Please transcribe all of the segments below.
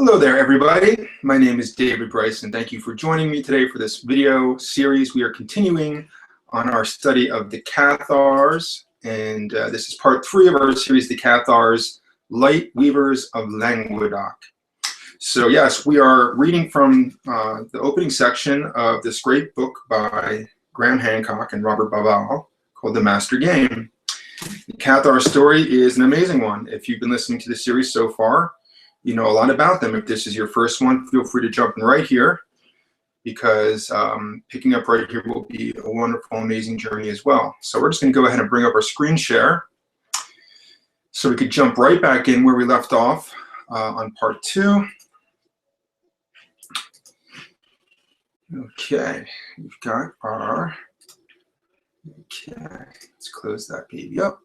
Hello there, everybody. My name is David Bryce, and thank you for joining me today for this video series. We are continuing on our study of the Cathars, and this is part 3 of our series, the Cathars, LightWeavers of Languedoc. So yes, we are reading from the opening section of this great book by Graham Hancock and Robert Bauval called The Master Game. The Cathar story is an amazing one. If you've been listening to the series so far, you know a lot about them. If this is your first one, feel free to jump in right here, because picking up right here will be a wonderful, amazing journey as well. So we're just going to go ahead and bring up our screen share so we could jump right back in where we left off on part 2. Okay, we've got our, let's close that baby up.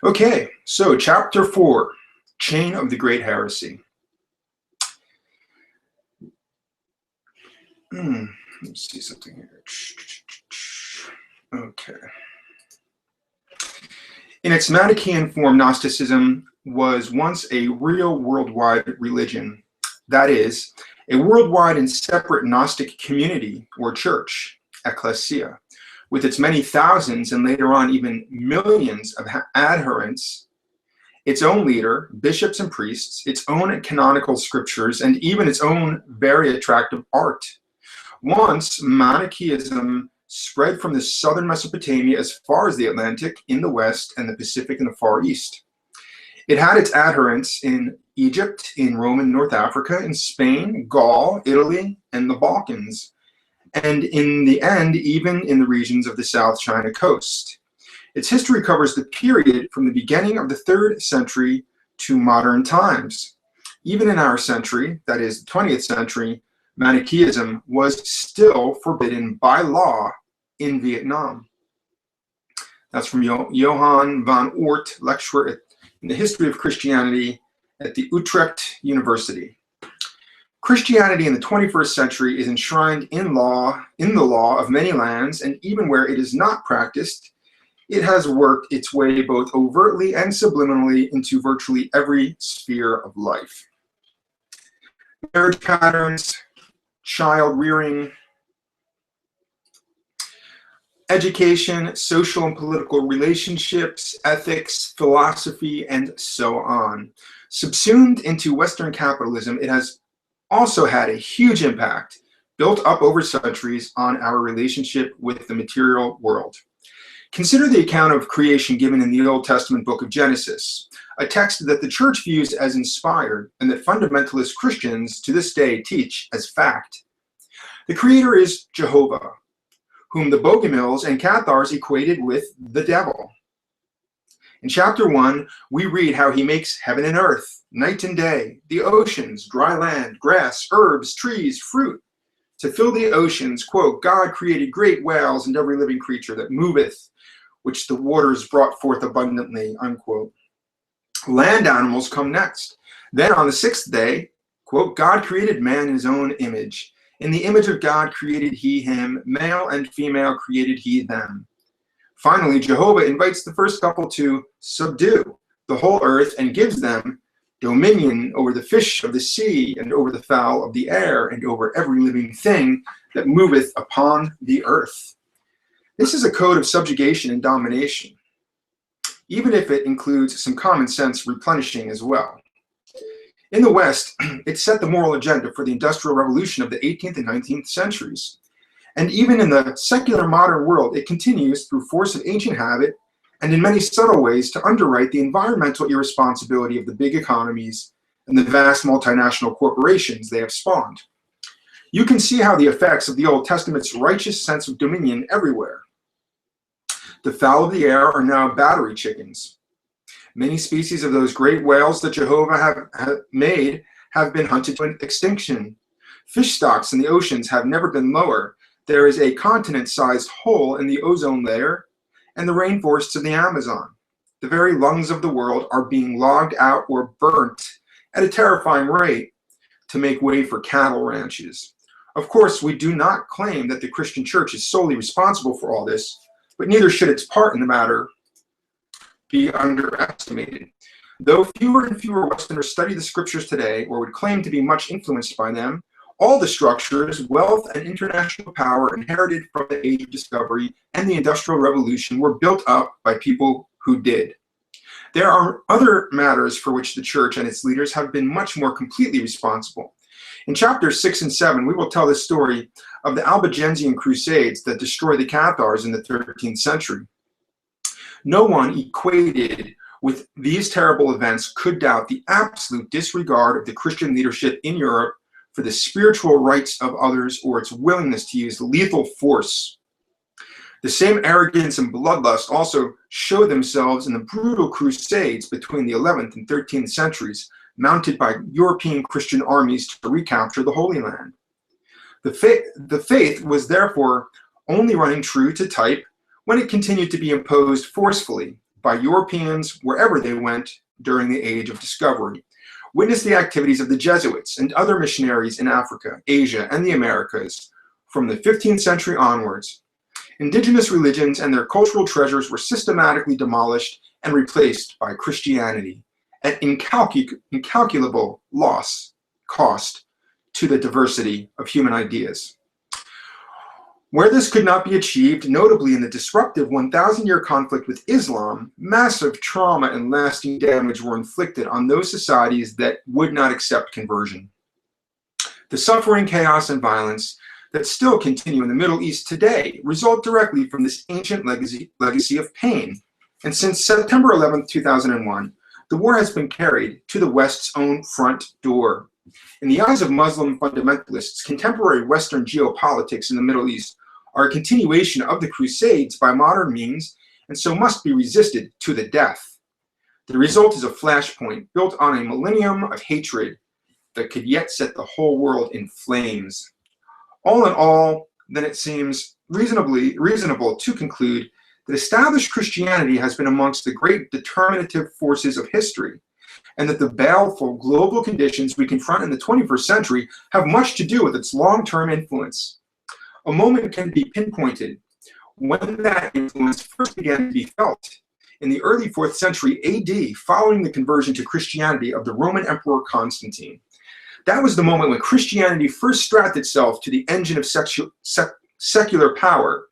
Okay, so chapter 4, Chain of the Great Heresy. Let's see something here. Okay. In its Manichaean form, Gnosticism was once a real worldwide religion. That is, a worldwide and separate Gnostic community or church, ecclesia, with its many thousands and later on even millions of adherents, its own leader, bishops and priests, its own canonical scriptures, and even its own very attractive art. Once, Manichaeism spread from the southern Mesopotamia as far as the Atlantic in the west and the Pacific in the far east. It had its adherents in Egypt, in Roman North Africa, in Spain, Gaul, Italy, and the Balkans, and in the end, even in the regions of the South China coast. Its history covers the period from the beginning of the 3rd century to modern times. Even in our century, that is the 20th century, Manichaeism was still forbidden by law in Vietnam. That's from Johan van Oort, lecturer in the history of Christianity at the Utrecht University. Christianity in the 21st century is enshrined in the law of many lands, and even where it is not practiced, it has worked its way both overtly and subliminally into virtually every sphere of life. Marriage patterns, child rearing, education, social and political relationships, ethics, philosophy, and so on. Subsumed into Western capitalism, it has also had a huge impact built up over centuries on our relationship with the material world. Consider the account of creation given in the Old Testament book of Genesis, a text that the church views as inspired and that fundamentalist Christians to this day teach as fact. The creator is Jehovah, whom the Bogomils and Cathars equated with the devil. In chapter 1, we read how he makes heaven and earth, night and day, the oceans, dry land, grass, herbs, trees, fruit. To fill the oceans, quote, God created great whales and every living creature that moveth, which the waters brought forth abundantly, unquote. Land animals come next. Then on the 6th day, quote, God created man in his own image. In the image of God created he him, male and female created he them. Finally, Jehovah invites the first couple to subdue the whole earth and gives them dominion over the fish of the sea and over the fowl of the air and over every living thing that moveth upon the earth. This is a code of subjugation and domination, even if it includes some common sense replenishing as well. In the West, it set the moral agenda for the Industrial Revolution of the 18th and 19th centuries. And even in the secular modern world, it continues through force of ancient habit and in many subtle ways to underwrite the environmental irresponsibility of the big economies and the vast multinational corporations they have spawned. You can see how the effects of the Old Testament's righteous sense of dominion everywhere. The fowl of the air are now battery chickens. Many species of those great whales that Jehovah have made have been hunted to extinction. Fish stocks in the oceans have never been lower. There is a continent-sized hole in the ozone layer and the rainforests of the Amazon. The very lungs of the world are being logged out or burnt at a terrifying rate to make way for cattle ranches. Of course, we do not claim that the Christian church is solely responsible for all this, but neither should its part in the matter be underestimated. Though fewer and fewer Westerners study the scriptures today or would claim to be much influenced by them, all the structures, wealth, and international power inherited from the Age of Discovery and the Industrial Revolution were built up by people who did. There are other matters for which the Church and its leaders have been much more completely responsible. In chapters 6 and 7, we will tell the story of the Albigensian Crusades that destroyed the Cathars in the 13th century. No one equated with these terrible events could doubt the absolute disregard of the Christian leadership in Europe for the spiritual rights of others or its willingness to use lethal force. The same arrogance and bloodlust also show themselves in the brutal crusades between the 11th and 13th centuries, mounted by European Christian armies to recapture the Holy Land. The faith was therefore only running true to type when it continued to be imposed forcefully by Europeans wherever they went during the Age of Discovery. Witness the activities of the Jesuits and other missionaries in Africa, Asia, and the Americas from the 15th century onwards. Indigenous religions and their cultural treasures were systematically demolished and replaced by Christianity at incalculable cost to the diversity of human ideas. Where this could not be achieved, notably in the disruptive 1,000-year conflict with Islam, massive trauma and lasting damage were inflicted on those societies that would not accept conversion. The suffering, chaos, and violence that still continue in the Middle East today result directly from this ancient legacy of pain. And since September 11, 2001, the war has been carried to the West's own front door. In the eyes of Muslim fundamentalists, contemporary Western geopolitics in the Middle East are a continuation of the Crusades by modern means, and so must be resisted to the death. The result is a flashpoint built on a millennium of hatred that could yet set the whole world in flames. All in all, then it seems reasonable to conclude that established Christianity has been amongst the great determinative forces of history, and that the baleful global conditions we confront in the 21st century have much to do with its long-term influence. A moment can be pinpointed when that influence first began to be felt. In the early 4th century AD, following the conversion to Christianity of the Roman Emperor Constantine. That was the moment when Christianity first strapped itself to the engine of secular power,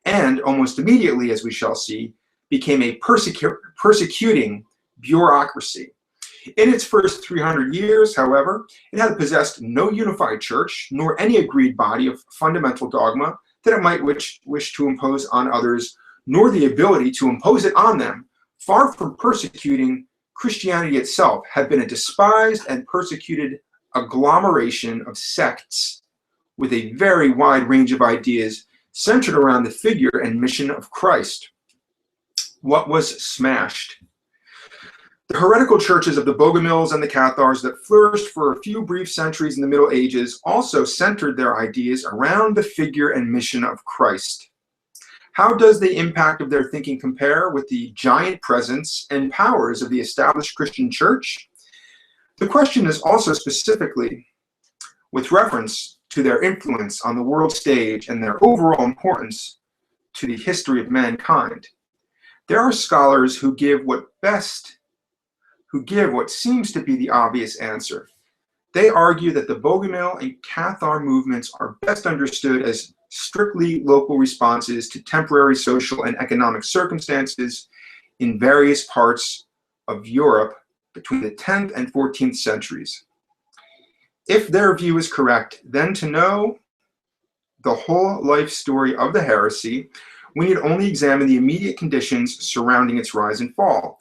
and almost immediately, as we shall see, became a persecuting bureaucracy. In its first 300 years, however, it had possessed no unified church, nor any agreed body of fundamental dogma that it might wish to impose on others, nor the ability to impose it on them. Far from persecuting, Christianity itself had been a despised and persecuted agglomeration of sects with a very wide range of ideas centered around the figure and mission of Christ. What was smashed? The heretical churches of the Bogomils and the Cathars that flourished for a few brief centuries in the Middle Ages also centered their ideas around the figure and mission of Christ. How does the impact of their thinking compare with the giant presence and powers of the established Christian church? The question is also specifically with reference to their influence on the world stage and their overall importance to the history of mankind. There are scholars who give what seems to be the obvious answer. They argue that the Bogomil and Cathar movements are best understood as strictly local responses to temporary social and economic circumstances in various parts of Europe between the 10th and 14th centuries. If their view is correct, then to know the whole life story of the heresy, we need only examine the immediate conditions surrounding its rise and fall.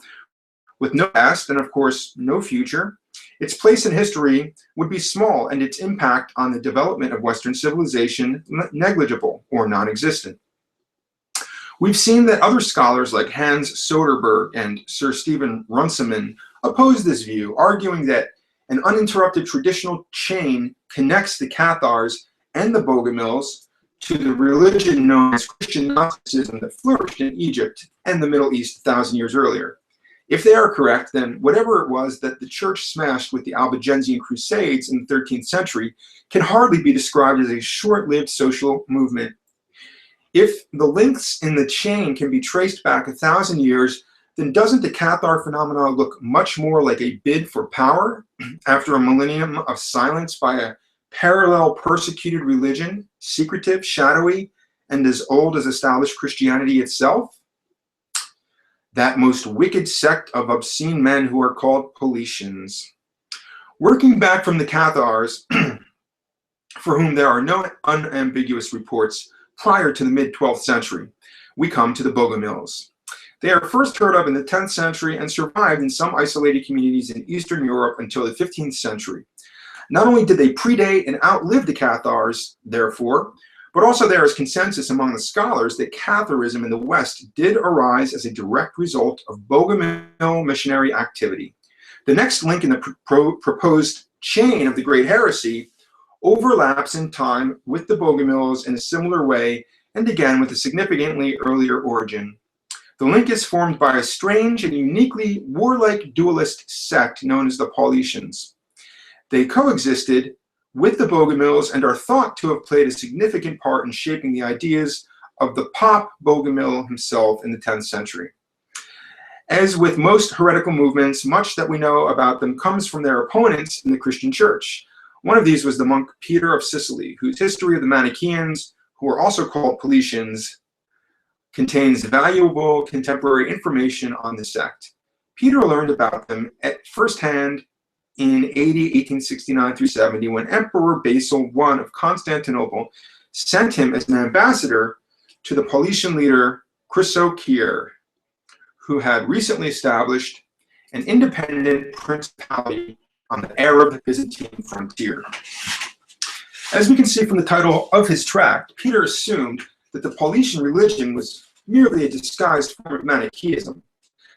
With no past and, of course, no future, its place in history would be small and its impact on the development of Western civilization negligible or non-existent. We've seen that other scholars like Hans Soderberg and Sir Stephen Runciman oppose this view, arguing that an uninterrupted traditional chain connects the Cathars and the Bogomils to the religion known as Christian Gnosticism that flourished in Egypt and the Middle East 1,000 years earlier. If they are correct, then whatever it was that the church smashed with the Albigensian Crusades in the 13th century can hardly be described as a short-lived social movement. If the links in the chain can be traced back 1,000 years, then doesn't the Cathar phenomena look much more like a bid for power after a millennium of silence by a parallel persecuted religion, secretive, shadowy, and as old as established Christianity itself? That most wicked sect of obscene men who are called Paulicians. Working back from the Cathars, for whom there are no unambiguous reports prior to the mid-12th century, we come to the Bogomils. They are first heard of in the 10th century and survived in some isolated communities in Eastern Europe until the 15th century. Not only did they predate and outlive the Cathars, therefore, but also there is consensus among the scholars that Catharism in the West did arise as a direct result of Bogomil missionary activity. The next link in the proposed chain of the Great Heresy overlaps in time with the Bogomils in a similar way, and again with a significantly earlier origin. The link is formed by a strange and uniquely warlike dualist sect known as the Paulicians. They coexisted with the Bogomils and are thought to have played a significant part in shaping the ideas of the Pop Bogomil himself in the 10th century. As with most heretical movements, much that we know about them comes from their opponents in the Christian church. One of these was the monk Peter of Sicily, whose history of the Manichaeans, who were also called Paulicians, contains valuable contemporary information on the sect. Peter learned about them at first hand in AD 1869 through 70, when Emperor Basil I of Constantinople sent him as an ambassador to the Paulician leader Chrysocheir, who had recently established an independent principality on the Arab-Byzantine frontier. As we can see from the title of his tract, Peter assumed that the Paulician religion was merely a disguised form of Manichaeism.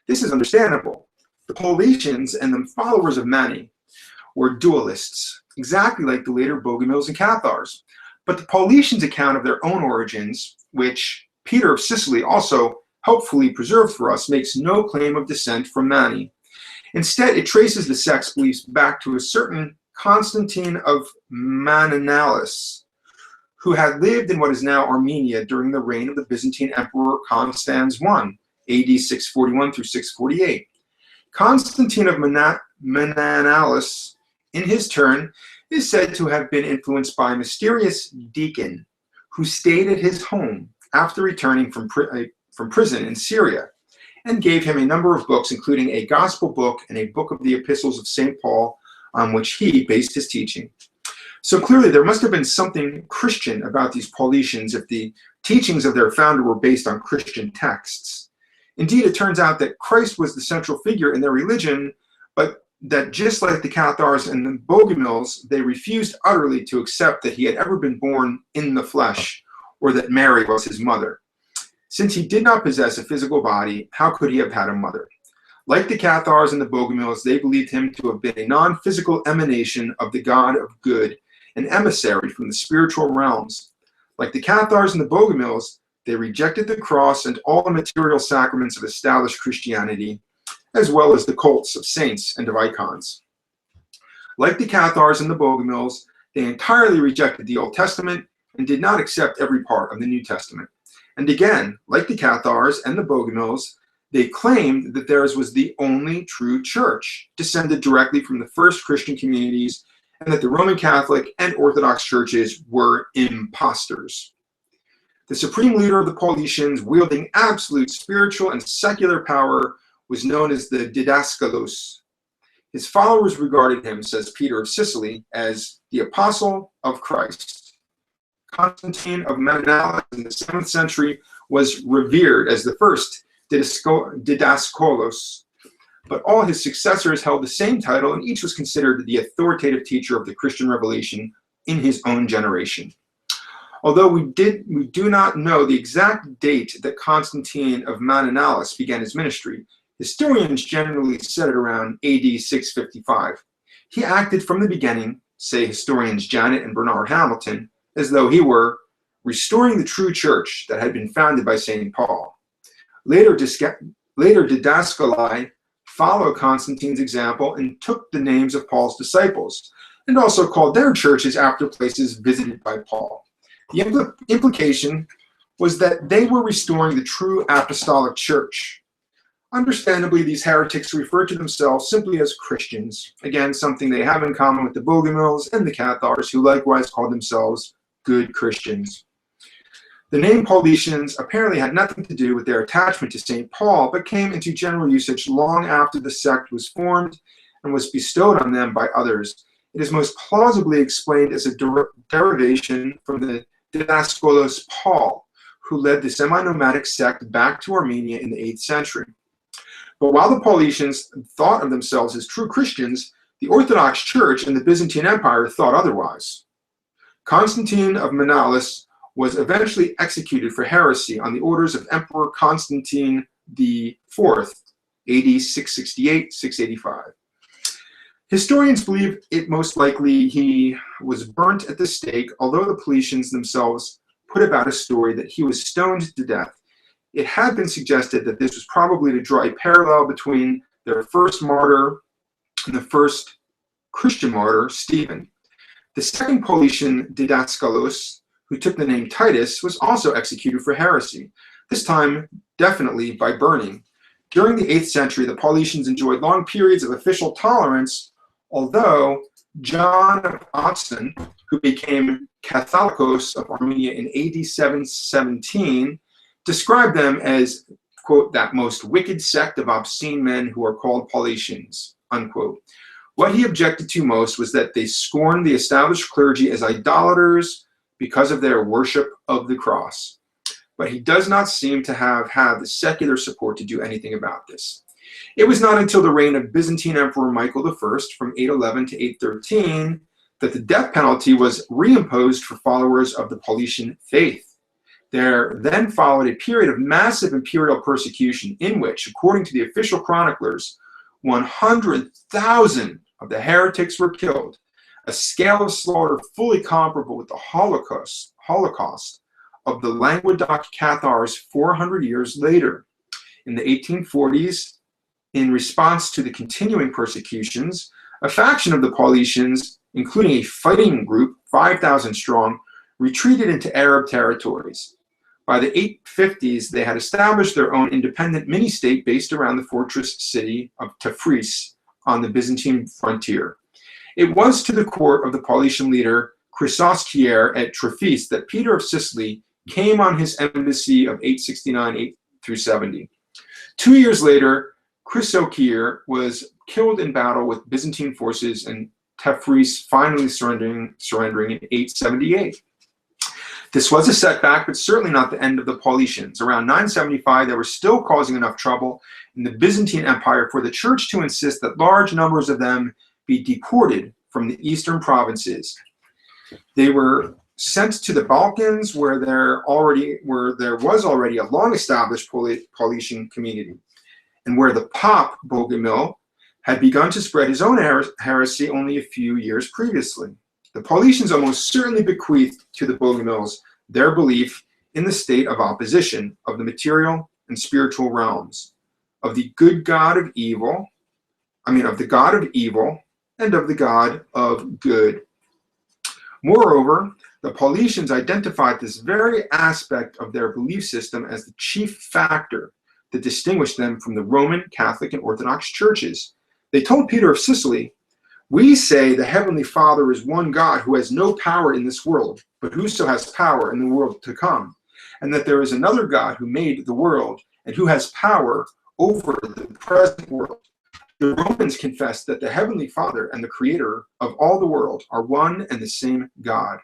This is understandable. The Paulicians and the followers of Mani were dualists, exactly like the later Bogomils and Cathars. But the Paulicians' account of their own origins, which Peter of Sicily also helpfully preserved for us, makes no claim of descent from Mani. Instead, it traces the sect's beliefs back to a certain Constantine of Mananalis, who had lived in what is now Armenia during the reign of the Byzantine Emperor Constans I, AD 641 through 648. Constantine of Mananalis, in his turn, is said to have been influenced by a mysterious deacon who stayed at his home after returning from prison in Syria, and gave him a number of books, including a gospel book and a book of the epistles of St. Paul, on which he based his teaching. So clearly there must have been something Christian about these Paulicians if the teachings of their founder were based on Christian texts. Indeed, it turns out that Christ was the central figure in their religion, but that just like the Cathars and the Bogomils, they refused utterly to accept that he had ever been born in the flesh, or that Mary was his mother. Since he did not possess a physical body, how could he have had a mother? Like the Cathars and the Bogomils, they believed him to have been a non-physical emanation of the God of good, an emissary from the spiritual realms. Like the Cathars and the Bogomils, they rejected the cross and all the material sacraments of established Christianity, as well as the cults of saints and of icons. Like the Cathars and the Bogomils, they entirely rejected the Old Testament and did not accept every part of the New Testament. And again, like the Cathars and the Bogomils, they claimed that theirs was the only true church, descended directly from the first Christian communities, and that the Roman Catholic and Orthodox churches were imposters. The supreme leader of the Paulicians, wielding absolute spiritual and secular power, was known as the Didaskalos. His followers regarded him, says Peter of Sicily, as the apostle of Christ. Constantine of Mananalis in the 7th century was revered as the first Didaskalos, but all his successors held the same title, and each was considered the authoritative teacher of the Christian revelation in his own generation. Although we do not know the exact date that Constantine of Mananalis began his ministry, historians generally set it around AD 655. He acted from the beginning, say historians Janet and Bernard Hamilton, as though he were restoring the true church that had been founded by St. Paul. Later didascali followed Constantine's example and took the names of Paul's disciples, and also called their churches after places visited by Paul. The implication was that they were restoring the true apostolic church. Understandably, these heretics refer to themselves simply as Christians, again, something they have in common with the Bogomils and the Cathars, who likewise call themselves good Christians. The name Paulicians apparently had nothing to do with their attachment to St. Paul, but came into general usage long after the sect was formed and was bestowed on them by others. It is most plausibly explained as a derivation from the Didaskalos Paul, who led the semi-nomadic sect back to Armenia in the 8th century. But while the Paulicians thought of themselves as true Christians, the Orthodox Church and the Byzantine Empire thought otherwise. Constantine of Manalis was eventually executed for heresy on the orders of Emperor Constantine IV, AD 668-685. Historians believe it most likely he was burnt at the stake, although the Paulicians themselves put about a story that he was stoned to death. It had been suggested that this was probably to draw a parallel between their first martyr and the first Christian martyr, Stephen. The second Paulician, Didaskalos, who took the name Titus, was also executed for heresy, this time definitely by burning. During the 8th century, the Paulicians enjoyed long periods of official tolerance, although John of Autun, who became Catholicos of Armenia in AD 717, described them as, quote, that most wicked sect of obscene men who are called Paulicians, unquote. What he objected to most was that they scorned the established clergy as idolaters because of their worship of the cross. But he does not seem to have had the secular support to do anything about this. It was not until the reign of Byzantine Emperor Michael I from 811 to 813 that the death penalty was reimposed for followers of the Paulician faith. There then followed a period of massive imperial persecution in which, according to the official chroniclers, 100,000 of the heretics were killed, a scale of slaughter fully comparable with the Holocaust of the Languedoc Cathars 400 years later. In the 1840s, in response to the continuing persecutions, a faction of the Paulicians, including a fighting group, 5,000 strong, retreated into Arab territories. By the 850s, they had established their own independent mini-state based around the fortress city of Tafris on the Byzantine frontier. It was to the court of the Paulician leader Chrysoschier at Tafris that Peter of Sicily came on his embassy of 869 through 70. 2 years later, Chrysoschier was killed in battle with Byzantine forces, and Tafris finally surrendering in 878. This was a setback, but certainly not the end of the Paulicians. Around 975, they were still causing enough trouble in the Byzantine Empire for the church to insist that large numbers of them be deported from the eastern provinces. They were sent to the Balkans, where there was already a long-established Paulician community, and where the Pope Bogomil had begun to spread his own heresy only a few years previously. The Paulicians almost certainly bequeathed to the Bogomils their belief in the state of opposition of the material and spiritual realms, of the God of evil and of the God of good. Moreover, the Paulicians identified this very aspect of their belief system as the chief factor that distinguished them from the Roman, Catholic, and Orthodox churches. They told Peter of Sicily, "We say the Heavenly Father is one God who has no power in this world, but whoso has power in the world to come, and that there is another God who made the world and who has power over the present world." The Romans confessed that the Heavenly Father and the Creator of all the world are one and the same God.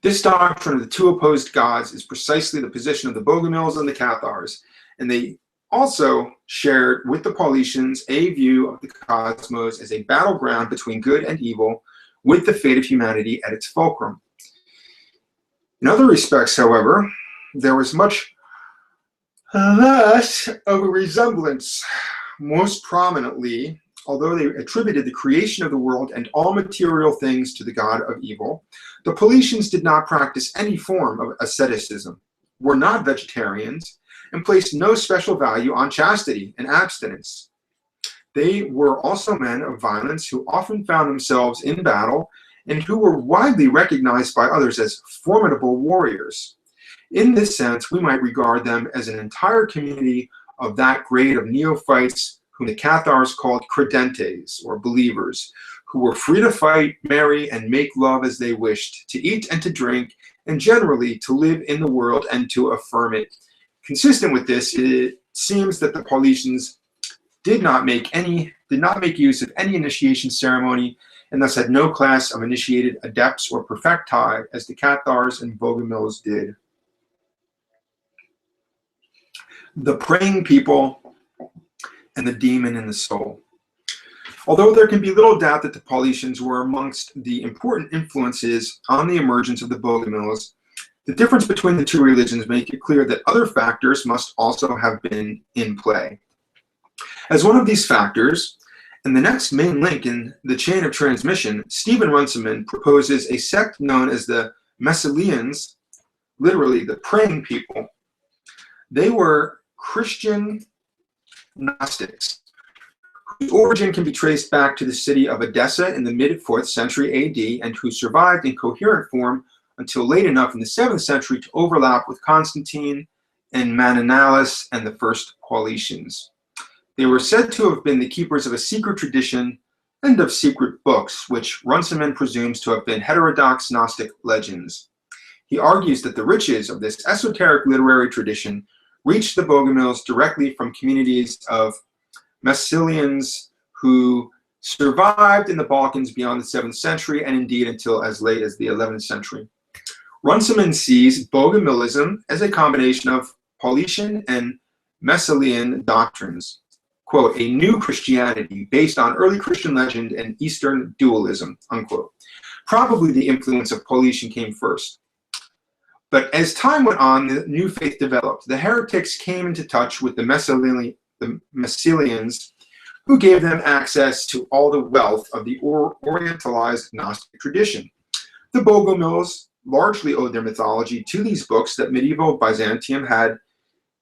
This doctrine of the two opposed gods is precisely the position of the Bogomils and the Cathars, and they also shared with the Paulicians a view of the cosmos as a battleground between good and evil, with the fate of humanity at its fulcrum. In other respects, however, there was much less of a resemblance. Most prominently, although they attributed the creation of the world and all material things to the God of evil, the Paulicians did not practice any form of asceticism, were not vegetarians, and placed no special value on chastity and abstinence. They were also men of violence who often found themselves in battle and who were widely recognized by others as formidable warriors. In this sense, we might regard them as an entire community of that grade of neophytes whom the Cathars called credentes, or believers, who were free to fight, marry, and make love as they wished, to eat and to drink, and generally to live in the world and to affirm it. Consistent with this, it seems that the Paulicians did not make use of any initiation ceremony, and thus had no class of initiated adepts or perfecti, as the Cathars and Bogomils did. The praying people and the demon in the soul. Although there can be little doubt that the Paulicians were amongst the important influences on the emergence of the Bogomils, the difference between the two religions make it clear that other factors must also have been in play. As one of these factors, and the next main link in the chain of transmission, Stephen Runciman proposes a sect known as the Messalians, literally the praying people. They were Christian Gnostics, whose origin can be traced back to the city of Edessa in the mid-4th century AD, and who survived in coherent form until late enough in the 7th century to overlap with Constantine and Mananalis and the first Paulicians. They were said to have been the keepers of a secret tradition and of secret books, which Runciman presumes to have been heterodox Gnostic legends. He argues that the riches of this esoteric literary tradition reached the Bogomils directly from communities of Massilians who survived in the Balkans beyond the 7th century and indeed until as late as the 11th century. Runciman sees Bogomilism as a combination of Paulician and Massilian doctrines. Quote, a new Christianity based on early Christian legend and Eastern dualism, unquote. Probably the influence of Paulician came first. But as time went on, the new faith developed. The heretics came into touch with the Massilians, who gave them access to all the wealth of the Orientalized Gnostic tradition. The Bogomils largely owed their mythology to these books that medieval Byzantium had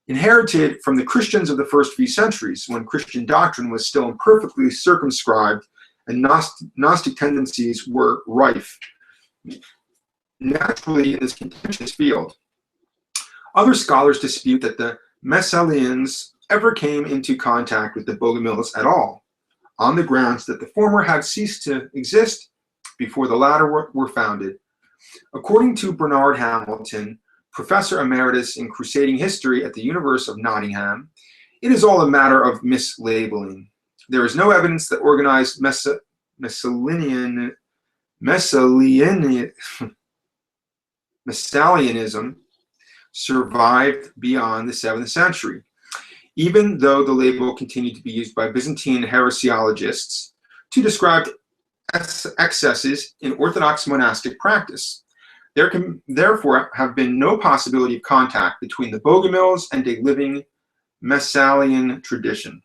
inherited from the Christians of the first few centuries, when Christian doctrine was still imperfectly circumscribed and Gnostic tendencies were rife naturally in this contentious field. Other scholars dispute that the Massilians ever came into contact with the Bogomils at all, on the grounds that the former had ceased to exist before the latter were founded. According to Bernard Hamilton, Professor Emeritus in Crusading History at the University of Nottingham, it is all a matter of mislabeling. There is no evidence that organized Massalianism survived beyond the 7th century, even though the label continued to be used by Byzantine heresiologists to describe excesses in Orthodox monastic practice. There can therefore have been no possibility of contact between the Bogomils and a living Massalian tradition.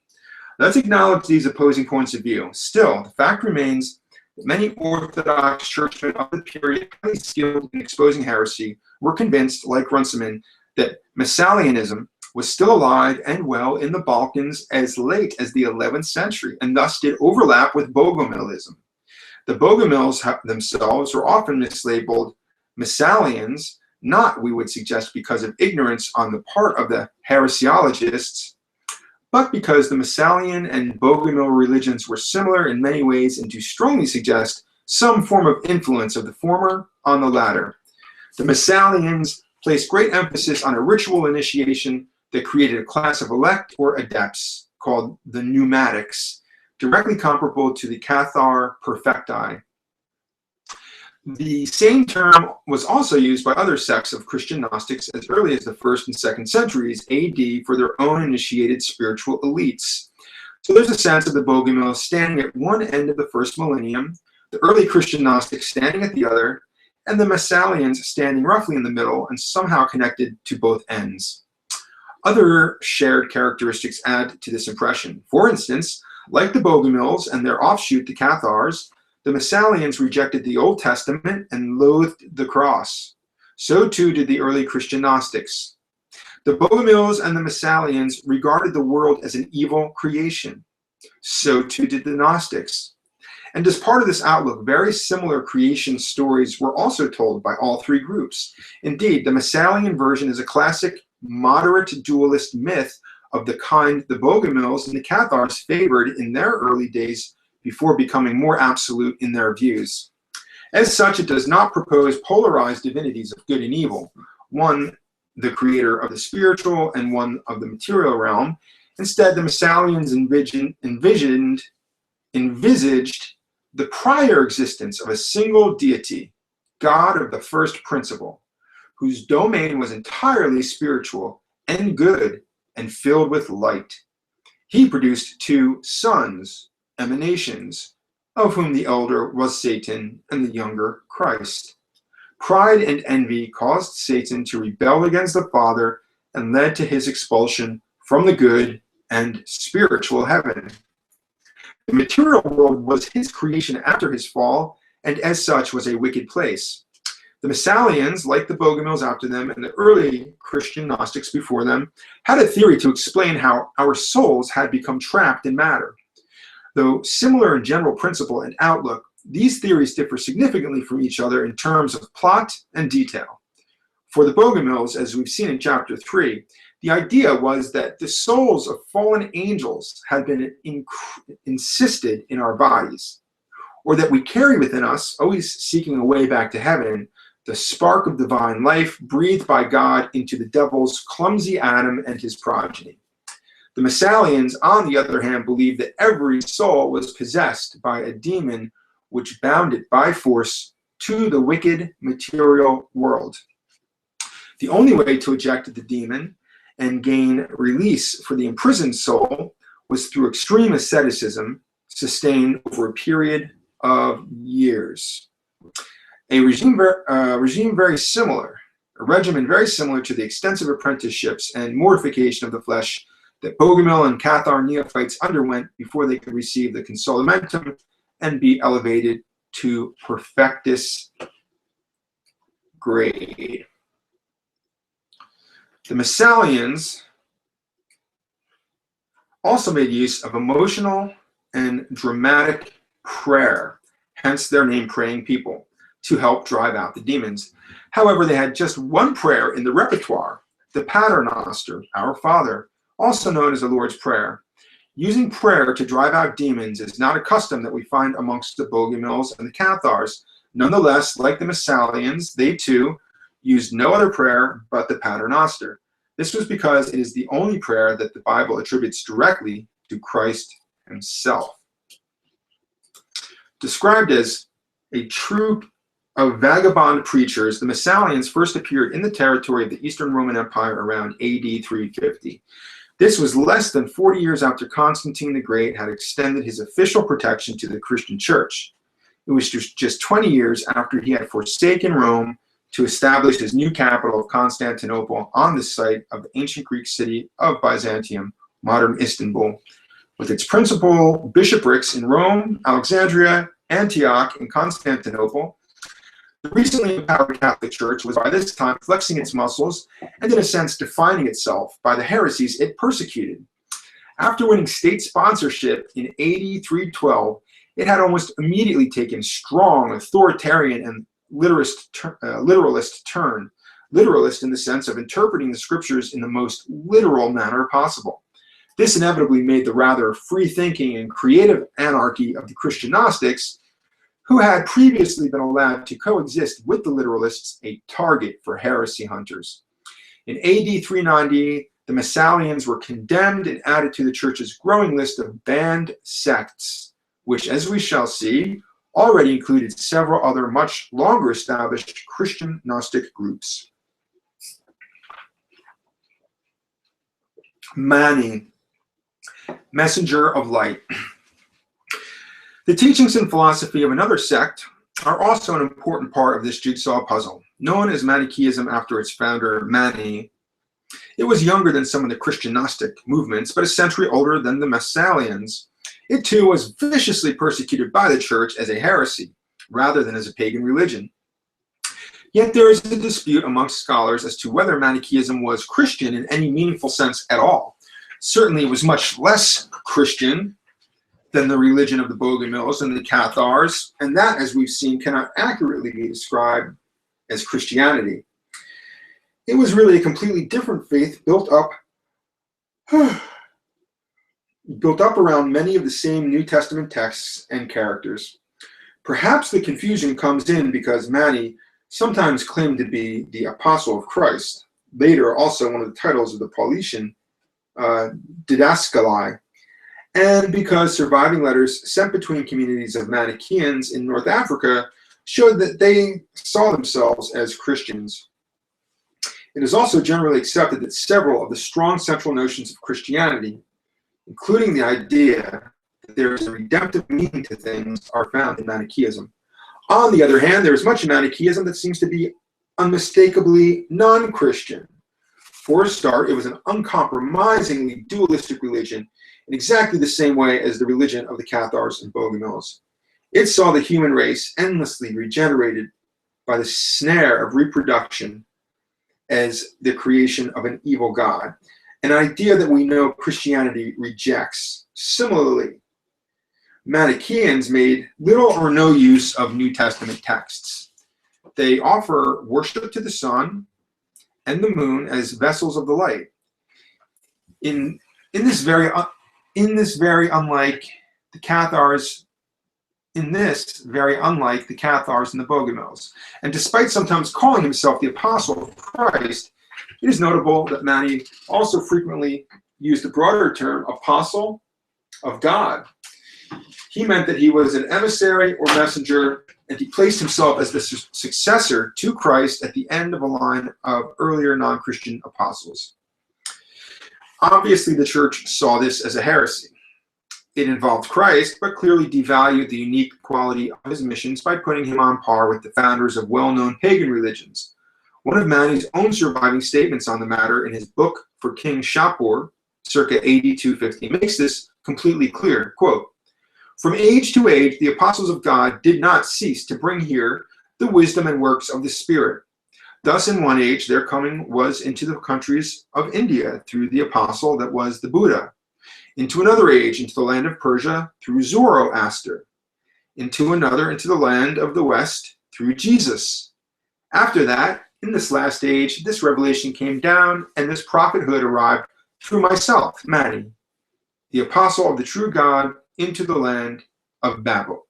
Let's acknowledge these opposing points of view. Still, the fact remains that many Orthodox churchmen of the period, highly skilled in exposing heresy, were convinced, like Runciman, that Massalianism was still alive and well in the Balkans as late as the 11th century, and thus did overlap with Bogomilism. The Bogomils themselves were often mislabeled Massalians, not, we would suggest, because of ignorance on the part of the heresiologists, but because the Massalian and Bogomil religions were similar in many ways and do strongly suggest some form of influence of the former on the latter. The Massalians placed great emphasis on a ritual initiation that created a class of elect or adepts called the pneumatics, directly comparable to the Cathar perfecti. The same term was also used by other sects of Christian Gnostics as early as the 1st and 2nd centuries AD for their own initiated spiritual elites. So there's a sense of the Bogomils standing at one end of the first millennium, the early Christian Gnostics standing at the other, and the Massalians standing roughly in the middle and somehow connected to both ends. Other shared characteristics add to this impression. For instance, like the Bogomils and their offshoot, the Cathars, the Massalians rejected the Old Testament and loathed the cross. So too did the early Christian Gnostics. The Bogomils and the Massalians regarded the world as an evil creation. So too did the Gnostics. And as part of this outlook, very similar creation stories were also told by all three groups. Indeed, the Massalian version is a classic moderate dualist myth of the kind the Bogomils and the Cathars favored in their early days before becoming more absolute in their views. As such, it does not propose polarized divinities of good and evil, one the creator of the spiritual and one of the material realm. Instead, the Massalians envisaged the prior existence of a single deity, God of the first principle, whose domain was entirely spiritual and good and filled with light. He produced two sons, emanations, of whom the elder was Satan and the younger Christ. Pride and envy caused Satan to rebel against the Father and led to his expulsion from the good and spiritual heaven. The material world was his creation after his fall, and as such was a wicked place. The Massalians, like the Bogomils after them and the early Christian Gnostics before them, had a theory to explain how our souls had become trapped in matter. Though similar in general principle and outlook, these theories differ significantly from each other in terms of plot and detail. For the Bogomils, as we've seen in chapter 3, the idea was that the souls of fallen angels had been insisted in our bodies, or that we carry within us, always seeking a way back to heaven, the spark of divine life breathed by God into the devil's clumsy Adam and his progeny. The Massalians, on the other hand, believed that every soul was possessed by a demon which bound it by force to the wicked material world. The only way to eject the demon and gain release for the imprisoned soul was through extreme asceticism sustained over a period of years. A regimen very similar to the extensive apprenticeships and mortification of the flesh that Bogomil and Cathar neophytes underwent before they could receive the consolamentum and be elevated to perfectus grade. The Massalians also made use of emotional and dramatic prayer, hence their name Praying People, to help drive out the demons. However, they had just one prayer in the repertoire, the Paternoster, Our Father, also known as the Lord's Prayer. Using prayer to drive out demons is not a custom that we find amongst the Bogomils and the Cathars. Nonetheless, like the Massalians, they too used no other prayer but the Paternoster. This was because it is the only prayer that the Bible attributes directly to Christ himself. Described as a troop of vagabond preachers, the Massalians first appeared in the territory of the Eastern Roman Empire around AD 350. This was less than 40 years after Constantine the Great had extended his official protection to the Christian Church. It was just 20 years after he had forsaken Rome to establish his new capital of Constantinople on the site of the ancient Greek city of Byzantium, modern Istanbul, with its principal bishoprics in Rome, Alexandria, Antioch, and Constantinople. The recently empowered Catholic Church was by this time flexing its muscles and, in a sense, defining itself by the heresies it persecuted. After winning state sponsorship in AD 312, it had almost immediately taken strong authoritarian and literalist turn, literalist in the sense of interpreting the scriptures in the most literal manner possible. This inevitably made the rather free-thinking and creative anarchy of the Christian Gnostics, who had previously been allowed to coexist with the literalists, a target for heresy hunters. In AD 390, the Massalians were condemned and added to the church's growing list of banned sects, which, as we shall see, already included several other much longer established Christian Gnostic groups. Mani, messenger of light. The teachings and philosophy of another sect are also an important part of this jigsaw puzzle. Known as Manichaeism after its founder, Mani, it was younger than some of the Christian Gnostic movements, but a century older than the Massalians. It too was viciously persecuted by the church as a heresy, rather than as a pagan religion. Yet there is a dispute amongst scholars as to whether Manichaeism was Christian in any meaningful sense at all. Certainly it was much less Christian than the religion of the Bogomils and the Cathars, and that, as we've seen, cannot accurately be described as Christianity. It was really a completely different faith built up built up around many of the same New Testament texts and characters. Perhaps the confusion comes in because Mani sometimes claimed to be the apostle of Christ, later also one of the titles of the Paulician Didascali, and because surviving letters sent between communities of Manichaeans in North Africa showed that they saw themselves as Christians. It is also generally accepted that several of the strong central notions of Christianity, including the idea that there is a redemptive meaning to things, are found in Manichaeism. On the other hand, there is much in Manichaeism that seems to be unmistakably non-Christian. For a start, it was an uncompromisingly dualistic religion in exactly the same way as the religion of the Cathars and Bogomils. It saw the human race endlessly regenerated by the snare of reproduction as the creation of an evil God, an idea that we know Christianity rejects. Similarly, Manichaeans made little or no use of New Testament texts. They offer worship to the sun and the moon as vessels of the light. In this very unlike the Cathars and the Bogomils. And despite sometimes calling himself the apostle of Christ, it is notable that Mani also frequently used the broader term apostle of God. He meant that he was an emissary or messenger, and he placed himself as the successor to Christ at the end of a line of earlier non-Christian apostles. Obviously, the church saw this as a heresy. It involved Christ, but clearly devalued the unique quality of his missions by putting him on par with the founders of well-known pagan religions. One of Mani's own surviving statements on the matter in his book for King Shapur, circa AD 250, makes this completely clear. Quote, "From age to age, the apostles of God did not cease to bring here the wisdom and works of the Spirit. Thus, in one age, their coming was into the countries of India through the apostle that was the Buddha, into another age, into the land of Persia, through Zoroaster, into another, into the land of the West, through Jesus. After that, in this last age, this revelation came down, and this prophethood arrived through myself, Mani, the apostle of the true God, into the land of Babel."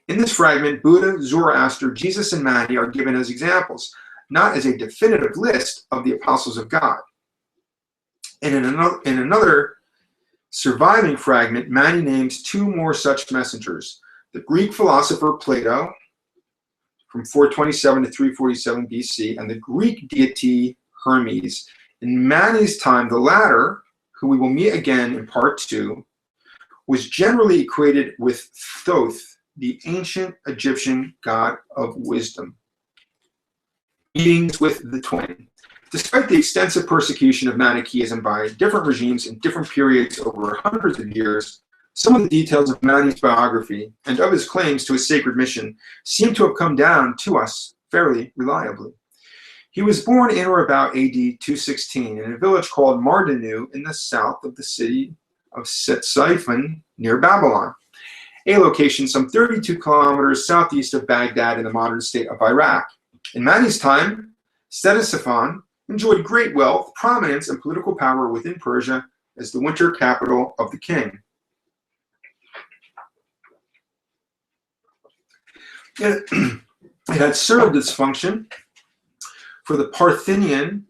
In this fragment, Buddha, Zoroaster, Jesus, and Mani are given as examples, not as a definitive list of the apostles of God. And in another surviving fragment, Mani names two more such messengers: the Greek philosopher Plato, from 427 to 347 BC, and the Greek deity Hermes. In Mani's time, the latter, who we will meet again in part 2, was generally equated with Thoth, the ancient Egyptian god of wisdom. Meetings with the twin. Despite the extensive persecution of Manichaeism by different regimes in different periods over hundreds of years, some of the details of Mani's biography and of his claims to his sacred mission seem to have come down to us fairly reliably. He was born in or about AD 216 in a village called Mardinu in the south of the city of Ctesiphon near Babylon, a location some 32 kilometers southeast of Baghdad in the modern state of Iraq. In Mani's time, Ctesiphon enjoyed great wealth, prominence, and political power within Persia as the winter capital of the king. It had served its function for the Parthian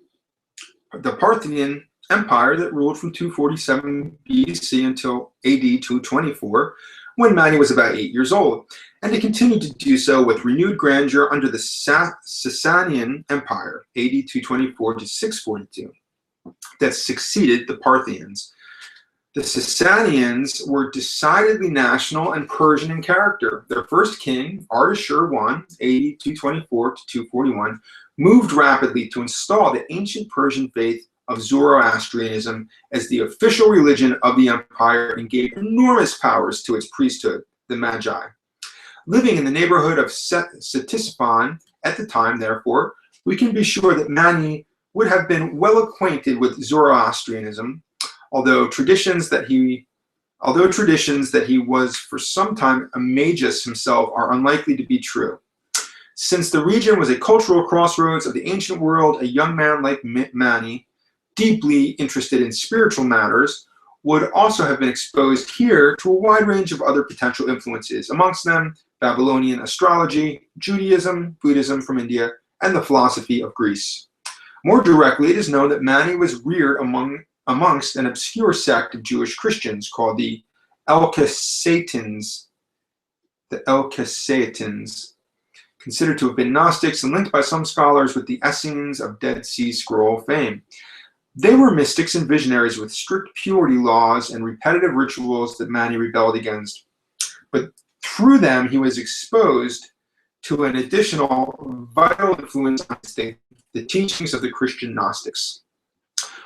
Empire that ruled from 247 BC until AD 224, when Mani was about 8 years old, and it continued to do so with renewed grandeur under the Sasanian Empire, AD 224 to 642, that succeeded the Parthians. The Sasanians were decidedly national and Persian in character. Their first king, Ardashir I, AD 224 to 241, moved rapidly to install the ancient Persian faith of Zoroastrianism as the official religion of the empire and gave enormous powers to its priesthood, the Magi. Living in the neighborhood of Ctesiphon at the time, therefore, we can be sure that Mani would have been well acquainted with Zoroastrianism, although traditions that he was for some time a magus himself are unlikely to be true. Since the region was a cultural crossroads of the ancient world, a young man like Mani deeply interested in spiritual matters, would also have been exposed here to a wide range of other potential influences, amongst them Babylonian astrology, Judaism, Buddhism from India, and the philosophy of Greece. More directly, it is known that Mani was reared amongst an obscure sect of Jewish Christians called the Elkasatins, considered to have been Gnostics and linked by some scholars with the Essenes of Dead Sea Scroll fame. They were mystics and visionaries with strict purity laws and repetitive rituals that Mani rebelled against. But through them, he was exposed to an additional vital influence on the teachings of the Christian Gnostics.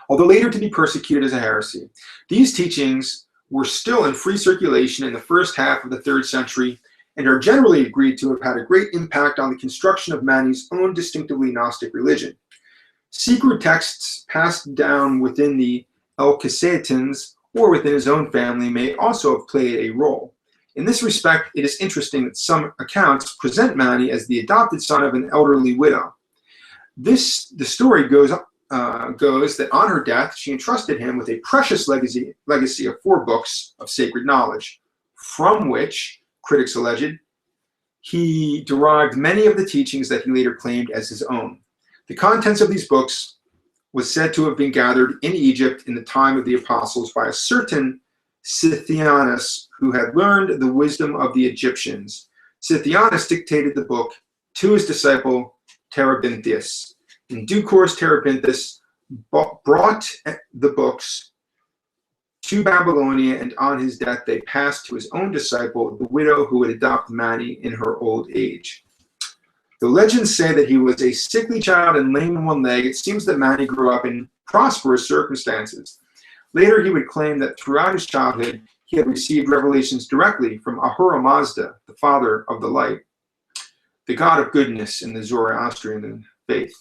Although later to be persecuted as a heresy, these teachings were still in free circulation in the first half of the 3rd century and are generally agreed to have had a great impact on the construction of Mani's own distinctively Gnostic religion. Secret texts passed down within the Elkasatins or within his own family may also have played a role. In this respect, it is interesting that some accounts present Mani as the adopted son of an elderly widow. The story goes that on her death, she entrusted him with a precious legacy of 4 books of sacred knowledge, from which, critics alleged, he derived many of the teachings that he later claimed as his own. The contents of these books was said to have been gathered in Egypt in the time of the apostles by a certain Scythianus, who had learned the wisdom of the Egyptians. Scythianus dictated the book to his disciple Terebinthus. In due course, Terebinthus brought the books to Babylonia, and on his death they passed to his own disciple, the widow who would adopt Mani in her old age. Though legends say that he was a sickly child and lame in one leg, it seems that Mani grew up in prosperous circumstances. Later, he would claim that throughout his childhood, he had received revelations directly from Ahura Mazda, the father of the light, the god of goodness in the Zoroastrian faith.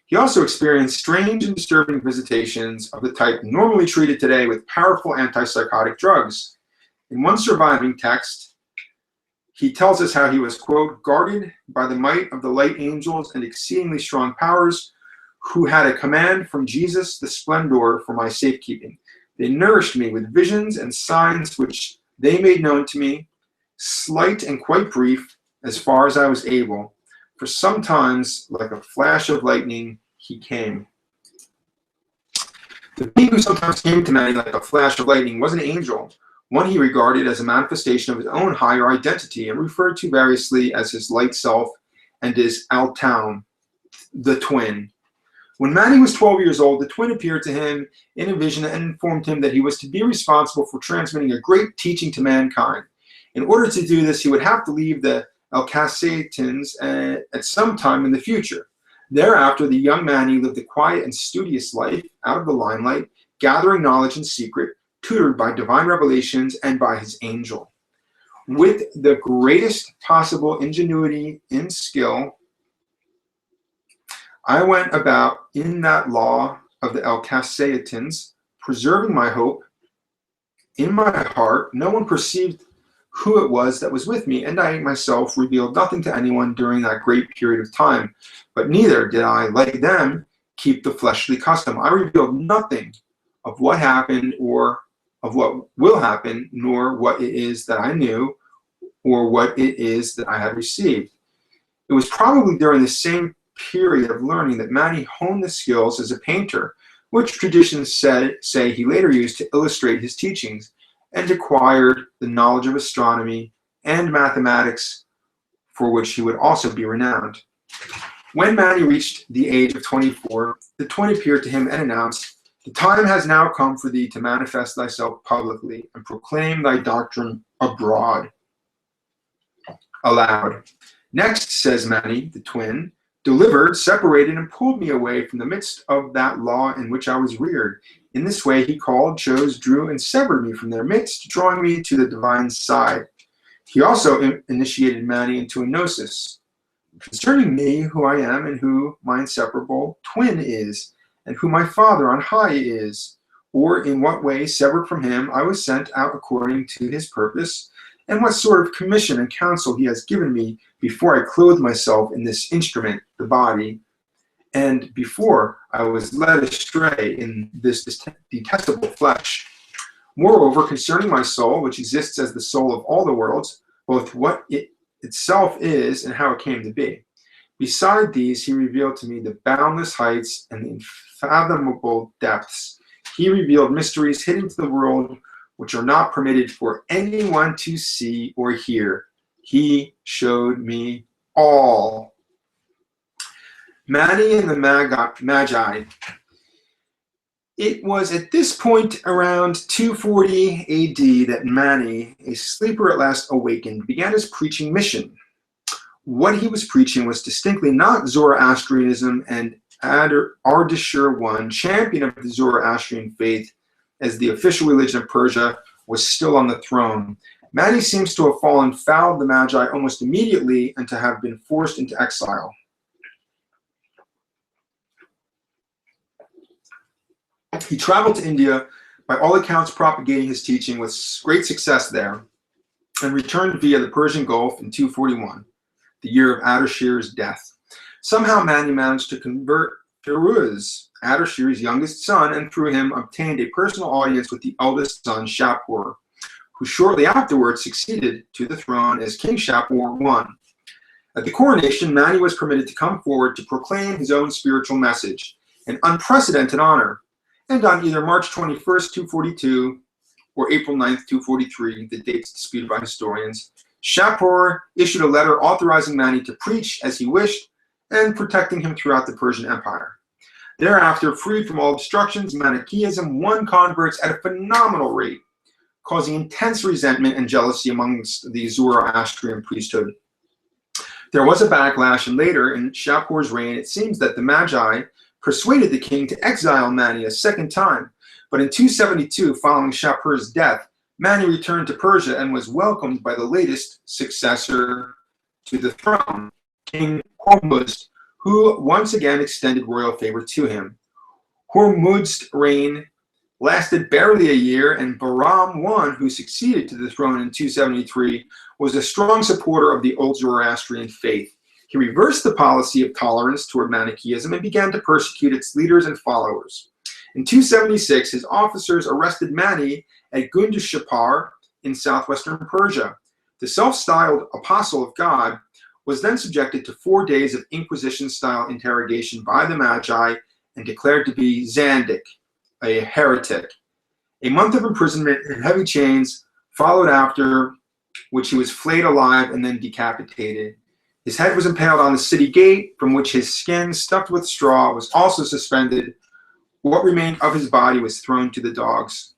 He also experienced strange and disturbing visitations of the type normally treated today with powerful antipsychotic drugs. In one surviving text, he tells us how he was, quote, guarded by the might of the light angels and exceedingly strong powers, who had a command from Jesus, the splendor, for my safekeeping. They nourished me with visions and signs which they made known to me, slight and quite brief, as far as I was able. For sometimes, like a flash of lightning, he came. The being who sometimes came to Mani like a flash of lightning was an angel, one he regarded as a manifestation of his own higher identity and referred to variously as his light self and his Altaun, the twin. When Mani was 12 years old, the twin appeared to him in a vision and informed him that he was to be responsible for transmitting a great teaching to mankind. In order to do this, he would have to leave the Elkasatins at some time in the future. Thereafter, the young Mani lived a quiet and studious life out of the limelight, gathering knowledge in secret, tutored by divine revelations and by his angel. With the greatest possible ingenuity and skill, I went about in that law of the Elkasatins, preserving my hope in my heart. No one perceived who it was that was with me, and I myself revealed nothing to anyone during that great period of time. But neither did I, like them, keep the fleshly custom. I revealed nothing of what happened or of what will happen, nor what it is that I knew or what it is that I had received. It was probably during the same period of learning that Mani honed the skills as a painter, which traditions say he later used to illustrate his teachings, and acquired the knowledge of astronomy and mathematics, for which he would also be renowned. When Mani reached the age of 24, the twin appeared to him and announced, "The time has now come for thee to manifest thyself publicly and proclaim thy doctrine abroad." Aloud. Next, says Mani, the twin, delivered, separated, and pulled me away from the midst of that law in which I was reared. In this way he called, chose, drew, and severed me from their midst, drawing me to the divine side. He also initiated Mani into a gnosis concerning me, who I am and who my inseparable twin is, and who my Father on high is, or in what way, severed from him, I was sent out according to his purpose, and what sort of commission and counsel he has given me before I clothe myself in this instrument, the body, and before I was led astray in this detestable flesh. Moreover, concerning my soul, which exists as the soul of all the worlds, both what it itself is and how it came to be. Beside these, he revealed to me the boundless heights and the unfathomable depths. He revealed mysteries hidden to the world which are not permitted for anyone to see or hear. He showed me all. Mani and the Magi. It was at this point around 240 AD that Mani, a sleeper at last awakened, began his preaching mission. What he was preaching was distinctly not Zoroastrianism, and Ardashir I, champion of the Zoroastrian faith as the official religion of Persia, was still on the throne. Mani seems to have fallen foul of the Magi almost immediately and to have been forced into exile. He traveled to India, by all accounts propagating his teaching with great success there, and returned via the Persian Gulf in 241, the year of Ardashir's death. Somehow Mani managed to convert Firuz, Ardashir's youngest son, and through him obtained a personal audience with the eldest son, Shapur, who shortly afterwards succeeded to the throne as King Shapur I. At the coronation, Mani was permitted to come forward to proclaim his own spiritual message, an unprecedented honor. And on either March 21st, 242, or April 9th, 243, the dates disputed by historians, Shapur issued a letter authorizing Mani to preach as he wished and protecting him throughout the Persian Empire. Thereafter, freed from all obstructions, Manichaeism won converts at a phenomenal rate, causing intense resentment and jealousy amongst the Zoroastrian priesthood. There was a backlash, and later in Shapur's reign, it seems that the Magi persuaded the king to exile Mani a second time. But in 272, following Shapur's death, Mani returned to Persia and was welcomed by the latest successor to the throne, King Hormuzd, who once again extended royal favor to him. Hormuzd's reign lasted barely a year, and Bahram I, who succeeded to the throne in 273, was a strong supporter of the old Zoroastrian faith. He reversed the policy of tolerance toward Manichaeism and began to persecute its leaders and followers. In 276, his officers arrested Mani at Gundashapur in southwestern Persia. The self-styled apostle of God was then subjected to 4 days of Inquisition-style interrogation by the Magi and declared to be Zandic, a heretic. A month of imprisonment and heavy chains followed, after which he was flayed alive and then decapitated. His head was impaled on the city gate, from which his skin, stuffed with straw, was also suspended. What remained of his body was thrown to the dogs.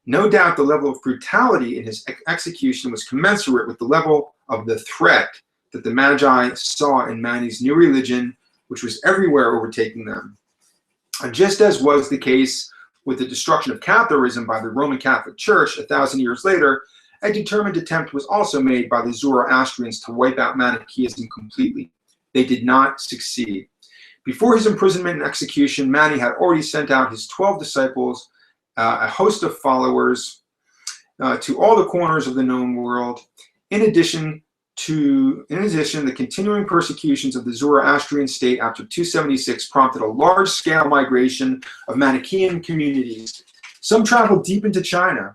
No doubt the level of brutality in his execution was commensurate with the level of the threat that the Magi saw in Mani's new religion, which was everywhere overtaking them. And just as was the case with the destruction of Catharism by the Roman Catholic Church 1,000 years later, a determined attempt was also made by the Zoroastrians to wipe out Manichaeism completely. They did not succeed. Before his imprisonment and execution, Mani had already sent out his 12 disciples, a host of followers, to all the corners of the known world. In addition, the continuing persecutions of the Zoroastrian state after 276 prompted a large-scale migration of Manichaean communities. Some traveled deep into China,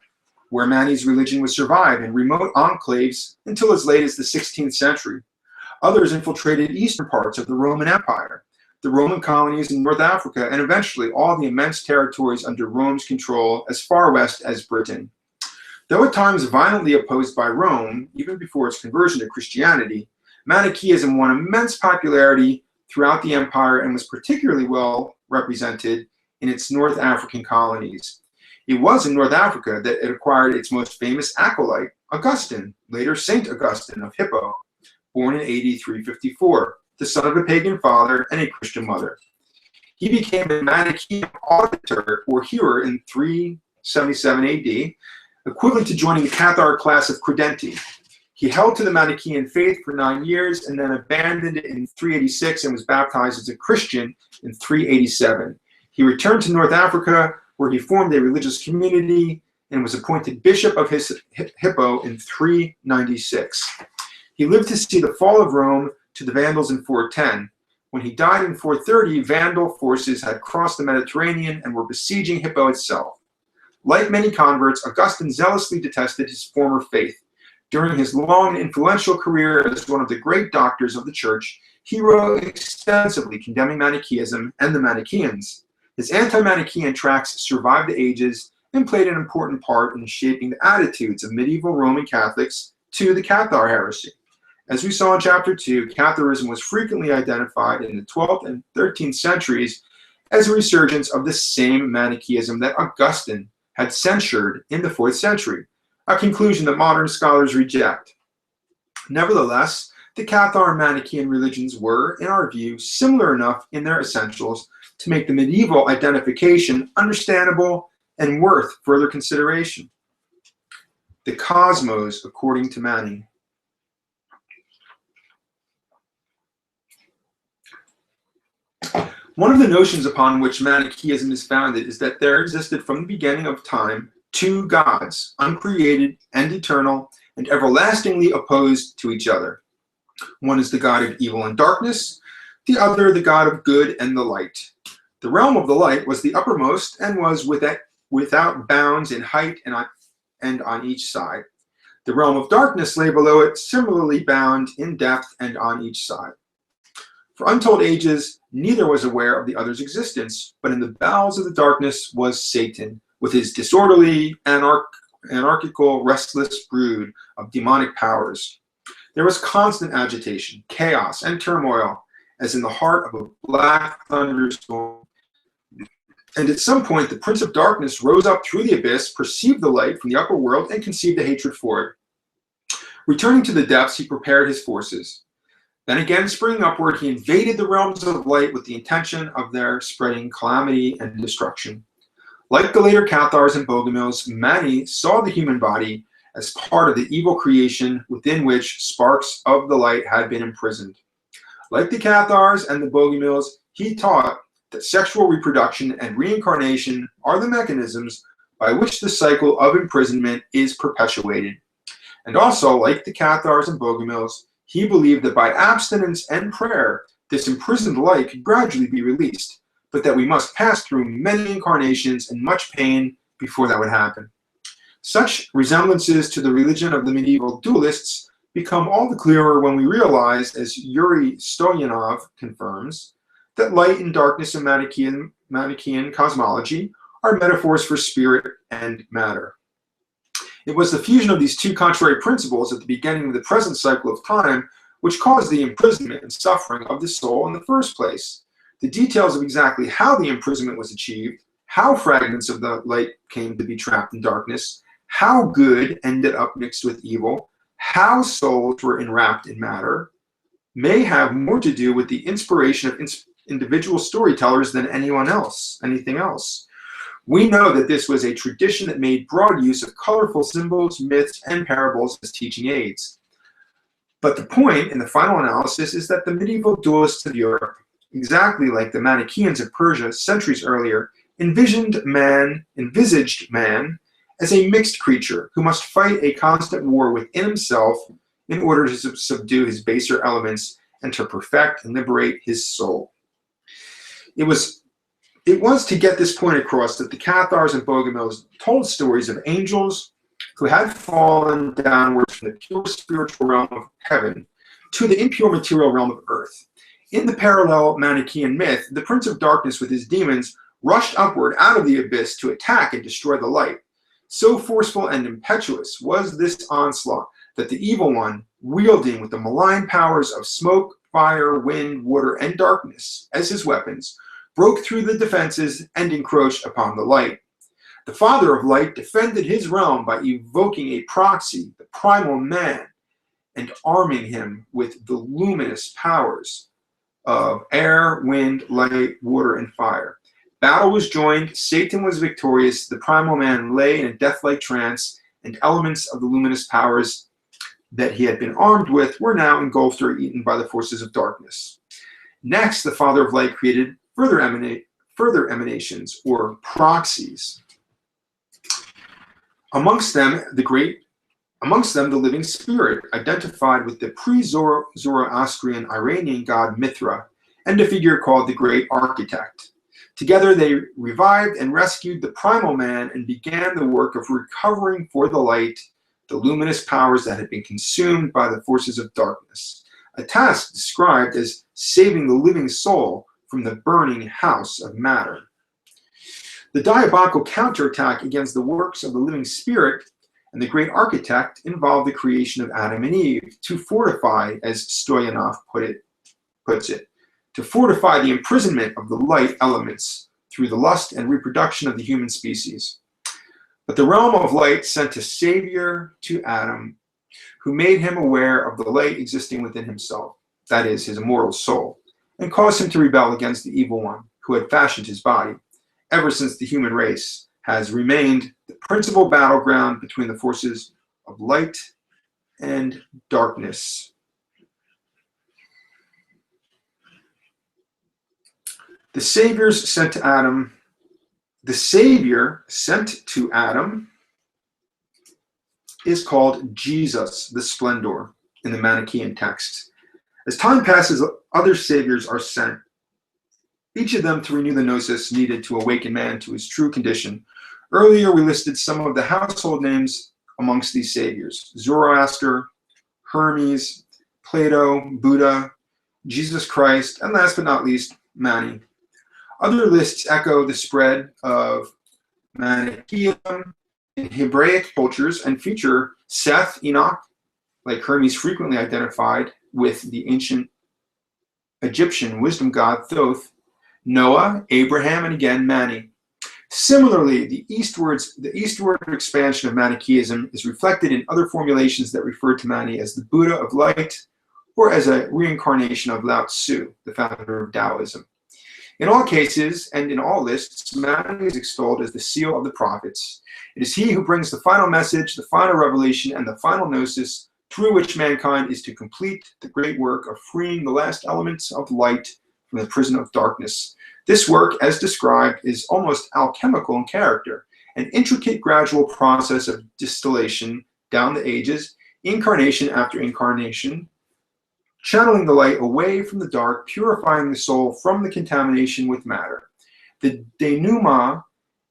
where Mani's religion would survive in remote enclaves until as late as the 16th century. Others infiltrated eastern parts of the Roman Empire, the Roman colonies in North Africa, and eventually all the immense territories under Rome's control as far west as Britain. Though at times violently opposed by Rome, even before its conversion to Christianity, Manichaeism won immense popularity throughout the empire and was particularly well represented in its North African colonies. It was in North Africa that it acquired its most famous acolyte, Augustine, later Saint Augustine of Hippo, born in AD 354, the son of a pagan father and a Christian mother. He became a Manichaean auditor or hearer in 377 AD, equivalent to joining the Cathar class of credenti. He held to the Manichaean faith for 9 years and then abandoned it in 386 and was baptized as a Christian in 387. He returned to North Africa, where he formed a religious community and was appointed bishop of Hippo in 396. He lived to see the fall of Rome to the Vandals in 410. When he died in 430, Vandal forces had crossed the Mediterranean and were besieging Hippo itself. Like many converts, Augustine zealously detested his former faith. During his long and influential career as one of the great doctors of the Church, he wrote extensively condemning Manichaeism and the Manichaeans. His anti-Manichaean tracts survived the ages and played an important part in shaping the attitudes of medieval Roman Catholics to the Cathar heresy. As we saw in Chapter 2, Catharism was frequently identified in the 12th and 13th centuries as a resurgence of the same Manichaeism that Augustine had censured in the 4th century, a conclusion that modern scholars reject. Nevertheless, the Cathar and Manichaean religions were, in our view, similar enough in their essentials to make the medieval identification understandable and worth further consideration. The cosmos according to Mani. One of the notions upon which Manichaeism is founded is that there existed from the beginning of time two gods, uncreated and eternal, and everlastingly opposed to each other. One is the god of evil and darkness, the other the god of good and the light. The realm of the light was the uppermost and was without bounds in height and on each side. The realm of darkness lay below it, similarly bound in depth and on each side. For untold ages, neither was aware of the other's existence, but in the bowels of the darkness was Satan, with his disorderly, anarchical, restless brood of demonic powers. There was constant agitation, chaos, and turmoil, as in the heart of a black thunderstorm. And at some point, the Prince of Darkness rose up through the abyss, perceived the light from the upper world, and conceived a hatred for it. Returning to the depths, he prepared his forces. Then again, springing upward, he invaded the realms of light with the intention of their spreading calamity and destruction. Like the later Cathars and Bogomils, Mani saw the human body as part of the evil creation within which sparks of the light had been imprisoned. Like the Cathars and the Bogomils, he taught that sexual reproduction and reincarnation are the mechanisms by which the cycle of imprisonment is perpetuated. And also, like the Cathars and Bogomils, he believed that by abstinence and prayer, this imprisoned light could gradually be released, but that we must pass through many incarnations and much pain before that would happen. Such resemblances to the religion of the medieval dualists become all the clearer when we realize, as Yuri Stoyanov confirms, that light and darkness in Manichaean cosmology are metaphors for spirit and matter. It was the fusion of these two contrary principles at the beginning of the present cycle of time which caused the imprisonment and suffering of the soul in the first place. The details of exactly how the imprisonment was achieved, how fragments of the light came to be trapped in darkness, how good ended up mixed with evil, how souls were enwrapped in matter, may have more to do with the inspiration of individual storytellers than anything else. We know that this was a tradition that made broad use of colorful symbols, myths, and parables as teaching aids. But the point in the final analysis is that the medieval dualists of Europe, exactly like the Manichaeans of Persia centuries earlier, envisaged man as a mixed creature who must fight a constant war within himself in order to subdue his baser elements and to perfect and liberate his soul. It was to get this point across that the Cathars and Bogomils told stories of angels who had fallen downwards from the pure spiritual realm of heaven to the impure material realm of earth. In the parallel Manichaean myth, the Prince of Darkness with his demons rushed upward out of the abyss to attack and destroy the light. So forceful and impetuous was this onslaught that the evil one, wielding with the malign powers of smoke, fire, wind, water, and darkness as his weapons, broke through the defenses and encroached upon the light. The Father of Light defended his realm by evoking a proxy, the primal man, and arming him with the luminous powers of air, wind, light, water, and fire. Battle was joined, Satan was victorious, the primal man lay in a death-like trance, and elements of the luminous powers that he had been armed with were now engulfed or eaten by the forces of darkness. Next, the Father of Light created further emanations, or proxies. Amongst them, the living spirit, identified with the pre-Zoroastrian Iranian god Mithra, and a figure called the Great Architect. Together they revived and rescued the primal man and began the work of recovering for the light the luminous powers that had been consumed by the forces of darkness, a task described as saving the living soul from the burning house of matter. The diabolical counterattack against the works of the living spirit and the Great Architect involved the creation of Adam and Eve to fortify, as Stoyanov puts it, to fortify the imprisonment of the light elements through the lust and reproduction of the human species. But the realm of light sent a savior to Adam, who made him aware of the light existing within himself, that is, his immortal soul, and caused him to rebel against the evil one who had fashioned his body. Ever since the human race has remained the principal battleground between the forces of light and darkness. The Savior sent to Adam is called Jesus, the Splendor, in the Manichaean text. As time passes, other saviors are sent, each of them to renew the gnosis needed to awaken man to his true condition. Earlier, we listed some of the household names amongst these saviors: Zoroaster, Hermes, Plato, Buddha, Jesus Christ, and last but not least, Mani. Other lists echo the spread of Manichaeism in Hebraic cultures and feature Seth, Enoch, like Hermes frequently identified with the ancient Egyptian wisdom god Thoth, Noah, Abraham, and again Mani. Similarly, the eastward expansion of Manichaeism is reflected in other formulations that refer to Mani as the Buddha of light or as a reincarnation of Lao Tzu, the founder of Taoism. In all cases and in all lists, Mani is extolled as the seal of the prophets. It is he who brings the final message, the final revelation, and the final gnosis through which mankind is to complete the great work of freeing the last elements of light from the prison of darkness. This work, as described, is almost alchemical in character, an intricate gradual process of distillation down the ages, incarnation after incarnation, channeling the light away from the dark, purifying the soul from the contamination with matter. The denouement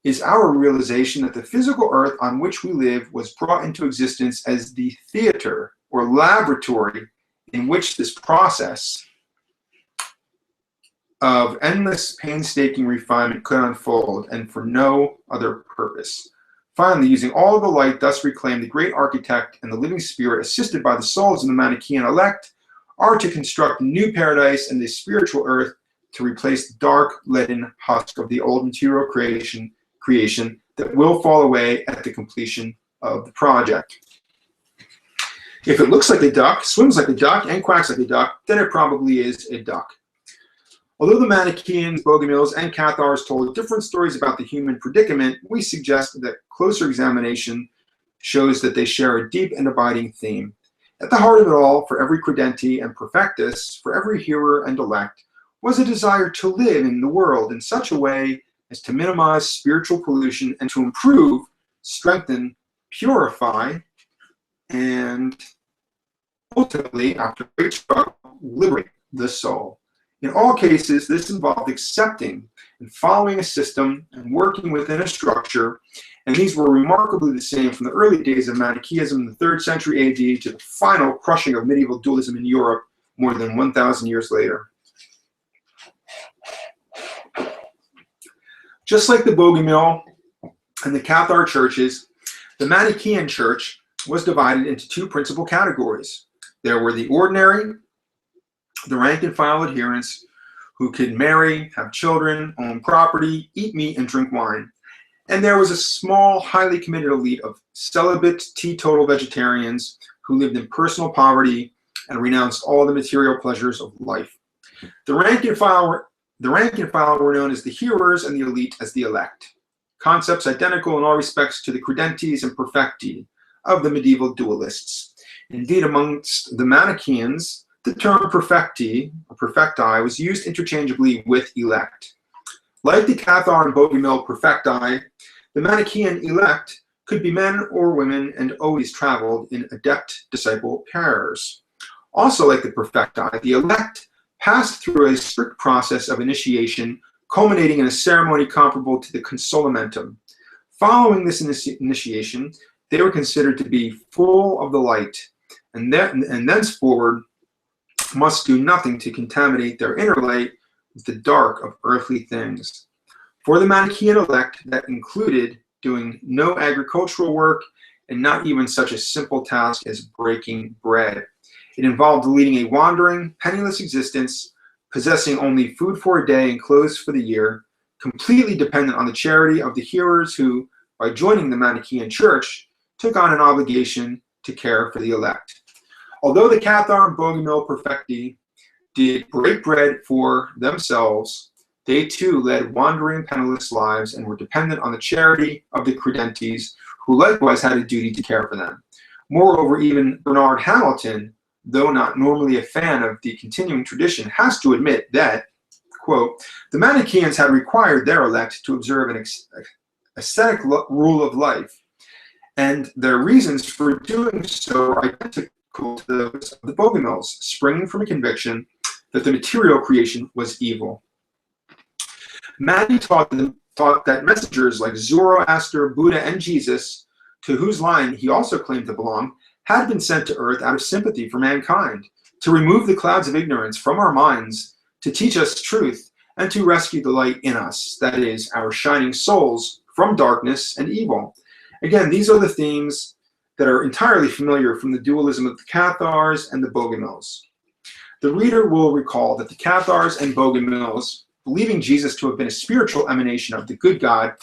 is our realization that the physical earth on which we live was brought into existence as the theater or laboratory in which this process of endless painstaking refinement could unfold, and for no other purpose. Finally, using all of the light thus reclaimed, the Great Architect and the living spirit, assisted by the souls of the Manichaean elect, are to construct a new paradise and the spiritual earth to replace the dark, leaden husk of the old material creation that will fall away at the completion of the project. If it looks like a duck, swims like a duck, and quacks like a duck, then it probably is a duck. Although the Manichaeans, Bogomils, and Cathars told different stories about the human predicament, we suggest that closer examination shows that they share a deep and abiding theme. At the heart of it all, for every credenti and perfectus, for every hearer and elect, was a desire to live in the world in such a way as to minimize spiritual pollution and to improve, strengthen, purify, and ultimately, after great struggle, liberate the soul. In all cases, this involved accepting and following a system and working within a structure, and these were remarkably the same from the early days of Manichaeism in the 3rd century AD to the final crushing of medieval dualism in Europe more than 1,000 years later. Just like the Bogomil and the Cathar churches, the Manichaean church was divided into two principal categories. There were the ordinary, the rank and file adherents who could marry, have children, own property, eat meat, and drink wine. And there was a small, highly committed elite of celibate, teetotal vegetarians who lived in personal poverty and renounced all the material pleasures of life. The rank and file were known as the hearers and the elite as the elect, concepts identical in all respects to the credentes and perfecti of the medieval dualists. Indeed, amongst the Manichaeans, the term perfecti, or perfecti, was used interchangeably with elect. Like the Cathar and Bogomil perfecti, the Manichaean elect could be men or women and always traveled in adept disciple pairs. Also like the perfecti, the elect passed through a strict process of initiation, culminating in a ceremony comparable to the consolamentum. Following this initiation, they were considered to be full of the light, and thenceforward must do nothing to contaminate their inner light with the dark of earthly things. For the Manichaean elect, that included doing no agricultural work and not even such a simple task as breaking bread. It involved leading a wandering, penniless existence, possessing only food for a day and clothes for the year, completely dependent on the charity of the hearers who, by joining the Manichaean Church, took on an obligation to care for the elect. Although the Cathar and Bogomil perfecti did break bread for themselves, they too led wandering, penniless lives and were dependent on the charity of the credentes, who likewise had a duty to care for them. Moreover, even Bernard Hamilton, though not normally a fan of the continuing tradition, has to admit that, quote, the Manichaeans had required their elect to observe an ascetic rule of life, and their reasons for doing so are identical to those of the Bogomils, springing from a conviction that the material creation was evil. Mani taught that messengers like Zoroaster, Buddha, and Jesus, to whose line he also claimed to belong, had been sent to earth out of sympathy for mankind, to remove the clouds of ignorance from our minds, to teach us truth, and to rescue the light in us, that is, our shining souls, from darkness and evil. Again, these are the themes that are entirely familiar from the dualism of the Cathars and the Bogomils. The reader will recall that the Cathars and Bogomils, believing Jesus to have been a spiritual emanation of the good God,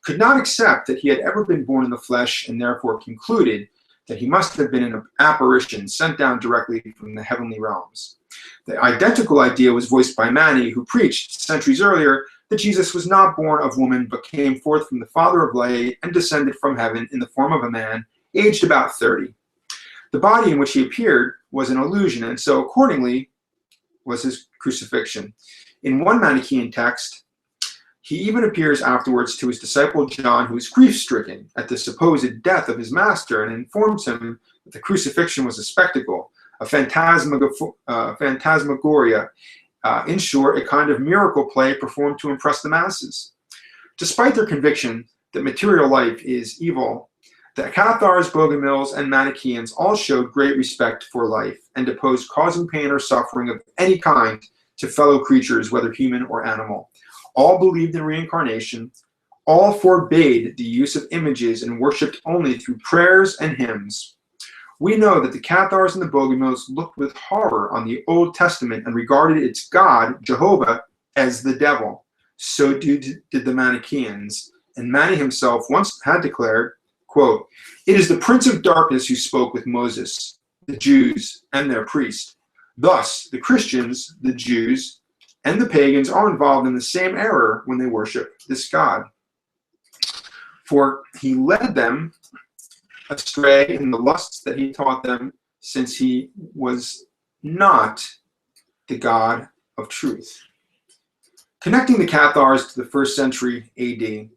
could not accept that he had ever been born in the flesh, and therefore concluded that he must have been an apparition sent down directly from the heavenly realms. The identical idea was voiced by Mani, who preached centuries earlier that Jesus was not born of woman, but came forth from the Father of light and descended from heaven in the form of a man, aged about 30. The body in which he appeared was an illusion, and so accordingly was his crucifixion. In one Manichaean text, he even appears afterwards to his disciple John, who is grief-stricken at the supposed death of his master, and informs him that the crucifixion was a spectacle, a phantasmagoria, in short, a kind of miracle play performed to impress the masses. Despite their conviction that material life is evil, the Cathars, Bogomils, and Manichaeans all showed great respect for life and opposed causing pain or suffering of any kind to fellow creatures, whether human or animal. All believed in reincarnation. All forbade the use of images and worshipped only through prayers and hymns. We know that the Cathars and the Bogomils looked with horror on the Old Testament and regarded its God, Jehovah, as the devil. So did the Manichaeans. And Mani himself once had declared, quote, "It is the prince of darkness who spoke with Moses, the Jews, and their priest. Thus, the Christians, the Jews, and the pagans are involved in the same error when they worship this God. For he led them astray in the lusts that he taught them, since he was not the God of truth." Connecting the Cathars to the 1st century AD.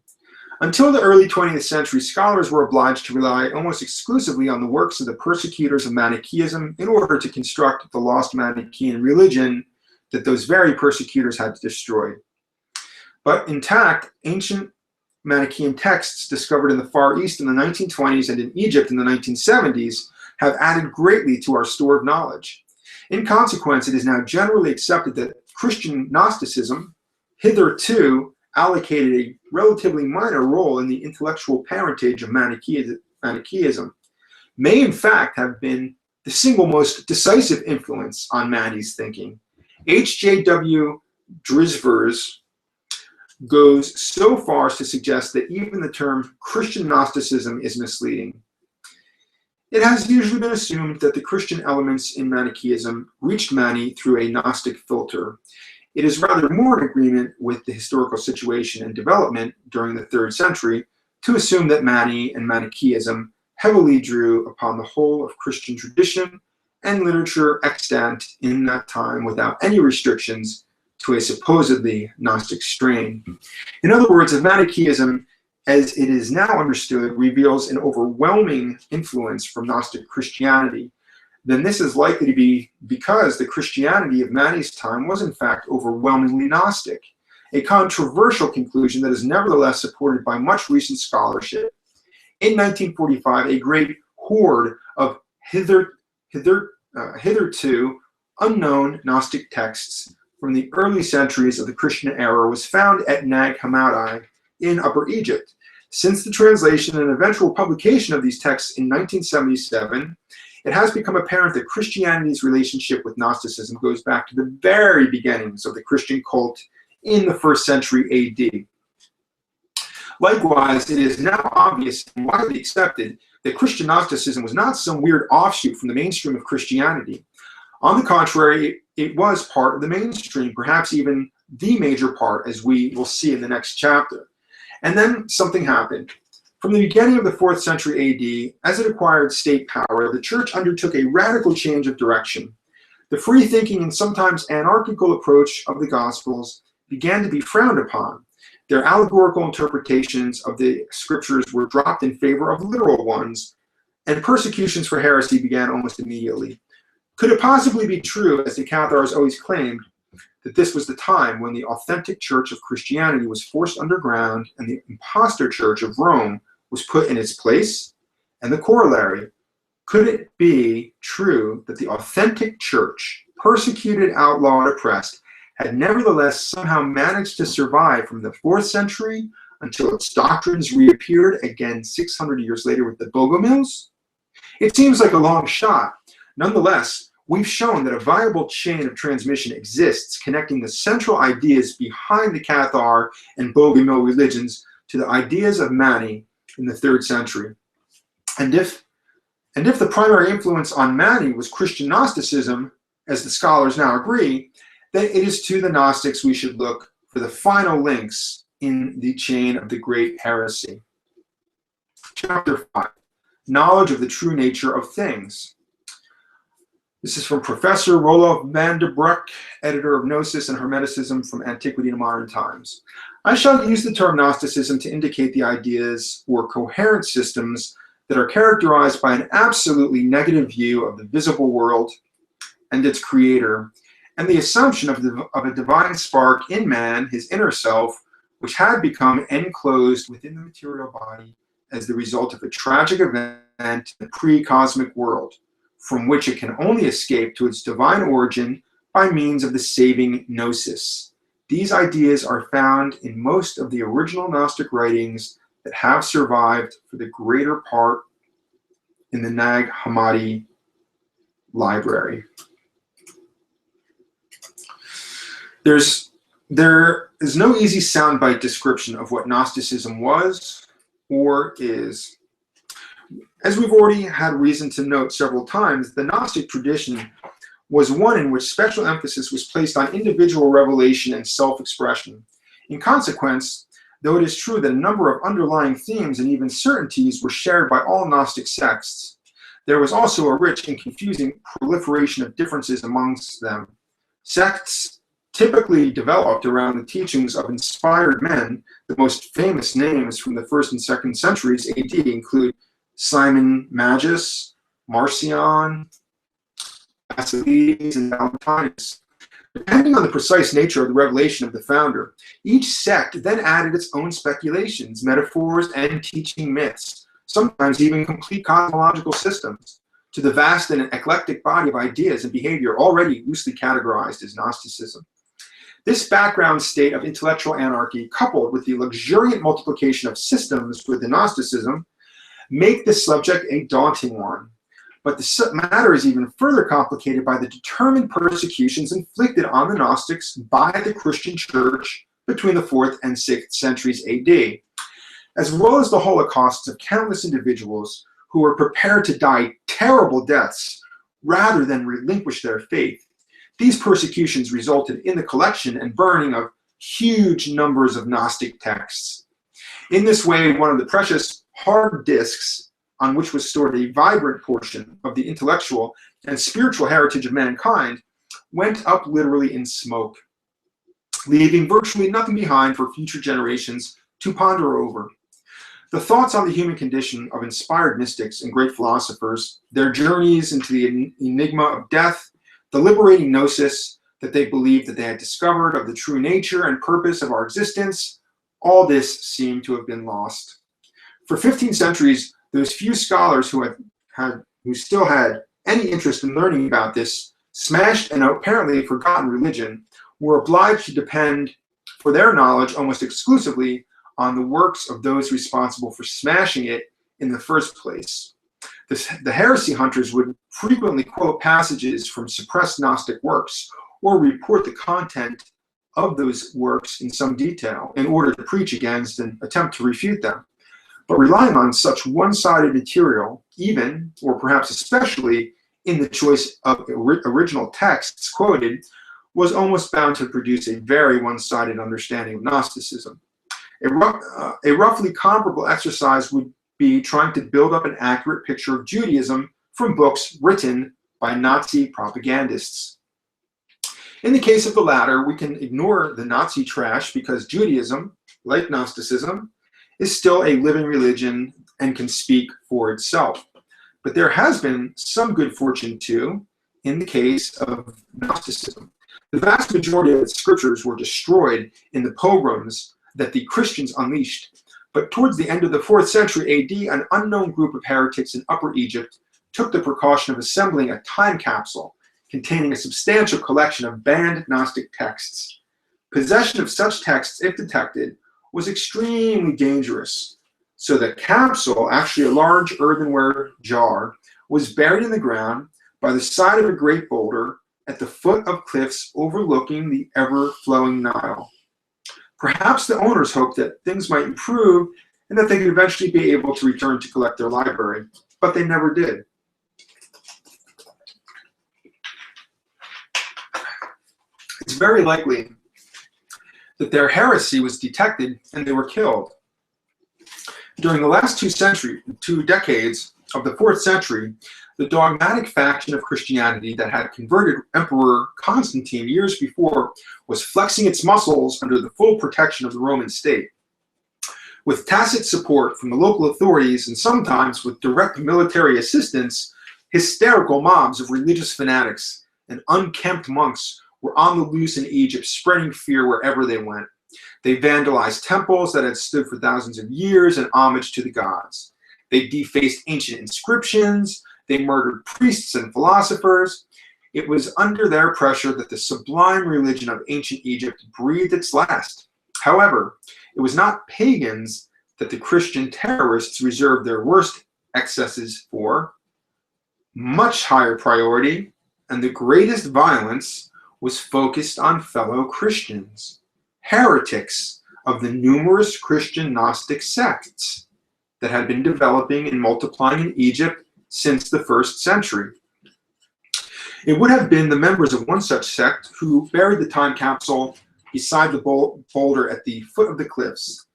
Until the early 20th century, scholars were obliged to rely almost exclusively on the works of the persecutors of Manichaeism in order to construct the lost Manichaean religion that those very persecutors had destroyed. But intact, ancient Manichaean texts discovered in the Far East in the 1920s and in Egypt in the 1970s have added greatly to our store of knowledge. In consequence, it is now generally accepted that Christian Gnosticism, hitherto allocated a relatively minor role in the intellectual parentage of Manichaeism, may in fact have been the single most decisive influence on Mani's thinking. H.J.W. Drisvers goes so far as to suggest that even the term Christian Gnosticism is misleading. It has usually been assumed that the Christian elements in Manichaeism reached Mani through a Gnostic filter. It is rather more in agreement with the historical situation and development during the 3rd century to assume that Mani and Manichaeism heavily drew upon the whole of Christian tradition and literature extant in that time without any restrictions to a supposedly Gnostic strain. In other words, if Manichaeism, as it is now understood, reveals an overwhelming influence from Gnostic Christianity, then this is likely to be because the Christianity of Mani's time was in fact overwhelmingly Gnostic, a controversial conclusion that is nevertheless supported by much recent scholarship. In 1945, a great hoard of hitherto unknown Gnostic texts from the early centuries of the Christian era was found at Nag Hammadi in Upper Egypt. Since the translation and eventual publication of these texts in 1977, it has become apparent that Christianity's relationship with Gnosticism goes back to the very beginnings of the Christian cult in the 1st century AD. Likewise, it is now obvious and widely accepted that Christian Gnosticism was not some weird offshoot from the mainstream of Christianity. On the contrary, it was part of the mainstream, perhaps even the major part, as we will see in the next chapter. And then something happened. From the beginning of the 4th century AD, as it acquired state power, the church undertook a radical change of direction. The free-thinking and sometimes anarchical approach of the Gospels began to be frowned upon. Their allegorical interpretations of the scriptures were dropped in favor of literal ones, and persecutions for heresy began almost immediately. Could it possibly be true, as the Cathars always claimed, that this was the time when the authentic church of Christianity was forced underground and the impostor church of Rome was put in its place? And the corollary, could it be true that the authentic church, persecuted, outlawed, oppressed, had nevertheless somehow managed to survive from the 4th century until its doctrines reappeared again 600 years later with the Bogomils? It seems like a long shot. Nonetheless, we've shown that a viable chain of transmission exists connecting the central ideas behind the Cathar and Bogomil religions to the ideas of Mani in the 3rd century. And if the primary influence on Mani was Christian Gnosticism, as the scholars now agree, then it is to the Gnostics we should look for the final links in the chain of the great heresy. Chapter 5, Knowledge of the True Nature of Things. This is from Professor Roloff van der Broek, editor of Gnosis and Hermeticism from Antiquity to Modern Times. I shall use the term Gnosticism to indicate the ideas or coherent systems that are characterized by an absolutely negative view of the visible world and its creator, and the assumption of a divine spark in man, his inner self, which had become enclosed within the material body as the result of a tragic event in the pre-cosmic world, from which it can only escape to its divine origin by means of the saving gnosis. These ideas are found in most of the original Gnostic writings that have survived for the greater part in the Nag Hammadi library. There is no easy soundbite description of what Gnosticism was or is. As we've already had reason to note several times, the Gnostic tradition was one in which special emphasis was placed on individual revelation and self-expression. In consequence, though it is true that a number of underlying themes and even certainties were shared by all Gnostic sects, there was also a rich and confusing proliferation of differences amongst them. Sects typically developed around the teachings of inspired men. The most famous names from the 1st and 2nd centuries AD include Simon Magus, Marcion, Basilides, and Valentinus. Depending on the precise nature of the revelation of the founder, each sect then added its own speculations, metaphors, and teaching myths, sometimes even complete cosmological systems, to the vast and eclectic body of ideas and behavior already loosely categorized as Gnosticism. This background state of intellectual anarchy, coupled with the luxuriant multiplication of systems within Gnosticism, make this subject a daunting one. But the matter is even further complicated by the determined persecutions inflicted on the Gnostics by the Christian Church between the 4th and 6th centuries AD, as well as the holocausts of countless individuals who were prepared to die terrible deaths rather than relinquish their faith. These persecutions resulted in the collection and burning of huge numbers of Gnostic texts. In this way, one of the precious hard disks on which was stored a vibrant portion of the intellectual and spiritual heritage of mankind went up literally in smoke, leaving virtually nothing behind for future generations to ponder over. The thoughts on the human condition of inspired mystics and great philosophers, their journeys into the enigma of death, the liberating gnosis that they believed that they had discovered of the true nature and purpose of our existence, all this seemed to have been lost. For 15 centuries, those few scholars who still had any interest in learning about this smashed and apparently forgotten religion were obliged to depend for their knowledge almost exclusively on the works of those responsible for smashing it in the first place. The heresy hunters would frequently quote passages from suppressed Gnostic works or report the content of those works in some detail in order to preach against and attempt to refute them. But relying on such one-sided material, even, or perhaps especially, in the choice of original texts quoted, was almost bound to produce a very one-sided understanding of Gnosticism. A roughly comparable exercise would be trying to build up an accurate picture of Judaism from books written by Nazi propagandists. In the case of the latter, we can ignore the Nazi trash because Judaism, like Gnosticism, is still a living religion and can speak for itself. But there has been some good fortune, too, in the case of Gnosticism. The vast majority of its scriptures were destroyed in the pogroms that the Christians unleashed. But towards the end of the 4th century AD, an unknown group of heretics in Upper Egypt took the precaution of assembling a time capsule containing a substantial collection of banned Gnostic texts. Possession of such texts, if detected, was extremely dangerous. So the capsule, actually a large earthenware jar, was buried in the ground by the side of a great boulder at the foot of cliffs overlooking the ever-flowing Nile. Perhaps the owners hoped that things might improve and that they could eventually be able to return to collect their library, but they never did. It's very likely that their heresy was detected and they were killed. During the last two decades of the 4th century, the dogmatic faction of Christianity that had converted Emperor Constantine years before was flexing its muscles under the full protection of the Roman state. With tacit support from the local authorities and sometimes with direct military assistance, hysterical mobs of religious fanatics and unkempt monks were on the loose in Egypt, spreading fear wherever they went. They vandalized temples that had stood for thousands of years in homage to the gods. They defaced ancient inscriptions. They murdered priests and philosophers. It was under their pressure that the sublime religion of ancient Egypt breathed its last. However, it was not pagans that the Christian terrorists reserved their worst excesses for. Much higher priority and the greatest violence was focused on fellow Christians, heretics of the numerous Christian Gnostic sects that had been developing and multiplying in Egypt since the 1st century. It would have been the members of one such sect who buried the time capsule beside the boulder at the foot of the cliffs.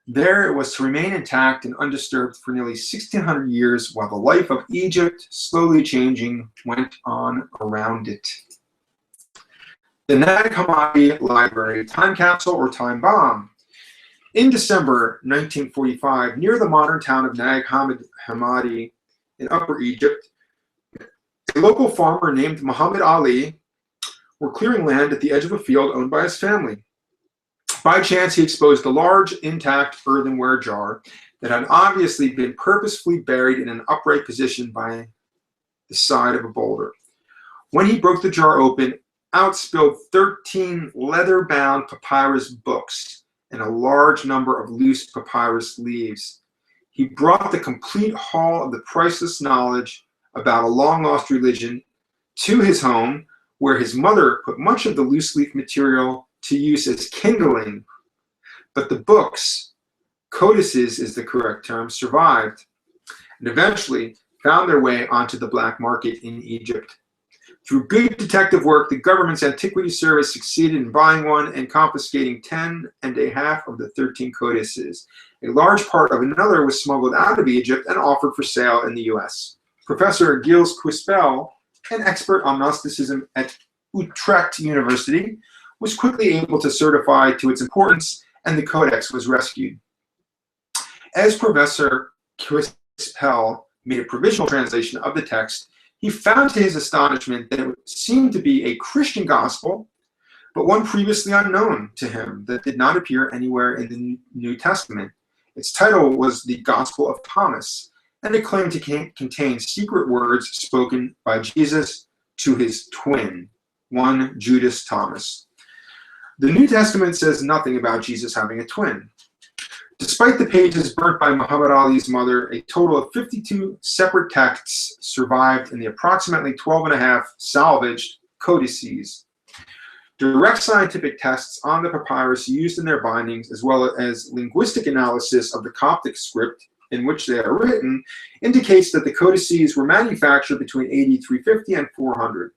There it was to remain intact and undisturbed for nearly 1,600 years while the life of Egypt, slowly changing, went on around it. The Nag Hammadi Library, time capsule or time bomb. In December 1945, near the modern town of Nag Hammadi in Upper Egypt, a local farmer named Muhammad Ali were clearing land at the edge of a field owned by his family. By chance, he exposed a large, intact earthenware jar that had obviously been purposefully buried in an upright position by the side of a boulder. When he broke the jar open, out spilled 13 leather-bound papyrus books and a large number of loose papyrus leaves. He brought the complete haul of the priceless knowledge about a long-lost religion to his home, where his mother put much of the loose-leaf material to use as kindling. But the books, codices is the correct term, survived and eventually found their way onto the black market in Egypt. Through good detective work, the government's antiquity service succeeded in buying one and confiscating 10 1/2 of the 13 codices. A large part of another was smuggled out of Egypt and offered for sale in the US. Professor Gilles Quispel, an expert on Gnosticism at Utrecht University, was quickly able to certify to its importance, and the codex was rescued. As Professor Quispel made a provisional translation of the text, he found to his astonishment that it seemed to be a Christian gospel, but one previously unknown to him that did not appear anywhere in the New Testament. Its title was the Gospel of Thomas, and it claimed to contain secret words spoken by Jesus to his twin, one Judas Thomas. The New Testament says nothing about Jesus having a twin. Despite the pages burnt by Muhammad Ali's mother, a total of 52 separate texts survived in the approximately 12 and a half salvaged codices. Direct scientific tests on the papyrus used in their bindings, as well as linguistic analysis of the Coptic script in which they are written, indicates that the codices were manufactured between AD 350 and 400.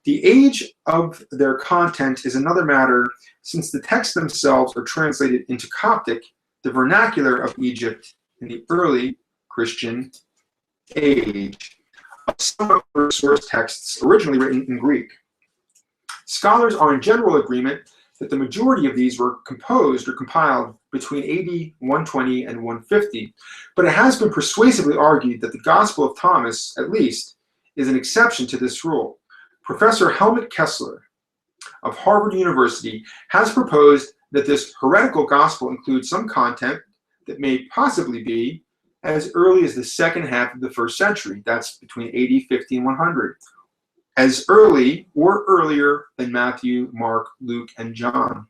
The age of their content is another matter, since the texts themselves are translated into Coptic, the vernacular of Egypt in the early Christian age, of some of the source texts originally written in Greek. Scholars are in general agreement that the majority of these were composed or compiled between AD 120 and 150, but it has been persuasively argued that the Gospel of Thomas, at least, is an exception to this rule. Professor Helmut Kessler of Harvard University has proposed that this heretical gospel includes some content that may possibly be as early as the second half of the first century, that's between AD 50 and 100, as early or earlier than Matthew, Mark, Luke, and John.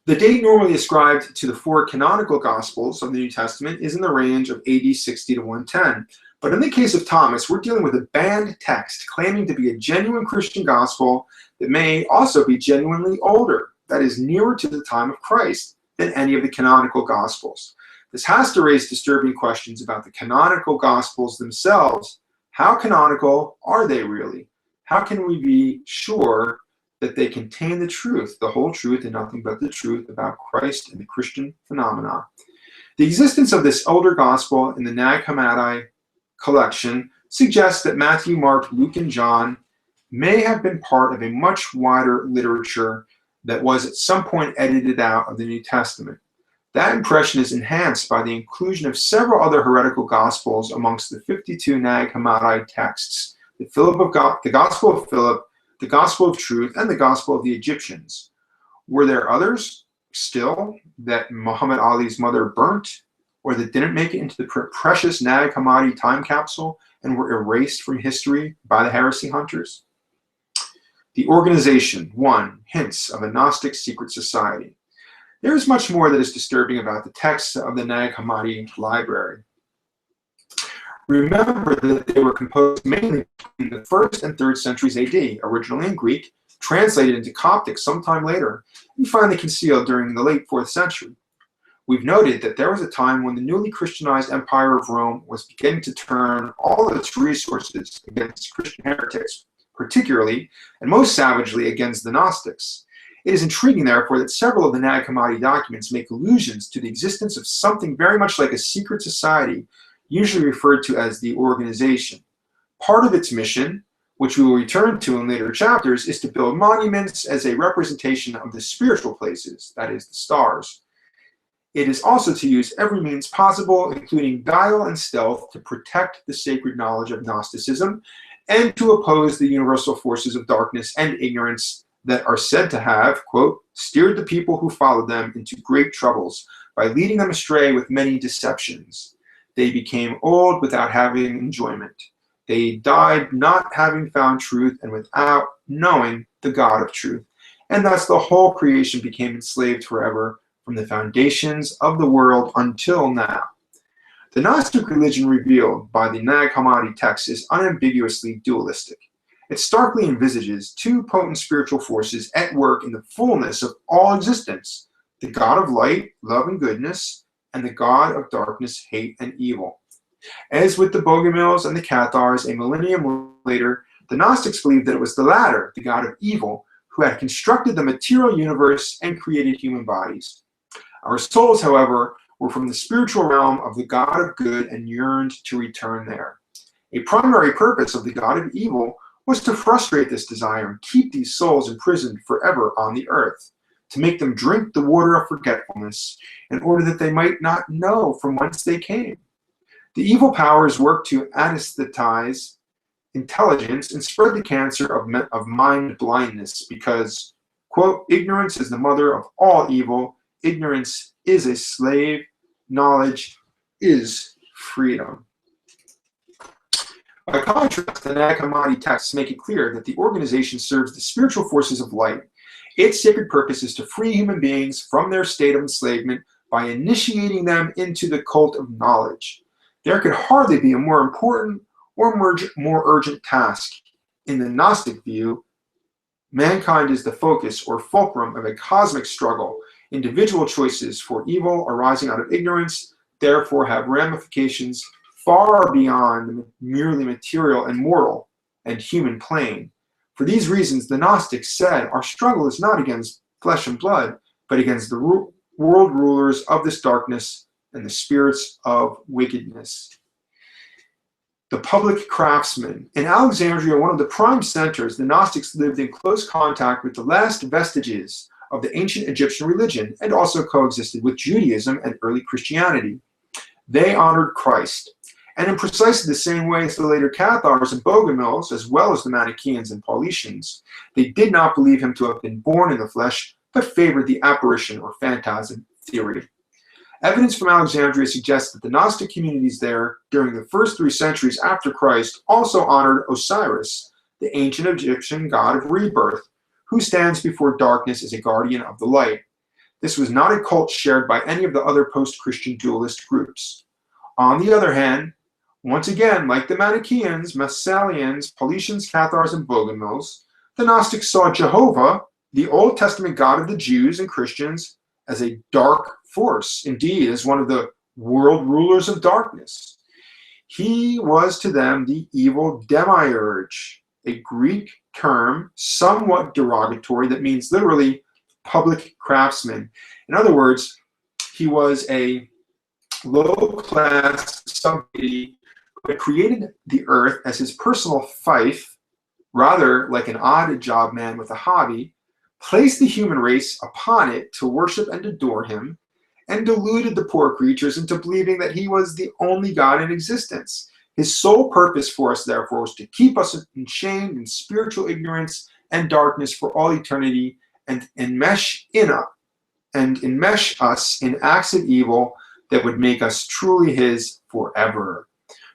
The date normally ascribed to the four canonical Gospels of the New Testament is in the range of AD 60 to 110. But in the case of Thomas, we're dealing with a banned text claiming to be a genuine Christian gospel that may also be genuinely older, that is, nearer to the time of Christ than any of the canonical Gospels. This has to raise disturbing questions about the canonical Gospels themselves. How canonical are they really? How can we be sure that they contain the truth, the whole truth, and nothing but the truth about Christ and the Christian phenomena? The existence of this older gospel in the Nag Hammadi collection suggests that Matthew, Mark, Luke, and John may have been part of a much wider literature that was at some point edited out of the New Testament. That impression is enhanced by the inclusion of several other heretical gospels amongst the 52 Nag Hammadi texts, the Gospel of Philip, the Gospel of Truth, and the Gospel of the Egyptians. Were there others still that Muhammad Ali's mother burnt, or that didn't make it into the precious Nag Hammadi time capsule and were erased from history by the heresy hunters? The organization, 1. Hints of a Gnostic secret society. There is much more that is disturbing about the texts of the Nag Hammadi library. Remember that they were composed mainly in the 1st and 3rd centuries AD, originally in Greek, translated into Coptic sometime later, and finally concealed during the late 4th century. We've noted that there was a time when the newly Christianized Empire of Rome was beginning to turn all of its resources against Christian heretics, particularly and most savagely against the Gnostics. It is intriguing, therefore, that several of the Nag Hammadi documents make allusions to the existence of something very much like a secret society, usually referred to as the organization. Part of its mission, which we will return to in later chapters, is to build monuments as a representation of the spiritual places, that is, the stars. It is also to use every means possible, including guile and stealth, to protect the sacred knowledge of Gnosticism and to oppose the universal forces of darkness and ignorance that are said to have, quote, steered the people who followed them into great troubles by leading them astray with many deceptions. They became old without having enjoyment. They died not having found truth and without knowing the God of truth. And thus the whole creation became enslaved forever from the foundations of the world until now. The Gnostic religion revealed by the Nag Hammadi text is unambiguously dualistic. It starkly envisages two potent spiritual forces at work in the fullness of all existence, the God of light, love, and goodness, and the God of darkness, hate, and evil. As with the Bogomils and the Cathars, a millennium later, the Gnostics believed that it was the latter, the God of evil, who had constructed the material universe and created human bodies. Our souls, however, were from the spiritual realm of the God of good and yearned to return there. A primary purpose of the God of evil was to frustrate this desire and keep these souls imprisoned forever on the earth. to make them drink the water of forgetfulness, in order that they might not know from whence they came. The evil powers work to anesthetize intelligence and spread the cancer of mind blindness, because, quote, ignorance is the mother of all evil, ignorance is a slave, knowledge is freedom. By contrast, the Nag Hammadi texts make it clear that the organization serves the spiritual forces of light. Its sacred purpose is to free human beings from their state of enslavement by initiating them into the cult of knowledge. There could hardly be a more important or more urgent task. In the Gnostic view, mankind is the focus or fulcrum of a cosmic struggle. Individual choices for evil arising out of ignorance therefore have ramifications far beyond the merely material and mortal and human plane. For these reasons, the Gnostics said, our struggle is not against flesh and blood, but against the world rulers of this darkness and the spirits of wickedness. The public craftsman. In Alexandria, one of the prime centers, the Gnostics lived in close contact with the last vestiges of the ancient Egyptian religion and also coexisted with Judaism and early Christianity. They honored Christ. And in precisely the same way as the later Cathars and Bogomils, as well as the Manichaeans and Paulicians, they did not believe him to have been born in the flesh, but favored the apparition or phantasm theory. Evidence from Alexandria suggests that the Gnostic communities there, during the first 3 centuries after Christ, also honored Osiris, the ancient Egyptian god of rebirth, who stands before darkness as a guardian of the light. This was not a cult shared by any of the other post-Christian dualist groups. On the other hand, once again, like the Manichaeans, Massalians, Paulicians, Cathars, and Bogomils, the Gnostics saw Jehovah, the Old Testament God of the Jews and Christians, as a dark force, indeed, as one of the world rulers of darkness. He was to them the evil demiurge, a Greek term somewhat derogatory that means literally public craftsman. In other words, he was a low-class sub-deity who had created the earth as his personal fief, rather like an odd job man with a hobby, placed the human race upon it to worship and adore him, and deluded the poor creatures into believing that he was the only God in existence. His sole purpose for us, therefore, was to keep us enchained in spiritual ignorance and darkness for all eternity, and enmesh us in acts of evil that would make us truly his forever.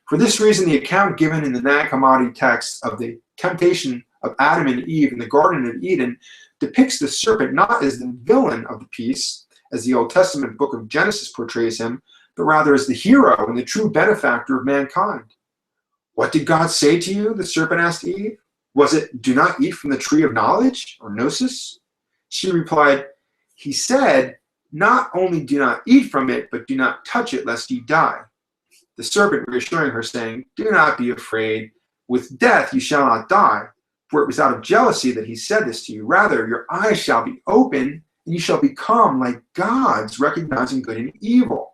For this reason, the account given in the Nag Hammadi text of the temptation of Adam and Eve in the Garden of Eden depicts the serpent not as the villain of the piece, as the Old Testament book of Genesis portrays him, but rather as the hero and the true benefactor of mankind. What did God say to you? The serpent asked Eve. Was it, do not eat from the tree of knowledge, or gnosis? She replied, he said, not only do not eat from it, but do not touch it, lest you die. The serpent reassuring her, saying, do not be afraid. With death you shall not die. For it was out of jealousy that he said this to you. Rather, your eyes shall be open, and you shall become like gods, recognizing good and evil.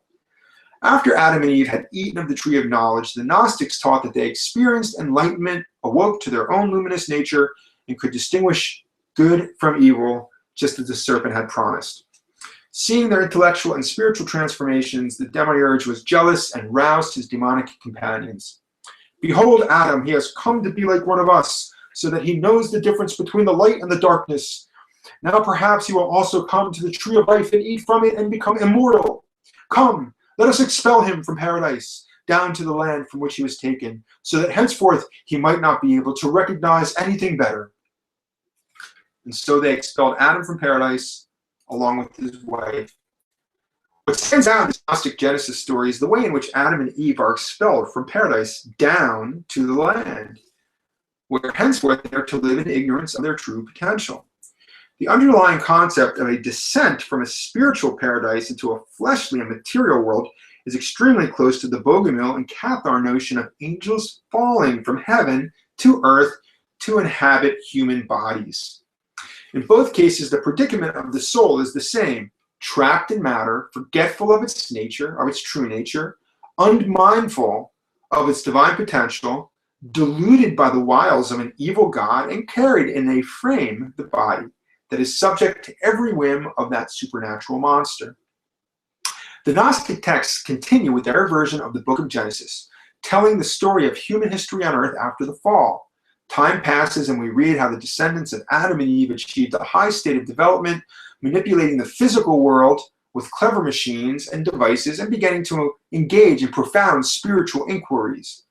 After Adam and Eve had eaten of the tree of knowledge, the Gnostics taught that they experienced enlightenment, awoke to their own luminous nature, and could distinguish good from evil, just as the serpent had promised. Seeing their intellectual and spiritual transformations, the demiurge was jealous and roused his demonic companions. Behold, Adam, he has come to be like one of us, so that he knows the difference between the light and the darkness. Now perhaps he will also come to the tree of life and eat from it and become immortal. Come, let us expel him from paradise, down to the land from which he was taken, so that henceforth he might not be able to recognize anything better. And so they expelled Adam from paradise, along with his wife. What stands out in this Gnostic Genesis story is the way in which Adam and Eve are expelled from paradise down to the land, where henceforth they are to live in ignorance of their true potential. The underlying concept of a descent from a spiritual paradise into a fleshly and material world is extremely close to the Bogomil and Cathar notion of angels falling from heaven to earth to inhabit human bodies. In both cases, the predicament of the soul is the same: trapped in matter, forgetful of its nature, of its true nature, unmindful of its divine potential, deluded by the wiles of an evil god, and carried in a frame, the body, that is subject to every whim of that supernatural monster. The Gnostic texts continue with their version of the book of Genesis, telling the story of human history on earth after the fall. Time passes and we read how the descendants of Adam and Eve achieved a high state of development, manipulating the physical world with clever machines and devices and beginning to engage in profound spiritual inquiries.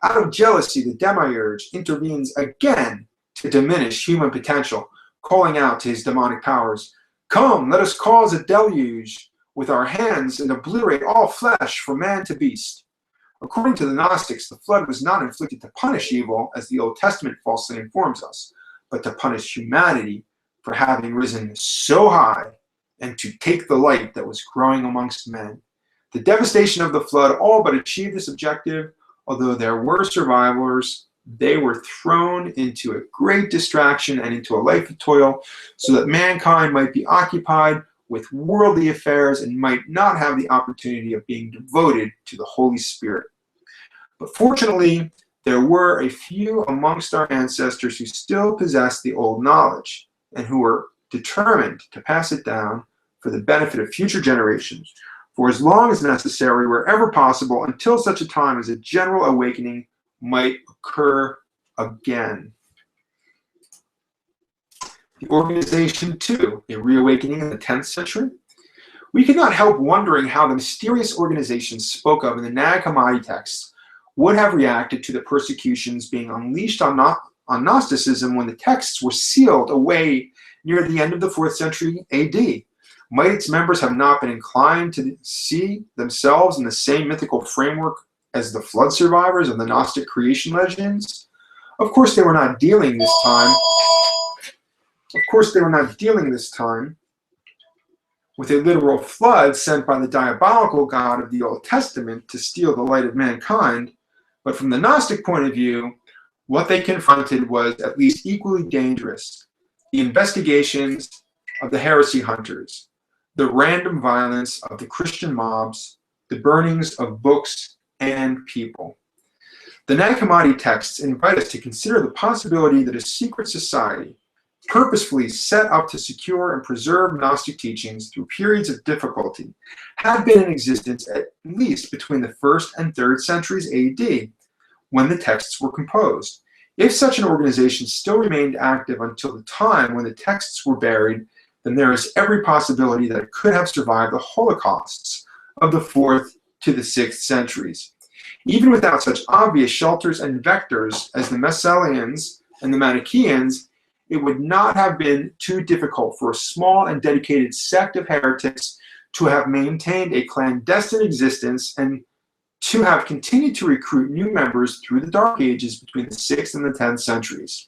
Out of jealousy, the demiurge intervenes again to diminish human potential, calling out to his demonic powers, "Come, let us cause a deluge with our hands and obliterate all flesh from man to beast." According to the Gnostics, the flood was not inflicted to punish evil, as the Old Testament falsely informs us, but to punish humanity for having risen so high and to take the light that was growing amongst men. The devastation of the flood all but achieved this objective. Although there were survivors, they were thrown into a great distraction and into a life of toil so that mankind might be occupied with worldly affairs and might not have the opportunity of being devoted to the Holy Spirit. But fortunately, there were a few amongst our ancestors who still possessed the old knowledge and who were determined to pass it down for the benefit of future generations, for as long as necessary, wherever possible, until such a time as a general awakening might occur again. The organization, too, a reawakening in the 10th century. We cannot help wondering how the mysterious organizations spoke of in the Nag Hammadi texts would have reacted to the persecutions being unleashed on Gnosticism when the texts were sealed away near the end of the 4th century AD. Might its members have not been inclined to see themselves in the same mythical framework as the flood survivors of the Gnostic creation legends? Of course, they were not dealing this time. With a literal flood sent by the diabolical God of the Old Testament to steal the light of mankind. But from the Gnostic point of view, what they confronted was at least equally dangerous: the investigations of the heresy hunters, the random violence of the Christian mobs, the burnings of books and people. The Nag Hammadi texts invite us to consider the possibility that a secret society, purposefully set up to secure and preserve Gnostic teachings through periods of difficulty, had been in existence at least between the 1st and 3rd centuries AD, when the texts were composed. If such an organization still remained active until the time when the texts were buried, then there is every possibility that it could have survived the holocausts of the 4th to the 6th centuries. Even without such obvious shelters and vectors as the Messalians and the Manichaeans, it would not have been too difficult for a small and dedicated sect of heretics to have maintained a clandestine existence and to have continued to recruit new members through the Dark Ages between the 6th and the 10th centuries.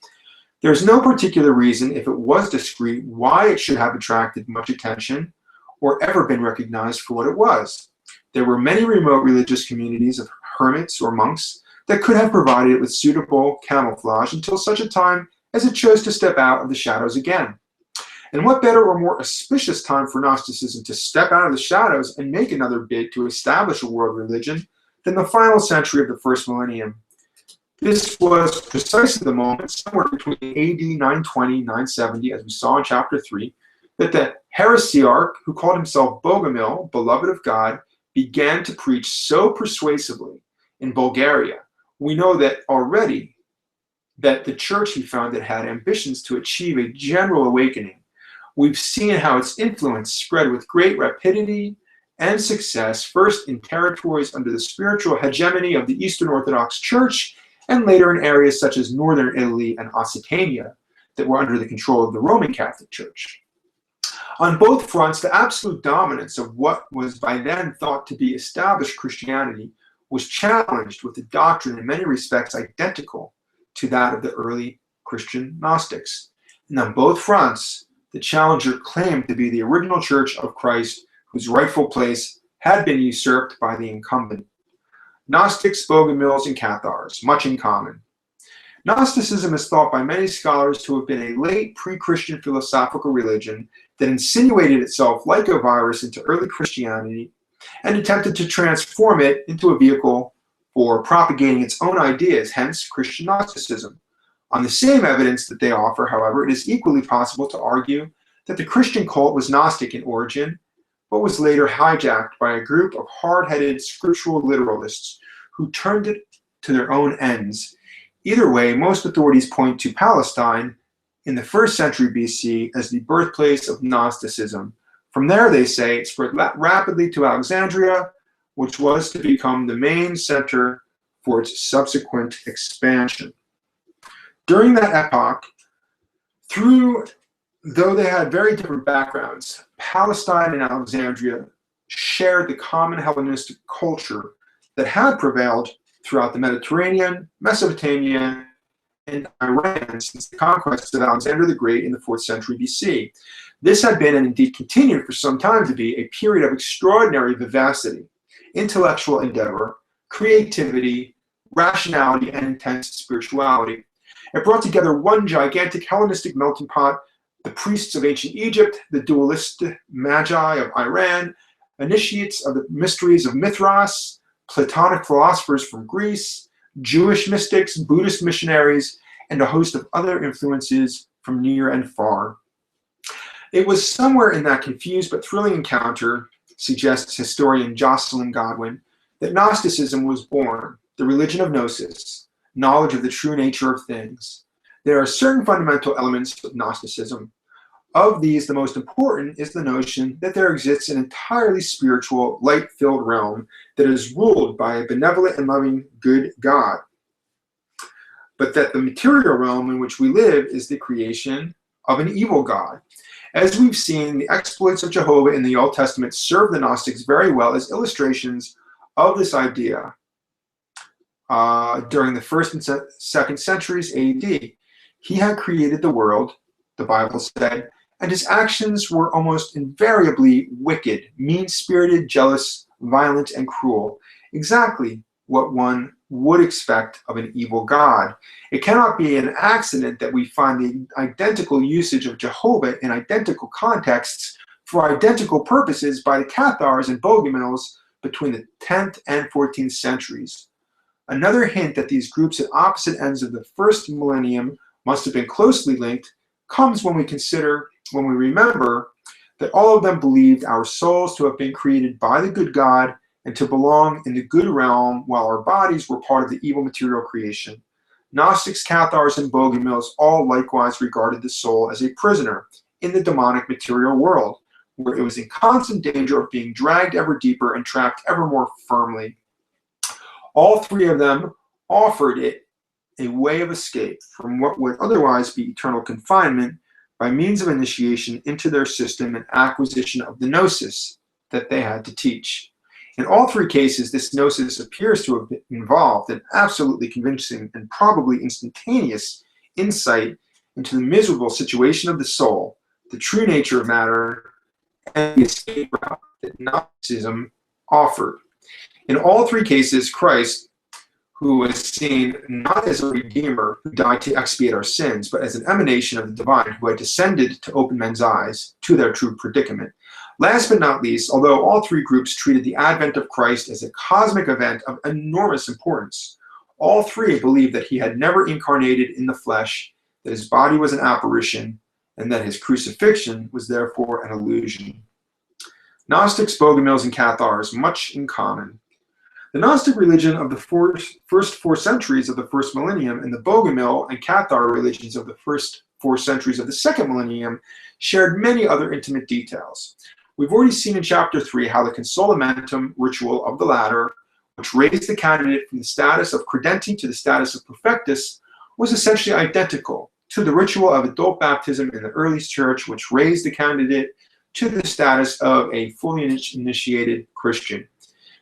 There is no particular reason, if it was discreet, why it should have attracted much attention or ever been recognized for what it was. There were many remote religious communities of hermits or monks that could have provided it with suitable camouflage until such a time as it chose to step out of the shadows again. And what better or more auspicious time for Gnosticism to step out of the shadows and make another bid to establish a world religion than the final century of the 1st millennium. This was precisely the moment, somewhere between AD 920 970, as we saw in chapter 3, that the heresiarch, who called himself Bogomil, beloved of God, began to preach so persuasively in Bulgaria. We know that already that the church he founded had ambitions to achieve a general awakening. We've seen how its influence spread with great rapidity and success, first in territories under the spiritual hegemony of the Eastern Orthodox Church, and later in areas such as northern Italy and Occitania that were under the control of the Roman Catholic Church. On both fronts, the absolute dominance of what was by then thought to be established Christianity was challenged with a doctrine in many respects identical to that of the early Christian Gnostics. And on both fronts, the challenger claimed to be the original Church of Christ, whose rightful place had been usurped by the incumbent. Gnostics, Bogomils, and Cathars, much in common. Gnosticism is thought by many scholars to have been a late pre-Christian philosophical religion that insinuated itself like a virus into early Christianity and attempted to transform it into a vehicle for propagating its own ideas, hence Christian Gnosticism. On the same evidence that they offer, however, it is equally possible to argue that the Christian cult was Gnostic in origin, but was later hijacked by a group of hard-headed scriptural literalists who turned it to their own ends. Either way, most authorities point to Palestine in the 1st century BC as the birthplace of Gnosticism. From there, they say, it spread rapidly to Alexandria, which was to become the main center for its subsequent expansion. During that epoch, though they had very different backgrounds, Palestine and Alexandria shared the common Hellenistic culture that had prevailed throughout the Mediterranean, Mesopotamia, and Iran since the conquest of Alexander the Great in the 4th century BC. This had been, and indeed continued for some time to be, a period of extraordinary vivacity, intellectual endeavor, creativity, rationality, and intense spirituality. It brought together one gigantic Hellenistic melting pot: the priests of ancient Egypt, the dualist magi of Iran, initiates of the mysteries of Mithras, Platonic philosophers from Greece, Jewish mystics, Buddhist missionaries, and a host of other influences from near and far. It was somewhere in that confused but thrilling encounter, suggests historian Jocelyn Godwin, that Gnosticism was born, the religion of gnosis, knowledge of the true nature of things. There are certain fundamental elements of Gnosticism. Of these, the most important is the notion that there exists an entirely spiritual, light-filled realm that is ruled by a benevolent and loving good God, but that the material realm in which we live is the creation of an evil God. As we've seen, the exploits of Jehovah in the Old Testament serve the Gnostics very well as illustrations of this idea during the 1st and 2nd centuries AD. He had created the world, the Bible said, and his actions were almost invariably wicked, mean-spirited, jealous, violent, and cruel. Exactly what one would expect of an evil God. It cannot be an accident that we find the identical usage of Jehovah in identical contexts for identical purposes by the Cathars and Bogomils between the 10th and 14th centuries. Another hint that these groups at opposite ends of the 1st millennium must have been closely linked comes when we remember that all of them believed our souls to have been created by the good God and to belong in the good realm, while our bodies were part of the evil material creation. Gnostics, Cathars, and Bogomils all likewise regarded the soul as a prisoner in the demonic material world, where it was in constant danger of being dragged ever deeper and trapped ever more firmly. All three of them offered it a way of escape from what would otherwise be eternal confinement by means of initiation into their system and acquisition of the gnosis that they had to teach. In all three cases, this gnosis appears to have involved an absolutely convincing and probably instantaneous insight into the miserable situation of the soul, the true nature of matter, and the escape route that Gnosticism offered. In all three cases, Christ, who was seen not as a redeemer who died to expiate our sins, but as an emanation of the divine who had descended to open men's eyes to their true predicament. Last but not least, although all three groups treated the advent of Christ as a cosmic event of enormous importance, all three believed that he had never incarnated in the flesh, that his body was an apparition, and that his crucifixion was therefore an illusion. Gnostics, Bogomils, and Cathars much in common. The Gnostic religion of the first 4 centuries of the 1st millennium and the Bogomil and Cathar religions of the first 4 centuries of the 2nd millennium shared many other intimate details. We've already seen in chapter 3 how the consolamentum ritual of the latter, which raised the candidate from the status of credenti to the status of perfectus, was essentially identical to the ritual of adult baptism in the early church, which raised the candidate to the status of a fully initiated Christian.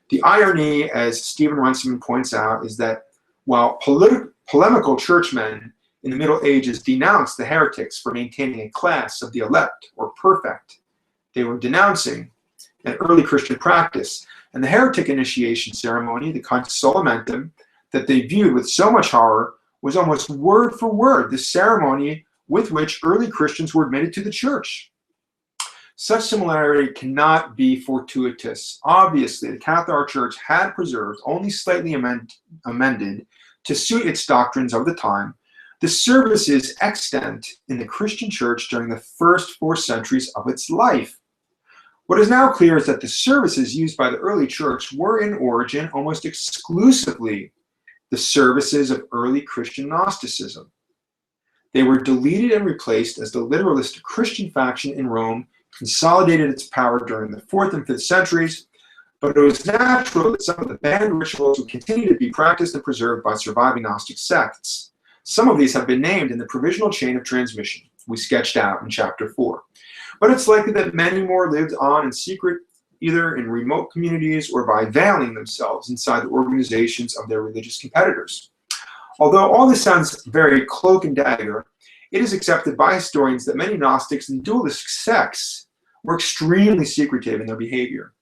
The irony, as Stephen Runciman points out, is that while polemical churchmen in the Middle Ages denounced the heretics for maintaining a class of the elect or perfect, they were denouncing an early Christian practice, and the heretic initiation ceremony, the consolamentum, that they viewed with so much horror was almost word for word the ceremony with which early Christians were admitted to the church. Such similarity cannot be fortuitous. Obviously, the Cathar Church had preserved, only slightly amended, to suit its doctrines of the time, the services extant in the Christian church during the first 4 centuries of its life. What is now clear is that the services used by the early church were in origin almost exclusively the services of early Christian Gnosticism. They were deleted and replaced as the literalist Christian faction in Rome consolidated its power during the 4th and 5th centuries, but it was natural that some of the banned rituals would continue to be practiced and preserved by surviving Gnostic sects. Some of these have been named in the provisional chain of transmission we sketched out in Chapter 4. But it's likely that many more lived on in secret, either in remote communities or by veiling themselves inside the organizations of their religious competitors. Although all this sounds very cloak and dagger, it is accepted by historians that many Gnostics and dualistic sects were extremely secretive in their behavior.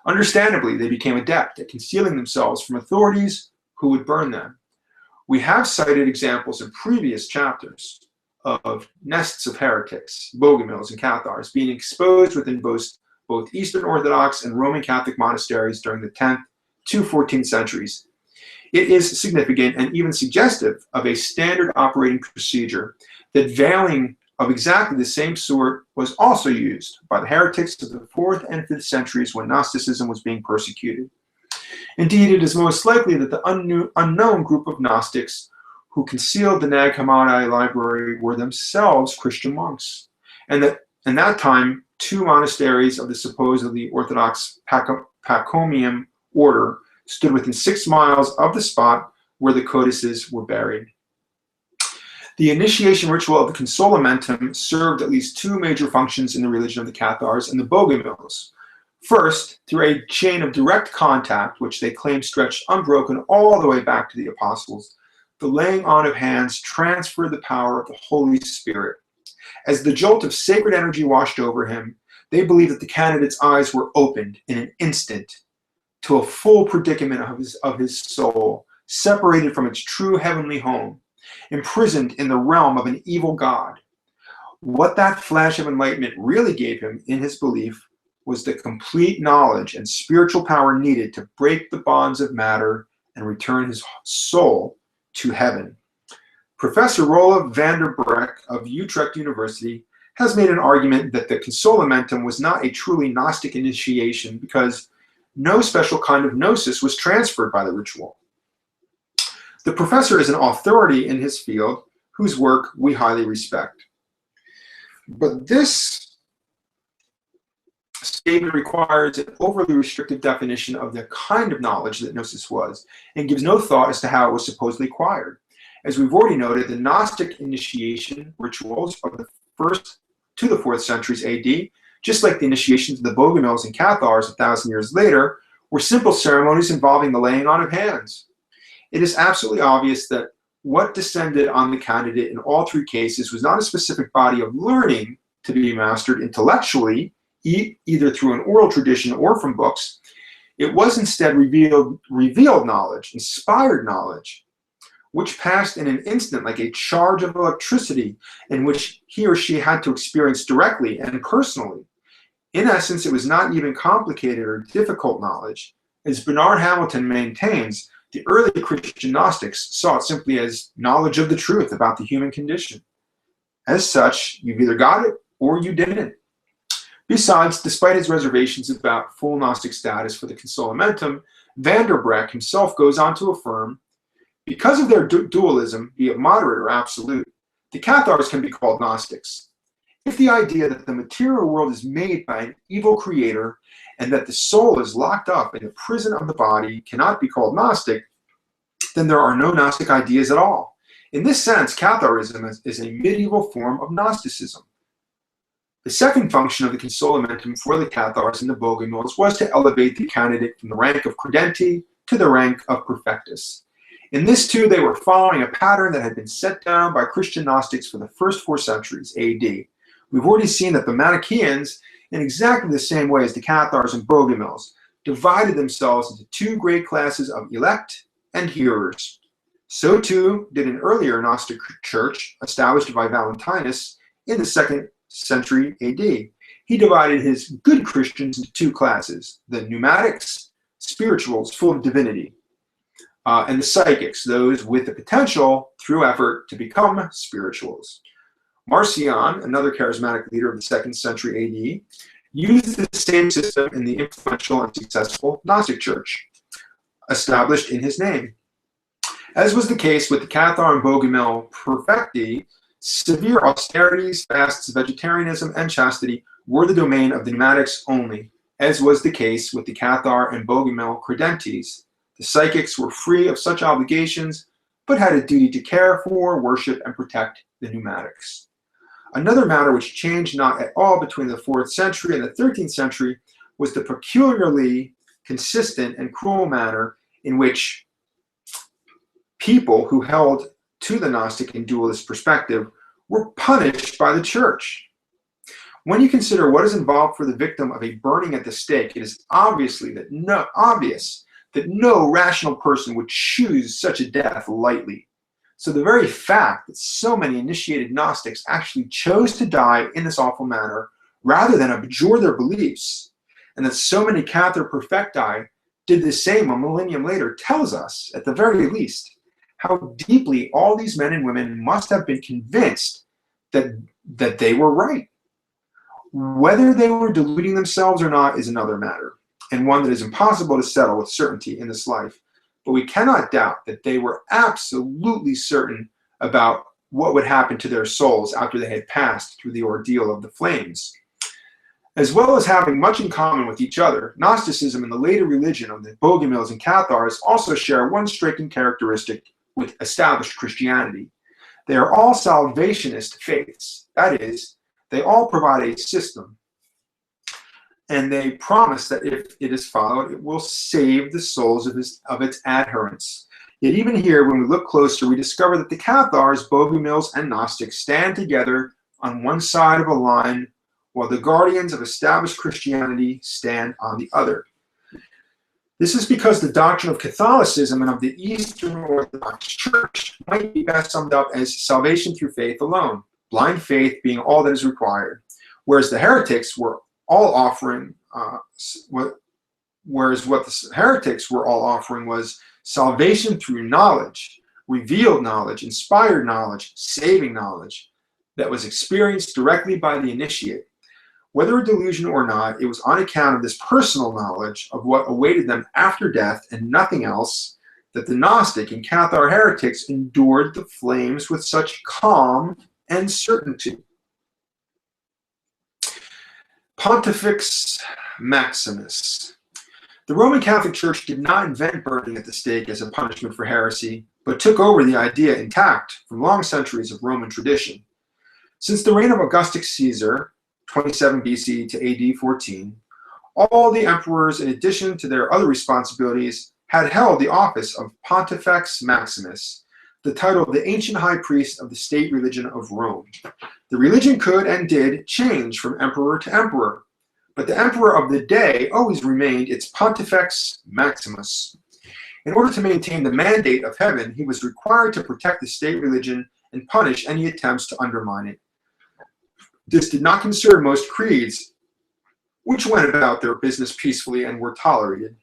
Understandably, they became adept at concealing themselves from authorities who would burn them. We have cited examples in previous chapters of nests of heretics, bogomils, and Cathars being exposed within both Eastern Orthodox and Roman Catholic monasteries during the 10th to 14th centuries. It is significant and even suggestive of a standard operating procedure that veiling of exactly the same sort was also used by the heretics of the 4th and 5th centuries when Gnosticism was being persecuted. Indeed, it is most likely that the unknown group of Gnostics who concealed the Nag Hammadi library were themselves Christian monks, and that in that time 2 monasteries of the supposedly Orthodox Pachomian order stood within 6 miles of the spot where the codices were buried. The initiation ritual of the consolamentum served at least 2 major functions in the religion of the Cathars and the bogomils. First, through a chain of direct contact, which they claimed stretched unbroken all the way back to the apostles, the laying on of hands transferred the power of the Holy Spirit. As the jolt of sacred energy washed over him, they believed that the candidate's eyes were opened in an instant to a full predicament of his soul, separated from its true heavenly home, imprisoned in the realm of an evil god. What that flash of enlightenment really gave him in his belief was the complete knowledge and spiritual power needed to break the bonds of matter and return his soul to heaven. Professor Rolla van der Breck of Utrecht University has made an argument that the consolamentum was not a truly Gnostic initiation because no special kind of gnosis was transferred by the ritual. The professor is an authority in his field whose work we highly respect. But this statement requires an overly restrictive definition of the kind of knowledge that gnosis was, and gives no thought as to how it was supposedly acquired. As we've already noted, the Gnostic initiation rituals of the 1st to the 4th centuries AD, just like the initiations of the bogomils and Cathars 1,000 years later, were simple ceremonies involving the laying on of hands. It is absolutely obvious that what descended on the candidate in all 3 cases was not a specific body of learning to be mastered intellectually, either through an oral tradition or from books. It was instead revealed knowledge, inspired knowledge, which passed in an instant like a charge of electricity, in which he or she had to experience directly and personally. In essence, it was not even complicated or difficult knowledge. As Bernard Hamilton maintains, the early Christian Gnostics saw it simply as knowledge of the truth about the human condition. As such, you've either got it or you didn't. Besides, despite his reservations about full Gnostic status for the consolamentum, van der Breck himself goes on to affirm, because of their dualism, be it moderate or absolute, the Cathars can be called Gnostics. If the idea that the material world is made by an evil creator and that the soul is locked up in the prison of the body cannot be called Gnostic, then there are no Gnostic ideas at all. In this sense, Catharism is a medieval form of Gnosticism. The second function of the consolamentum for the Cathars and the bogomils was to elevate the candidate from the rank of credenti to the rank of perfectus. In this too, they were following a pattern that had been set down by Christian Gnostics for the first 4 centuries AD. We've already seen that the Manichaeans, in exactly the same way as the Cathars and bogomils, divided themselves into 2 great classes of elect and hearers. So too did an earlier Gnostic church established by Valentinus in the 2nd century AD. He divided his good Christians into 2 classes, the pneumatics, spirituals full of divinity. and the psychics, those with the potential, through effort, to become spirituals. Marcion, another charismatic leader of the 2nd century AD, used the same system in the influential and successful Gnostic Church, established in his name. As was the case with the Cathar and Bogomil perfecti, severe austerities, fasts, vegetarianism, and chastity were the domain of the pneumatics only, as was the case with the Cathar and Bogomil credentes. The psychics were free of such obligations, but had a duty to care for, worship, and protect the pneumatics. Another matter which changed not at all between the 4th century and the 13th century was the peculiarly consistent and cruel manner in which people who held to the Gnostic and dualist perspective were punished by the church. When you consider what is involved for the victim of a burning at the stake, it is obvious that no rational person would choose such a death lightly. So the very fact that so many initiated Gnostics actually chose to die in this awful manner rather than abjure their beliefs, and that so many Cathar perfecti did the same a millennium later, tells us, at the very least, how deeply all these men and women must have been convinced that they were right. Whether they were deluding themselves or not is another matter, and one that is impossible to settle with certainty in this life. But we cannot doubt that they were absolutely certain about what would happen to their souls after they had passed through the ordeal of the flames. As well as having much in common with each other, Gnosticism and the later religion of the Bogomils and Cathars also share one striking characteristic with established Christianity. They are all salvationist faiths. That is, they all provide a system, and they promise that if it is followed, it will save the souls of its adherents. Yet even here, when we look closer, we discover that the Cathars, Bogomils, and Gnostics stand together on one side of a line, while the guardians of established Christianity stand on the other. This is because the doctrine of Catholicism and of the Eastern Orthodox Church might be best summed up as salvation through faith alone, blind faith being all that is required, whereas the heretics were all offering, what the heretics were all offering was salvation through knowledge, revealed knowledge, inspired knowledge, saving knowledge that was experienced directly by the initiate. Whether a delusion or not, it was on account of this personal knowledge of what awaited them after death and nothing else that the Gnostic and Cathar heretics endured the flames with such calm and certainty. Pontifex Maximus. The Roman Catholic Church did not invent burning at the stake as a punishment for heresy, but took over the idea intact from long centuries of Roman tradition. Since the reign of Augustus Caesar, 27 BC to AD 14, all the emperors, in addition to their other responsibilities, had held the office of Pontifex Maximus, the title of the ancient high priest of the state religion of Rome. The religion could and did change from emperor to emperor, but the emperor of the day always remained its Pontifex Maximus. In order to maintain the mandate of heaven, he was required to protect the state religion and punish any attempts to undermine it. This did not concern most creeds, which went about their business peacefully and were tolerated.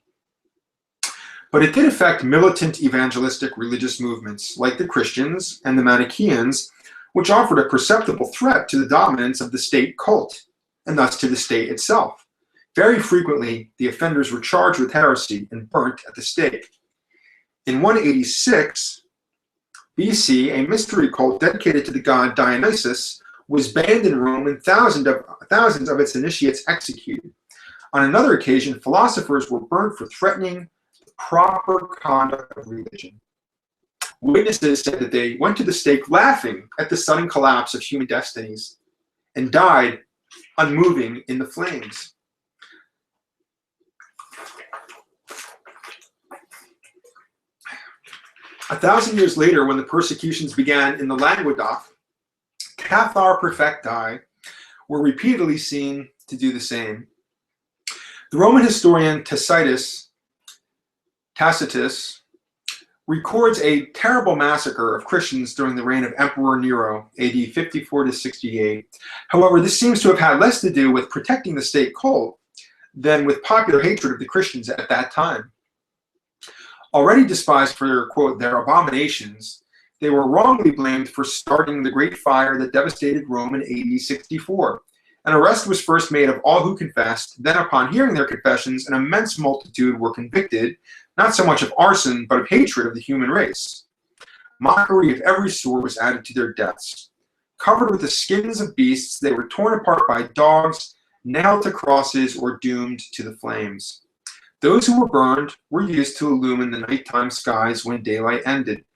But it did affect militant evangelistic religious movements like the Christians and the Manichaeans, which offered a perceptible threat to the dominance of the state cult, and thus to the state itself. Very frequently, the offenders were charged with heresy and burnt at the stake. In 186 BC, a mystery cult dedicated to the god Dionysus was banned in Rome and thousands of its initiates executed. On another occasion, philosophers were burnt for threatening the proper conduct of religion. Witnesses said that they went to the stake laughing at the sudden collapse of human destinies and died unmoving in the flames. A 1,000 years later, when the persecutions began in the Languedoc, Cathar perfecti were repeatedly seen to do the same. The Roman historian Tacitus records a terrible massacre of Christians during the reign of Emperor Nero, AD 54 to 68. However, this seems to have had less to do with protecting the state cult than with popular hatred of the Christians at that time. Already despised for, quote, their abominations, they were wrongly blamed for starting the great fire that devastated Rome in AD 64. An arrest was first made of all who confessed. Then, upon hearing their confessions, an immense multitude were convicted, not so much of arson, but of hatred of the human race. Mockery of every sort was added to their deaths. Covered with the skins of beasts, they were torn apart by dogs, nailed to crosses, or doomed to the flames. Those who were burned were used to illumine the nighttime skies when daylight ended.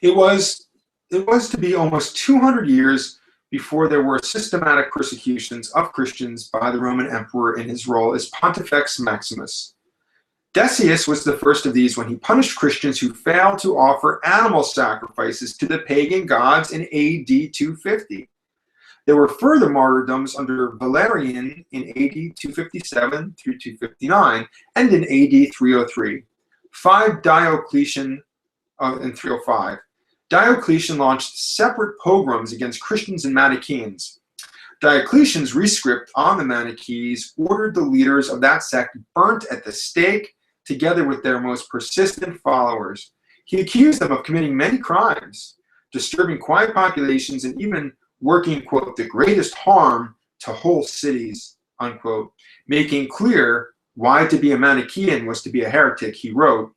It was to be almost 200 years before there were systematic persecutions of Christians by the Roman emperor in his role as Pontifex Maximus. Decius was the first of these when he punished Christians who failed to offer animal sacrifices to the pagan gods in AD 250. There were further martyrdoms under Valerian in AD 257 through 259 and in AD 303. Diocletian in 305. Diocletian launched separate pogroms against Christians and Manichaeans. Diocletian's rescript on the Manichaeans ordered the leaders of that sect burnt at the stake together with their most persistent followers. He accused them of committing many crimes, disturbing quiet populations, and even working, quote, the greatest harm to whole cities, unquote, making clear why to be a Manichaean was to be a heretic. He wrote,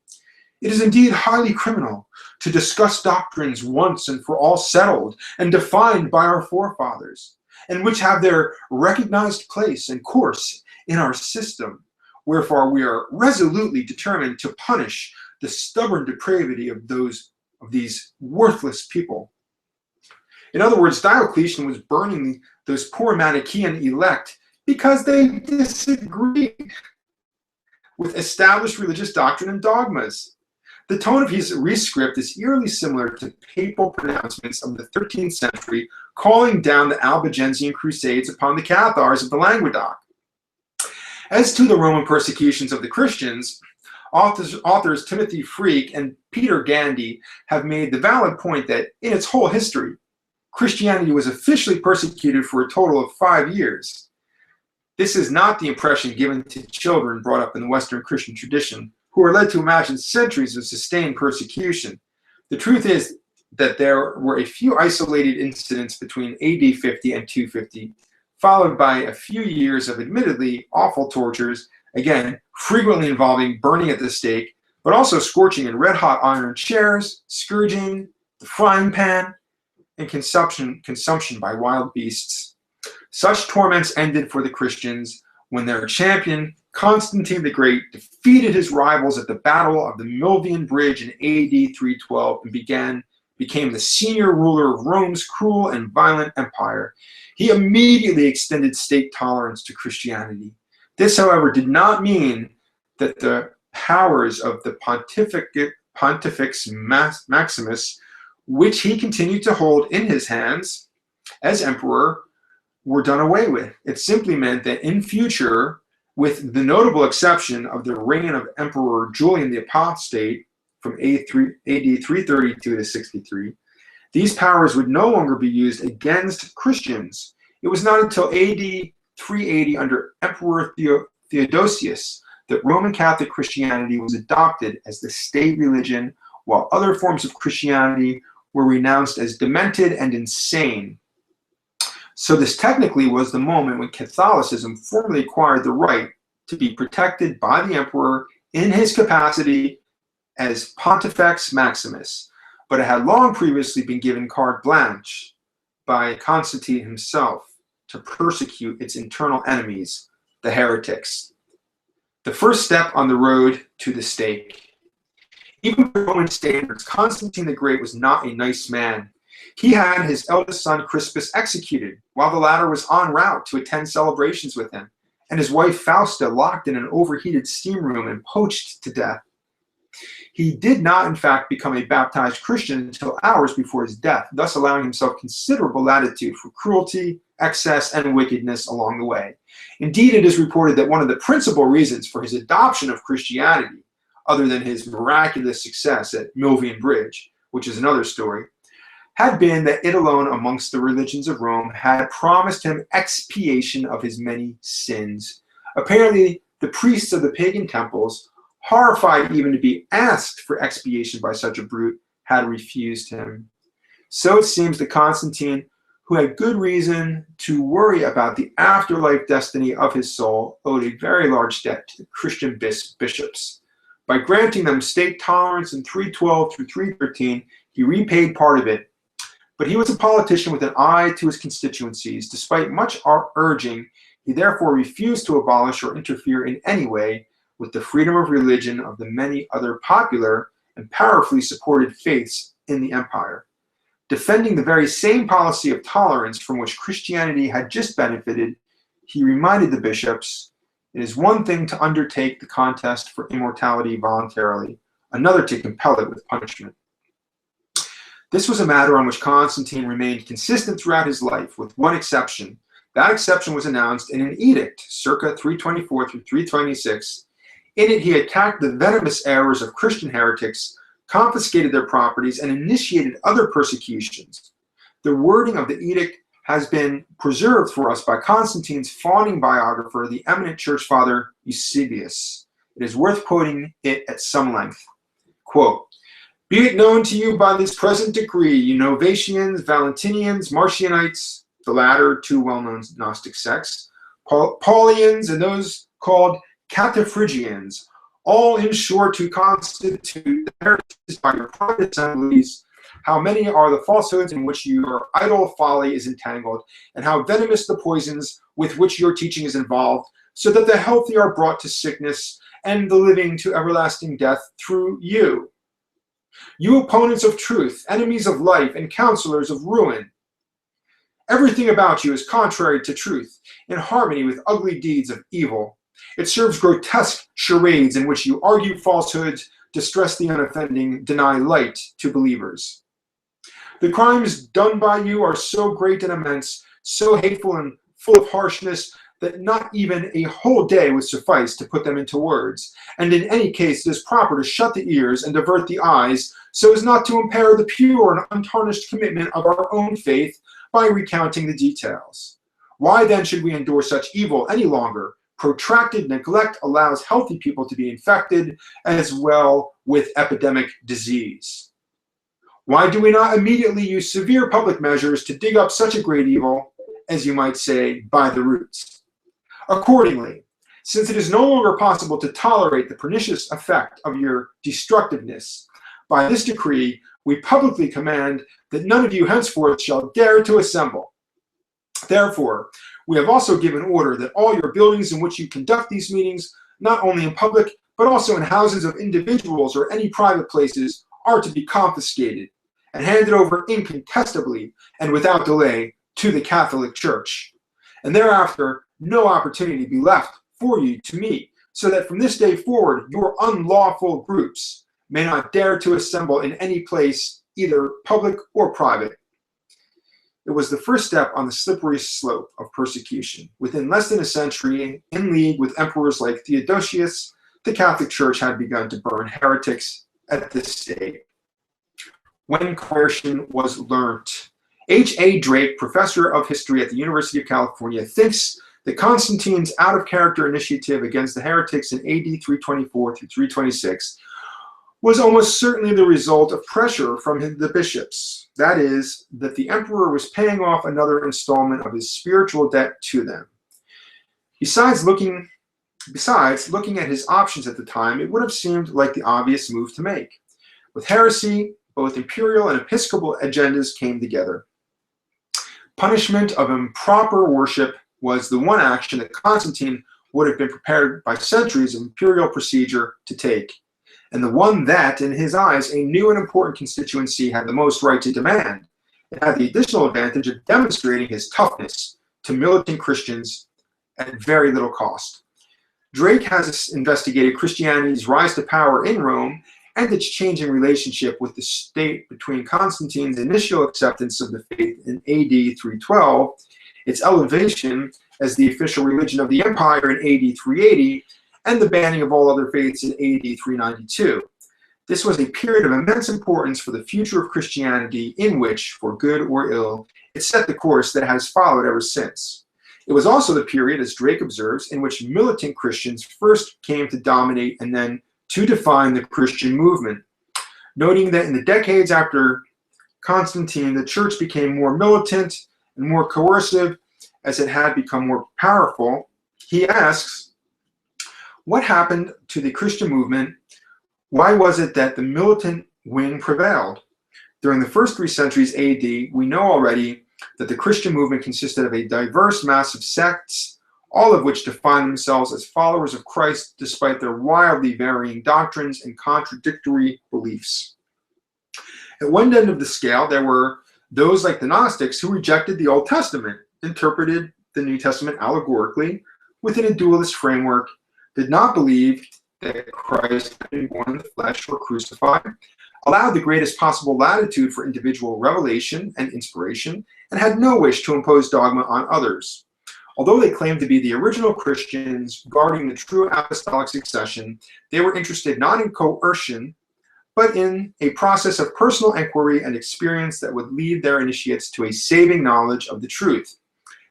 "It is indeed highly criminal to discuss doctrines once and for all settled and defined by our forefathers, and which have their recognized place and course in our system. Wherefore we are resolutely determined to punish the stubborn depravity of these worthless people." In other words, Diocletian was burning those poor Manichaean elect because they disagreed with established religious doctrine and dogmas. The tone of his rescript is eerily similar to papal pronouncements of the 13th century calling down the Albigensian Crusades upon the Cathars of the Languedoc. As to the Roman persecutions of the Christians, authors Timothy Freak and Peter Gandy have made the valid point that in its whole history, Christianity was officially persecuted for a total of 5 years. This is not the impression given to children brought up in the Western Christian tradition, who are led to imagine centuries of sustained persecution. The truth is that there were a few isolated incidents between AD 50 and 250, followed by a few years of admittedly awful tortures, again, frequently involving burning at the stake, but also scorching in red-hot iron chairs, scourging, the frying pan, and consumption by wild beasts. Such torments ended for the Christians when their champion, Constantine the Great, defeated his rivals at the Battle of the Milvian Bridge in AD 312 and became the senior ruler of Rome's cruel and violent empire. He immediately extended state tolerance to Christianity. This, however, did not mean that the powers of the Pontifex Maximus, which he continued to hold in his hands as emperor, were done away with. It simply meant that in future, with the notable exception of the reign of Emperor Julian the Apostate from AD 332 to 63, these powers would no longer be used against Christians. It was not until AD 380 under Emperor Theodosius that Roman Catholic Christianity was adopted as the state religion, while other forms of Christianity were renounced as demented and insane. So this technically was the moment when Catholicism formally acquired the right to be protected by the emperor in his capacity as Pontifex Maximus, but it had long previously been given carte blanche by Constantine himself to persecute its internal enemies, the heretics. The first step on the road to the stake. Even by Roman standards, Constantine the Great was not a nice man. He had his eldest son Crispus executed, while the latter was en route to attend celebrations with him, and his wife Fausta locked in an overheated steam room and poached to death. He did not, in fact, become a baptized Christian until hours before his death, thus allowing himself considerable latitude for cruelty, excess, and wickedness along the way. Indeed, it is reported that one of the principal reasons for his adoption of Christianity, other than his miraculous success at Milvian Bridge, which is another story, had been that it alone amongst the religions of Rome had promised him expiation of his many sins. Apparently, the priests of the pagan temples horrified even to be asked for expiation by such a brute, had refused him. So it seems that Constantine, who had good reason to worry about the afterlife destiny of his soul, owed a very large debt to the Christian bishops. By granting them state tolerance in 312 through 313, he repaid part of it. But he was a politician with an eye to his constituencies. Despite much urging, he therefore refused to abolish or interfere in any way with the freedom of religion of the many other popular and powerfully supported faiths in the empire. Defending the very same policy of tolerance from which Christianity had just benefited, he reminded the bishops, it is one thing to undertake the contest for immortality voluntarily, another to compel it with punishment. This was a matter on which Constantine remained consistent throughout his life, with one exception. That exception was announced in an edict, circa 324 through 326. In it, he attacked the venomous errors of Christian heretics, confiscated their properties, and initiated other persecutions. The wording of the edict has been preserved for us by Constantine's fawning biographer, the eminent church father Eusebius. It is worth quoting it at some length. Quote, "Be it known to you by this present decree, you Novatians, Valentinians, Marcionites," the latter two well-known Gnostic sects, "Paulians, and those called Cataphrygians, all in short to constitute the heresies by your private assemblies, how many are the falsehoods in which your idle folly is entangled, and how venomous the poisons with which your teaching is involved, so that the healthy are brought to sickness, and the living to everlasting death through you. You opponents of truth, enemies of life, and counselors of ruin. Everything about you is contrary to truth, in harmony with ugly deeds of evil. It serves grotesque charades in which you argue falsehoods, distress the unoffending, deny light to believers. The crimes done by you are so great and immense, so hateful and full of harshness, that not even a whole day would suffice to put them into words. And in any case, it is proper to shut the ears and divert the eyes, so as not to impair the pure and untarnished commitment of our own faith by recounting the details. Why then should we endure such evil any longer? Protracted neglect allows healthy people to be infected as well with epidemic disease. Why do we not immediately use severe public measures to dig up such a great evil, as you might say, by the roots? Accordingly, since it is no longer possible to tolerate the pernicious effect of your destructiveness, by this decree we publicly command that none of you henceforth shall dare to assemble. Therefore, we have also given order that all your buildings in which you conduct these meetings, not only in public, but also in houses of individuals or any private places, are to be confiscated and handed over incontestably and without delay to the Catholic Church. And thereafter, no opportunity be left for you to meet, so that from this day forward, your unlawful groups may not dare to assemble in any place, either public or private. It was the first step on the slippery slope of persecution. Within less than a century, in league with emperors like Theodosius, the Catholic Church had begun to burn heretics at this stage. When coercion was learnt, H.A. Drake, professor of history at the University of California, thinks that Constantine's out-of-character initiative against the heretics in AD 324 through 326 was almost certainly the result of pressure from the bishops. That is, that the emperor was paying off another installment of his spiritual debt to them. Besides looking at his options at the time, it would have seemed like the obvious move to make. With heresy, both imperial and episcopal agendas came together. Punishment of improper worship was the one action that Constantine would have been prepared by centuries of imperial procedure to take, and the one that, in his eyes, a new and important constituency had the most right to demand. It had the additional advantage of demonstrating his toughness to militant Christians at very little cost. Drake has investigated Christianity's rise to power in Rome and its changing relationship with the state between Constantine's initial acceptance of the faith in AD 312, its elevation as the official religion of the empire in AD 380, and the banning of all other faiths in AD 392. This was a period of immense importance for the future of Christianity in which, for good or ill, it set the course that has followed ever since. It was also the period, as Drake observes, in which militant Christians first came to dominate and then to define the Christian movement, noting that in the decades after Constantine, the church became more militant and more coercive as it had become more powerful. He asks, what happened to the Christian movement? Why was it that the militant wing prevailed? During the first 3 centuries AD, we know already that the Christian movement consisted of a diverse mass of sects, all of which defined themselves as followers of Christ despite their wildly varying doctrines and contradictory beliefs. At one end of the scale, there were those like the Gnostics who rejected the Old Testament, interpreted the New Testament allegorically within a dualist framework, did not believe that Christ had been born in the flesh or crucified, allowed the greatest possible latitude for individual revelation and inspiration, and had no wish to impose dogma on others. Although they claimed to be the original Christians guarding the true apostolic succession, they were interested not in coercion, but in a process of personal inquiry and experience that would lead their initiates to a saving knowledge of the truth.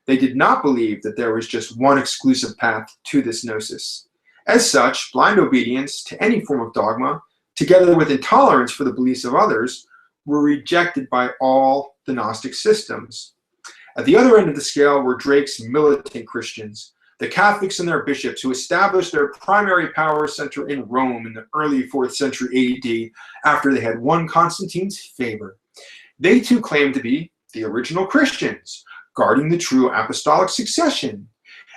They did not believe that there was just one exclusive path to this gnosis. As such, blind obedience to any form of dogma, together with intolerance for the beliefs of others, were rejected by all the Gnostic systems. At the other end of the scale were Drake's militant Christians, the Catholics and their bishops who established their primary power center in Rome in the early 4th century AD after they had won Constantine's favor. They too claimed to be the original Christians, guarding the true apostolic succession.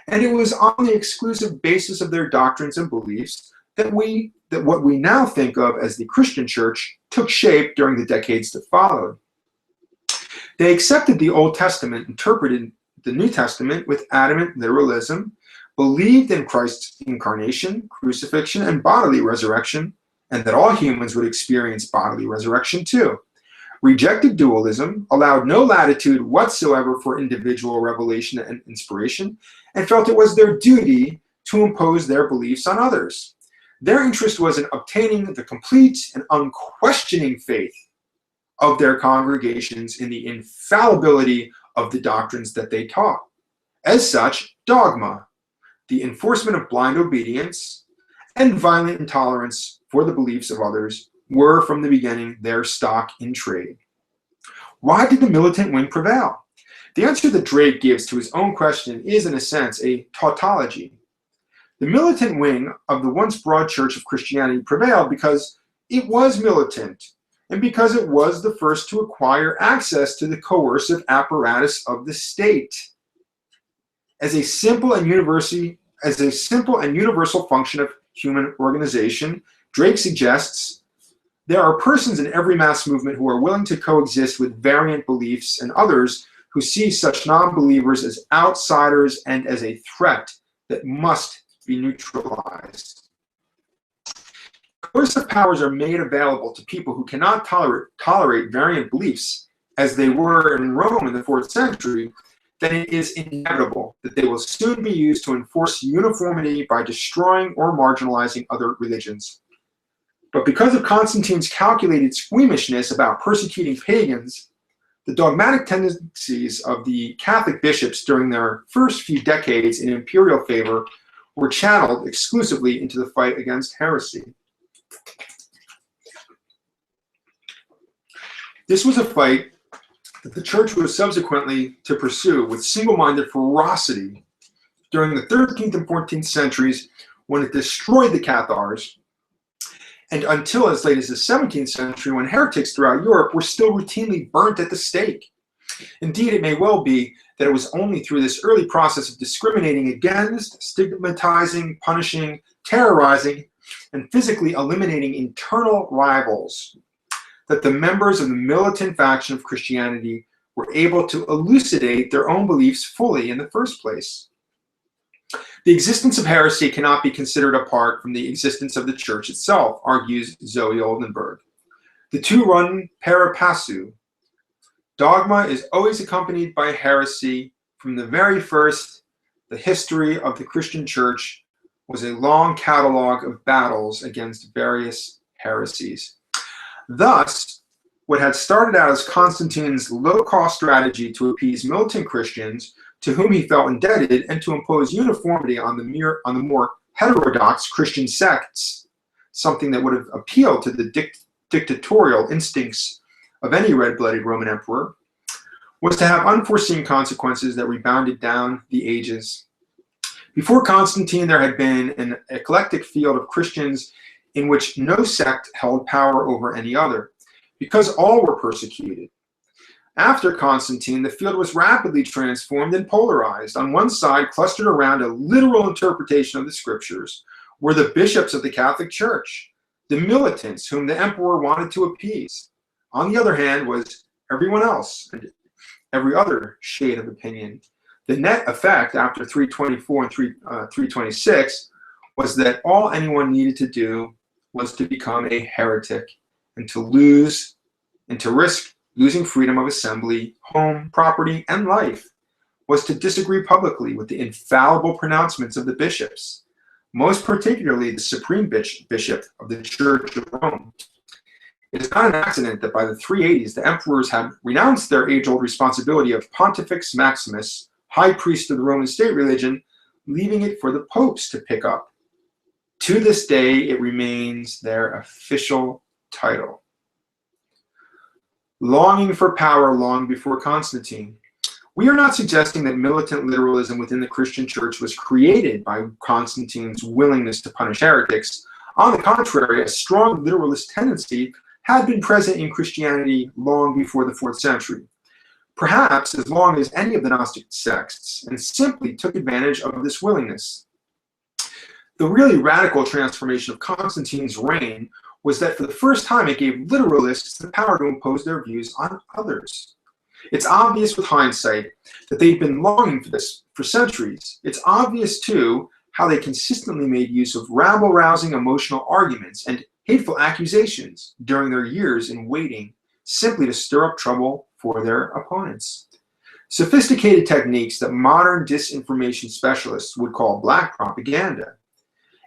And it was on the exclusive basis of their doctrines and beliefs that what we now think of as the Christian church took shape during the decades that followed. They accepted the Old Testament, interpreted the New Testament with adamant literalism, believed in Christ's incarnation, crucifixion, and bodily resurrection, and that all humans would experience bodily resurrection too. Rejected dualism, allowed no latitude whatsoever for individual revelation and inspiration, and felt it was their duty to impose their beliefs on others. Their interest was in obtaining the complete and unquestioning faith of their congregations in the infallibility of the doctrines that they taught. As such, dogma, the enforcement of blind obedience, and violent intolerance for the beliefs of others were from the beginning their stock in trade. Why did the militant wing prevail? The answer that Drake gives to his own question is, in a sense, a tautology. The militant wing of the once broad church of Christianity prevailed because it was militant and because it was the first to acquire access to the coercive apparatus of the state. As a simple and universal function of human organization, Drake suggests there are persons in every mass movement who are willing to coexist with variant beliefs and others who see such non-believers as outsiders and as a threat that must be neutralized. Coercive powers are made available to people who cannot tolerate variant beliefs, as they were in Rome in the 4th century, then it is inevitable that they will soon be used to enforce uniformity by destroying or marginalizing other religions. But because of Constantine's calculated squeamishness about persecuting pagans, the dogmatic tendencies of the Catholic bishops during their first few decades in imperial favor were channeled exclusively into the fight against heresy. This was a fight that the church was subsequently to pursue with single-minded ferocity during the 13th and 14th centuries when it destroyed the Cathars, and until as late as the 17th century when heretics throughout Europe were still routinely burnt at the stake. Indeed, it may well be that it was only through this early process of discriminating against, stigmatizing, punishing, terrorizing, and physically eliminating internal rivals that the members of the militant faction of Christianity were able to elucidate their own beliefs fully in the first place. The existence of heresy cannot be considered apart from the existence of the church itself, argues Zoe Oldenburg. The two run pari passu. Dogma is always accompanied by heresy. From the very first, the history of the Christian church was a long catalog of battles against various heresies. Thus, what had started out as Constantine's low-cost strategy to appease militant Christians to whom he felt indebted and to impose uniformity on the more heterodox Christian sects something that would have appealed to the dictatorial instincts of any red-blooded Roman emperor, was to have unforeseen consequences that rebounded down the ages. Before Constantine, there had been an eclectic field of Christians in which no sect held power over any other, because all were persecuted. After Constantine, the field was rapidly transformed and polarized. On one side, clustered around a literal interpretation of the scriptures, were the bishops of the Catholic Church, the militants whom the emperor wanted to appease. On the other hand was everyone else, and every other shade of opinion. The net effect after 324 and 326 was that all anyone needed to do was to become a heretic and to risk losing freedom of assembly, home, property, and life, was to disagree publicly with the infallible pronouncements of the bishops, most particularly the supreme bishop of the Church of Rome. It is not an accident that by the 380s, the emperors had renounced their age-old responsibility of Pontifex Maximus, high priest of the Roman state religion, leaving it for the popes to pick up. To this day, it remains their official title. Longing for power long before Constantine. We are not suggesting that militant literalism within the Christian church was created by Constantine's willingness to punish heretics. On the contrary, a strong literalist tendency had been present in Christianity long before the 4th century, perhaps as long as any of the Gnostic sects, and simply took advantage of this willingness. The really radical transformation of Constantine's reign was that for the first time it gave literalists the power to impose their views on others. It's obvious with hindsight that they've been longing for this for centuries. It's obvious, too, how they consistently made use of rabble-rousing emotional arguments and hateful accusations during their years in waiting, simply to stir up trouble for their opponents. Sophisticated techniques that modern disinformation specialists would call black propaganda.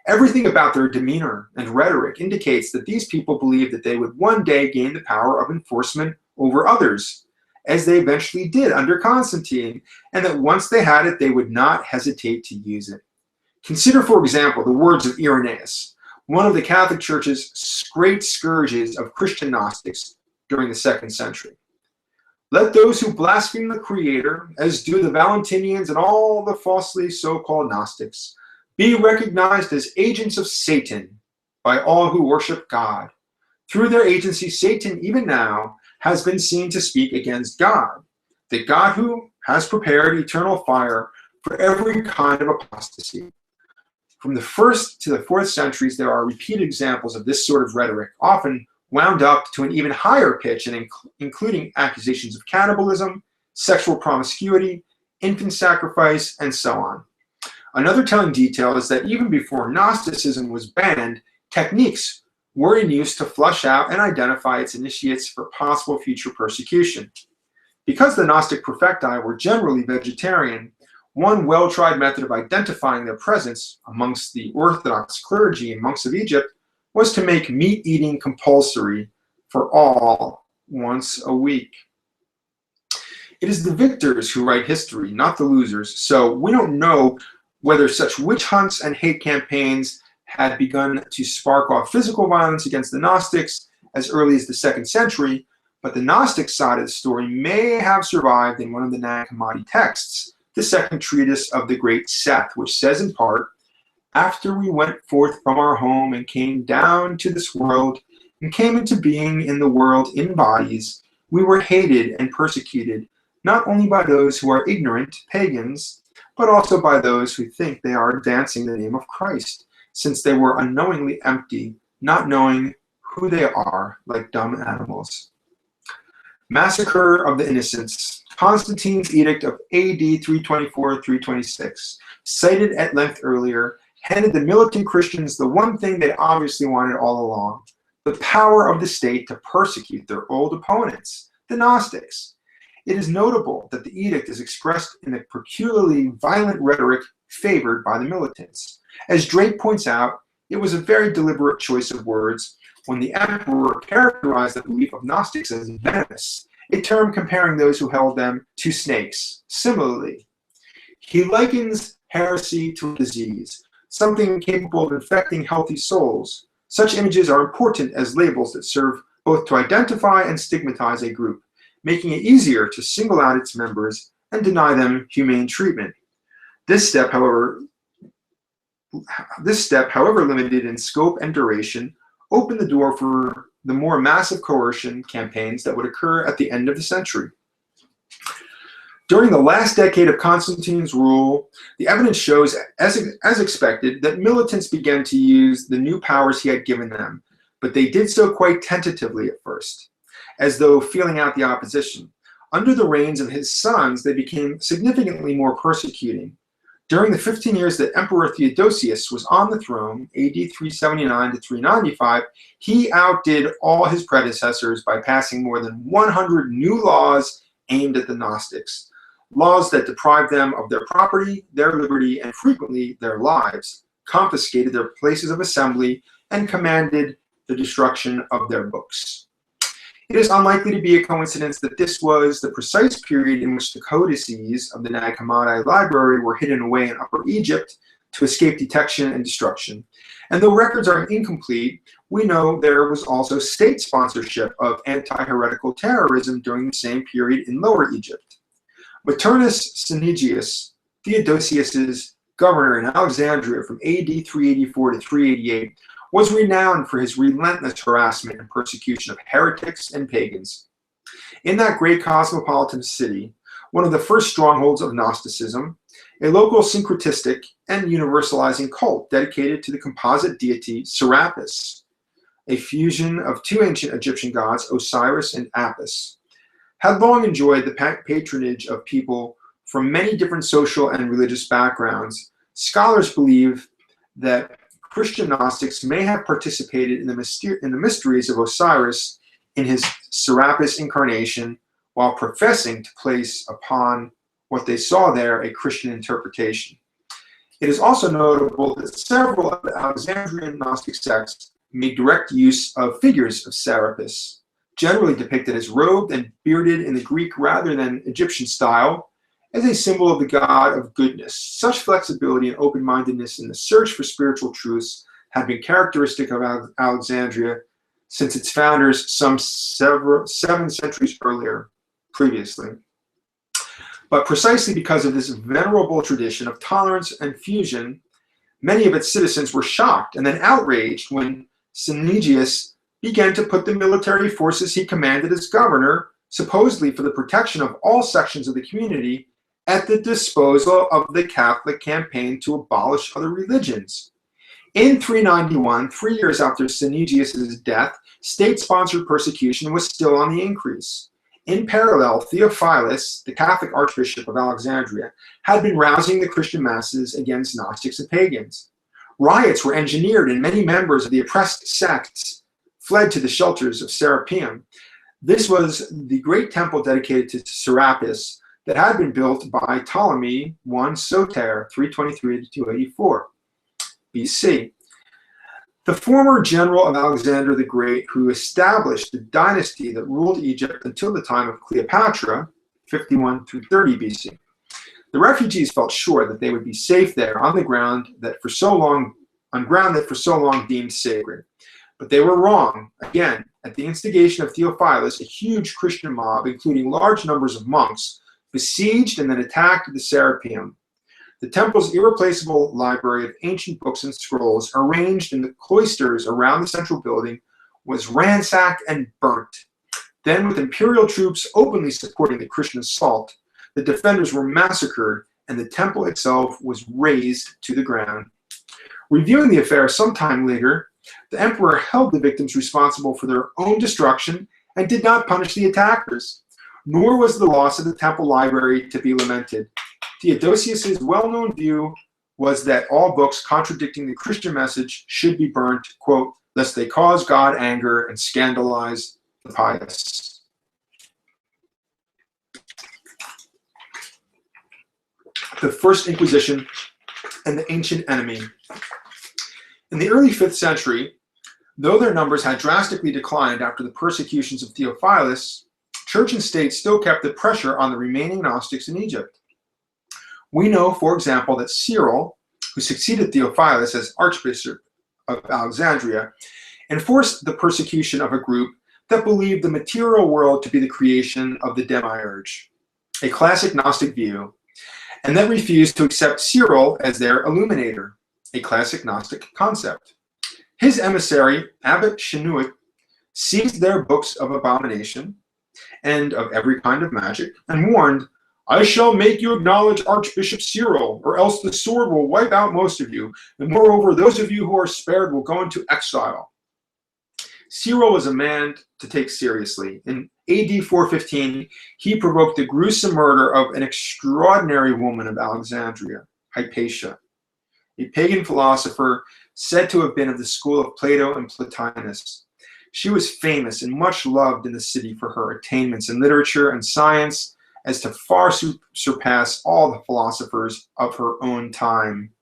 Everything about their demeanor and rhetoric indicates that these people believed that they would one day gain the power of enforcement over others, as they eventually did under Constantine, and that once they had it, they would not hesitate to use it. Consider, for example, the words of Irenaeus, one of the Catholic Church's great scourges of Christian Gnostics during the 2nd century. Let those who blaspheme the Creator, as do the Valentinians and all the falsely so-called Gnostics, be recognized as agents of Satan by all who worship God. Through their agency, Satan, even now, has been seen to speak against God, the God who has prepared eternal fire for every kind of apostasy. From the 1st to the 4th centuries, there are repeated examples of this sort of rhetoric, often wound up to an even higher pitch, and including accusations of cannibalism, sexual promiscuity, infant sacrifice, and so on. Another telling detail is that even before Gnosticism was banned, techniques were in use to flush out and identify its initiates for possible future persecution. Because the Gnostic profecti were generally vegetarian, one well-tried method of identifying their presence amongst the Orthodox clergy and monks of Egypt was to make meat-eating compulsory for all once a week. It is the victors who write history, not the losers, so we don't know whether such witch hunts and hate campaigns had begun to spark off physical violence against the Gnostics as early as the 2nd century, but the Gnostic side of the story may have survived in one of the Nag Hammadi texts, the 2nd treatise of the great Seth, which says in part, "After we went forth from our home and came down to this world and came into being in the world in bodies, we were hated and persecuted, not only by those who are ignorant pagans, but also by those who think they are advancing the name of Christ, since they were unknowingly empty, not knowing who they are, like dumb animals." Massacre of the Innocents. Constantine's edict of AD 324-326, cited at length earlier, handed the militant Christians the one thing they obviously wanted all along, the power of the state to persecute their old opponents, the Gnostics. It is notable that the edict is expressed in a peculiarly violent rhetoric favored by the militants. As Drake points out, it was a very deliberate choice of words when the emperor characterized the belief of Gnostics as venomous, a term comparing those who held them to snakes. Similarly, he likens heresy to a disease, something capable of infecting healthy souls, Such images are important as labels that serve both to identify and stigmatize a group, making it easier to single out its members and deny them humane treatment. This step, however limited in scope and duration, opened the door for the more massive coercion campaigns that would occur at the end of the century. During the last decade of Constantine's rule, the evidence shows, as expected, that militants began to use the new powers he had given them, but they did so quite tentatively at first, as though feeling out the opposition. Under the reigns of his sons, they became significantly more persecuting. During the 15 years that Emperor Theodosius was on the throne, AD 379 to 395, he outdid all his predecessors by passing more than 100 new laws aimed at the Gnostics. Laws that deprived them of their property, their liberty, and frequently their lives, confiscated their places of assembly, and commanded the destruction of their books. It is unlikely to be a coincidence that this was the precise period in which the codices of the Nag Hammadi library were hidden away in Upper Egypt to escape detection and destruction. And though records are incomplete, we know there was also state sponsorship of anti-heretical terrorism during the same period in Lower Egypt. Maternus Cynegius, Theodosius's governor in Alexandria from AD 384 to 388, was renowned for his relentless harassment and persecution of heretics and pagans. In that great cosmopolitan city, one of the first strongholds of Gnosticism, a local syncretistic and universalizing cult dedicated to the composite deity Serapis, a fusion of two ancient Egyptian gods, Osiris and Apis, had long enjoyed the patronage of people from many different social and religious backgrounds. Scholars believe that Christian Gnostics may have participated in the mysteries of Osiris in his Serapis incarnation, while professing to place upon what they saw there a Christian interpretation. It is also notable that several of the Alexandrian Gnostic sects made direct use of figures of Serapis, generally depicted as robed and bearded in the Greek rather than Egyptian style, as a symbol of the god of goodness. Such flexibility and open-mindedness in the search for spiritual truths had been characteristic of Alexandria since its founders some 7 centuries previously. But precisely because of this venerable tradition of tolerance and fusion, many of its citizens were shocked and then outraged when Cynegius began to put the military forces he commanded as governor, supposedly for the protection of all sections of the community, at the disposal of the Catholic campaign to abolish other religions. In 391, 3 years after Cynegius' death, state-sponsored persecution was still on the increase. In parallel, Theophilus, the Catholic Archbishop of Alexandria, had been rousing the Christian masses against Gnostics and pagans. Riots were engineered and many members of the oppressed sects fled to the shelters of Serapeum. This was the great temple dedicated to Serapis that had been built by Ptolemy I Soter, 323 to 284 BC. The former general of Alexander the Great, who established the dynasty that ruled Egypt until the time of Cleopatra, 51 through 30 BC. The refugees felt sure that they would be safe there on ground that for so long deemed sacred. But they were wrong. Again, at the instigation of Theophilus, a huge Christian mob, including large numbers of monks, besieged and then attacked the Serapeum. The temple's irreplaceable library of ancient books and scrolls, arranged in the cloisters around the central building, was ransacked and burnt. Then, with imperial troops openly supporting the Christian assault, the defenders were massacred and the temple itself was razed to the ground. Reviewing the affair sometime later, the emperor held the victims responsible for their own destruction and did not punish the attackers. Nor was the loss of the temple library to be lamented. Theodosius' well-known view was that all books contradicting the Christian message should be burnt, quote, lest they cause God anger and scandalize the pious. The First Inquisition and the Ancient Enemy. In the early 5th century, though their numbers had drastically declined after the persecutions of Theophilus, church and state still kept the pressure on the remaining Gnostics in Egypt. We know, for example, that Cyril, who succeeded Theophilus as Archbishop of Alexandria, enforced the persecution of a group that believed the material world to be the creation of the demiurge, a classic Gnostic view, and that refused to accept Cyril as their illuminator, a classic Gnostic concept. His emissary, Abbot Chenoot, seized their books of abomination and of every kind of magic, and warned, "I shall make you acknowledge Archbishop Cyril, or else the sword will wipe out most of you, and moreover, those of you who are spared will go into exile." Cyril was a man to take seriously. In AD 415, he provoked the gruesome murder of an extraordinary woman of Alexandria, Hypatia, a pagan philosopher said to have been of the school of Plato and Plotinus. She was famous and much loved in the city for her attainments in literature and science, as to far surpass all the philosophers of her own time.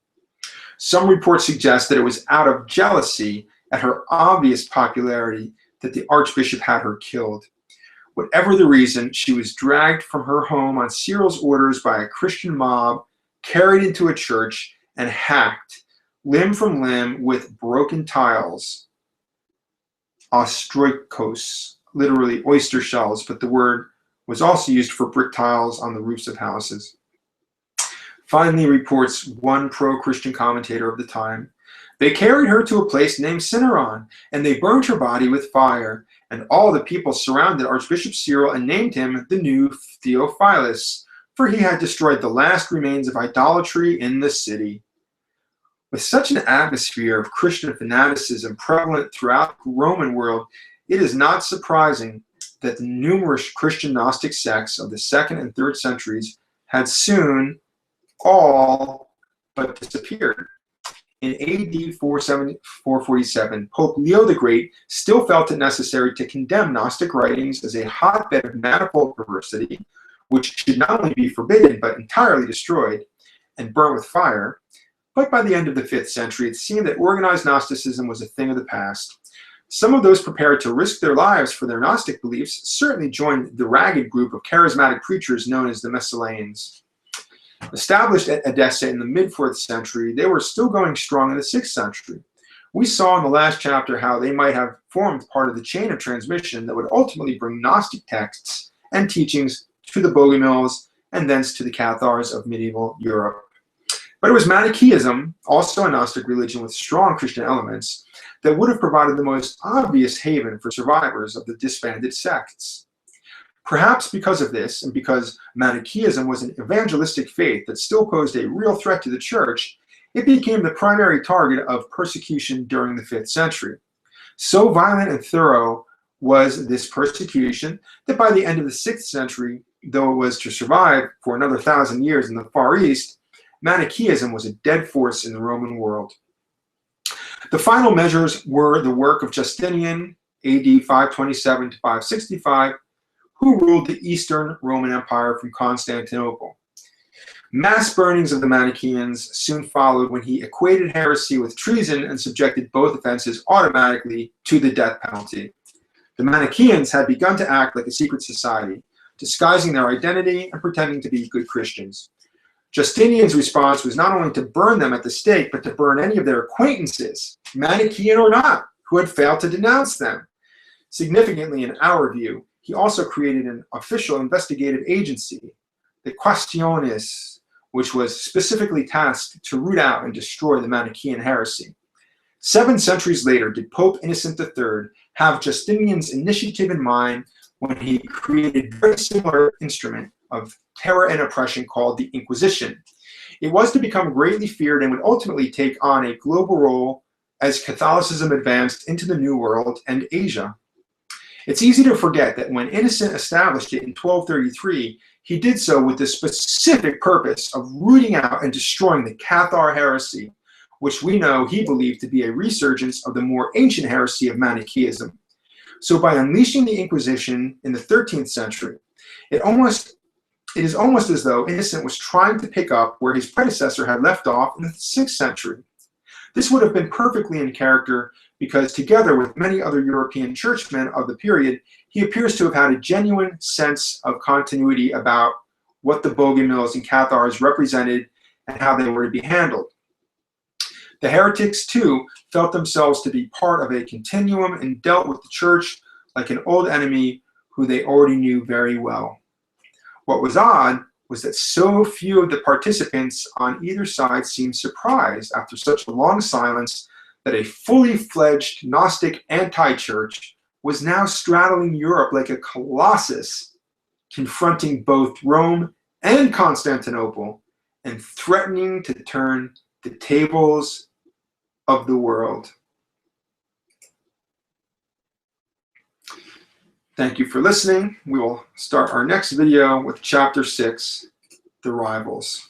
Some reports suggest that it was out of jealousy at her obvious popularity that the archbishop had her killed. Whatever the reason, she was dragged from her home on Cyril's orders by a Christian mob, carried into a church, and hacked limb from limb with broken tiles. Ostroikos, literally oyster shells, but the word was also used for brick tiles on the roofs of houses. Finally, reports one pro-Christian commentator of the time, "They carried her to a place named Cineron, and they burned her body with fire, and all the people surrounded Archbishop Cyril and named him the new Theophilus, for he had destroyed the last remains of idolatry in the city." With such an atmosphere of Christian fanaticism prevalent throughout the Roman world, it is not surprising that the numerous Christian Gnostic sects of the 2nd and 3rd centuries had soon all but disappeared. In AD 447, Pope Leo the Great still felt it necessary to condemn Gnostic writings as a hotbed of manifold perversity, which should not only be forbidden but entirely destroyed and burnt with fire. But by the end of the 5th century, it seemed that organized Gnosticism was a thing of the past. Some of those prepared to risk their lives for their Gnostic beliefs certainly joined the ragged group of charismatic preachers known as the Messalians. Established at Edessa in the mid-4th century, they were still going strong in the 6th century. We saw in the last chapter how they might have formed part of the chain of transmission that would ultimately bring Gnostic texts and teachings to the Bogomils and thence to the Cathars of medieval Europe. But it was Manichaeism, also a Gnostic religion with strong Christian elements, that would have provided the most obvious haven for survivors of the disbanded sects. Perhaps because of this, and because Manichaeism was an evangelistic faith that still posed a real threat to the church, it became the primary target of persecution during the 5th century. So violent and thorough was this persecution that by the end of the 6th century, though it was to survive for another 1,000 years in the Far East, Manichaeism was a dead force in the Roman world. The final measures were the work of Justinian, AD 527 to 565, who ruled the Eastern Roman Empire from Constantinople. Mass burnings of the Manichaeans soon followed when he equated heresy with treason and subjected both offenses automatically to the death penalty. The Manichaeans had begun to act like a secret society, disguising their identity and pretending to be good Christians. Justinian's response was not only to burn them at the stake, but to burn any of their acquaintances, Manichaean or not, who had failed to denounce them. Significantly, in our view, he also created an official investigative agency, the Quaestiones, which was specifically tasked to root out and destroy the Manichaean heresy. 7 centuries later did Pope Innocent III have Justinian's initiative in mind when he created a very similar instrument of terror and oppression called the Inquisition. It was to become greatly feared and would ultimately take on a global role as Catholicism advanced into the New World and Asia. It's easy to forget that when Innocent established it in 1233, he did so with the specific purpose of rooting out and destroying the Cathar heresy, which we know he believed to be a resurgence of the more ancient heresy of Manichaeism. So by unleashing the Inquisition in the 13th century, it is almost as though Innocent was trying to pick up where his predecessor had left off in the 6th century. This would have been perfectly in character because, together with many other European churchmen of the period, he appears to have had a genuine sense of continuity about what the Bogomils and Cathars represented and how they were to be handled. The heretics, too, felt themselves to be part of a continuum and dealt with the church like an old enemy who they already knew very well. What was odd was that so few of the participants on either side seemed surprised after such a long silence that a fully fledged Gnostic anti-church was now straddling Europe like a colossus, confronting both Rome and Constantinople and threatening to turn the tables of the world. Thank you for listening. We will start our next video with Chapter 6, The Rivals.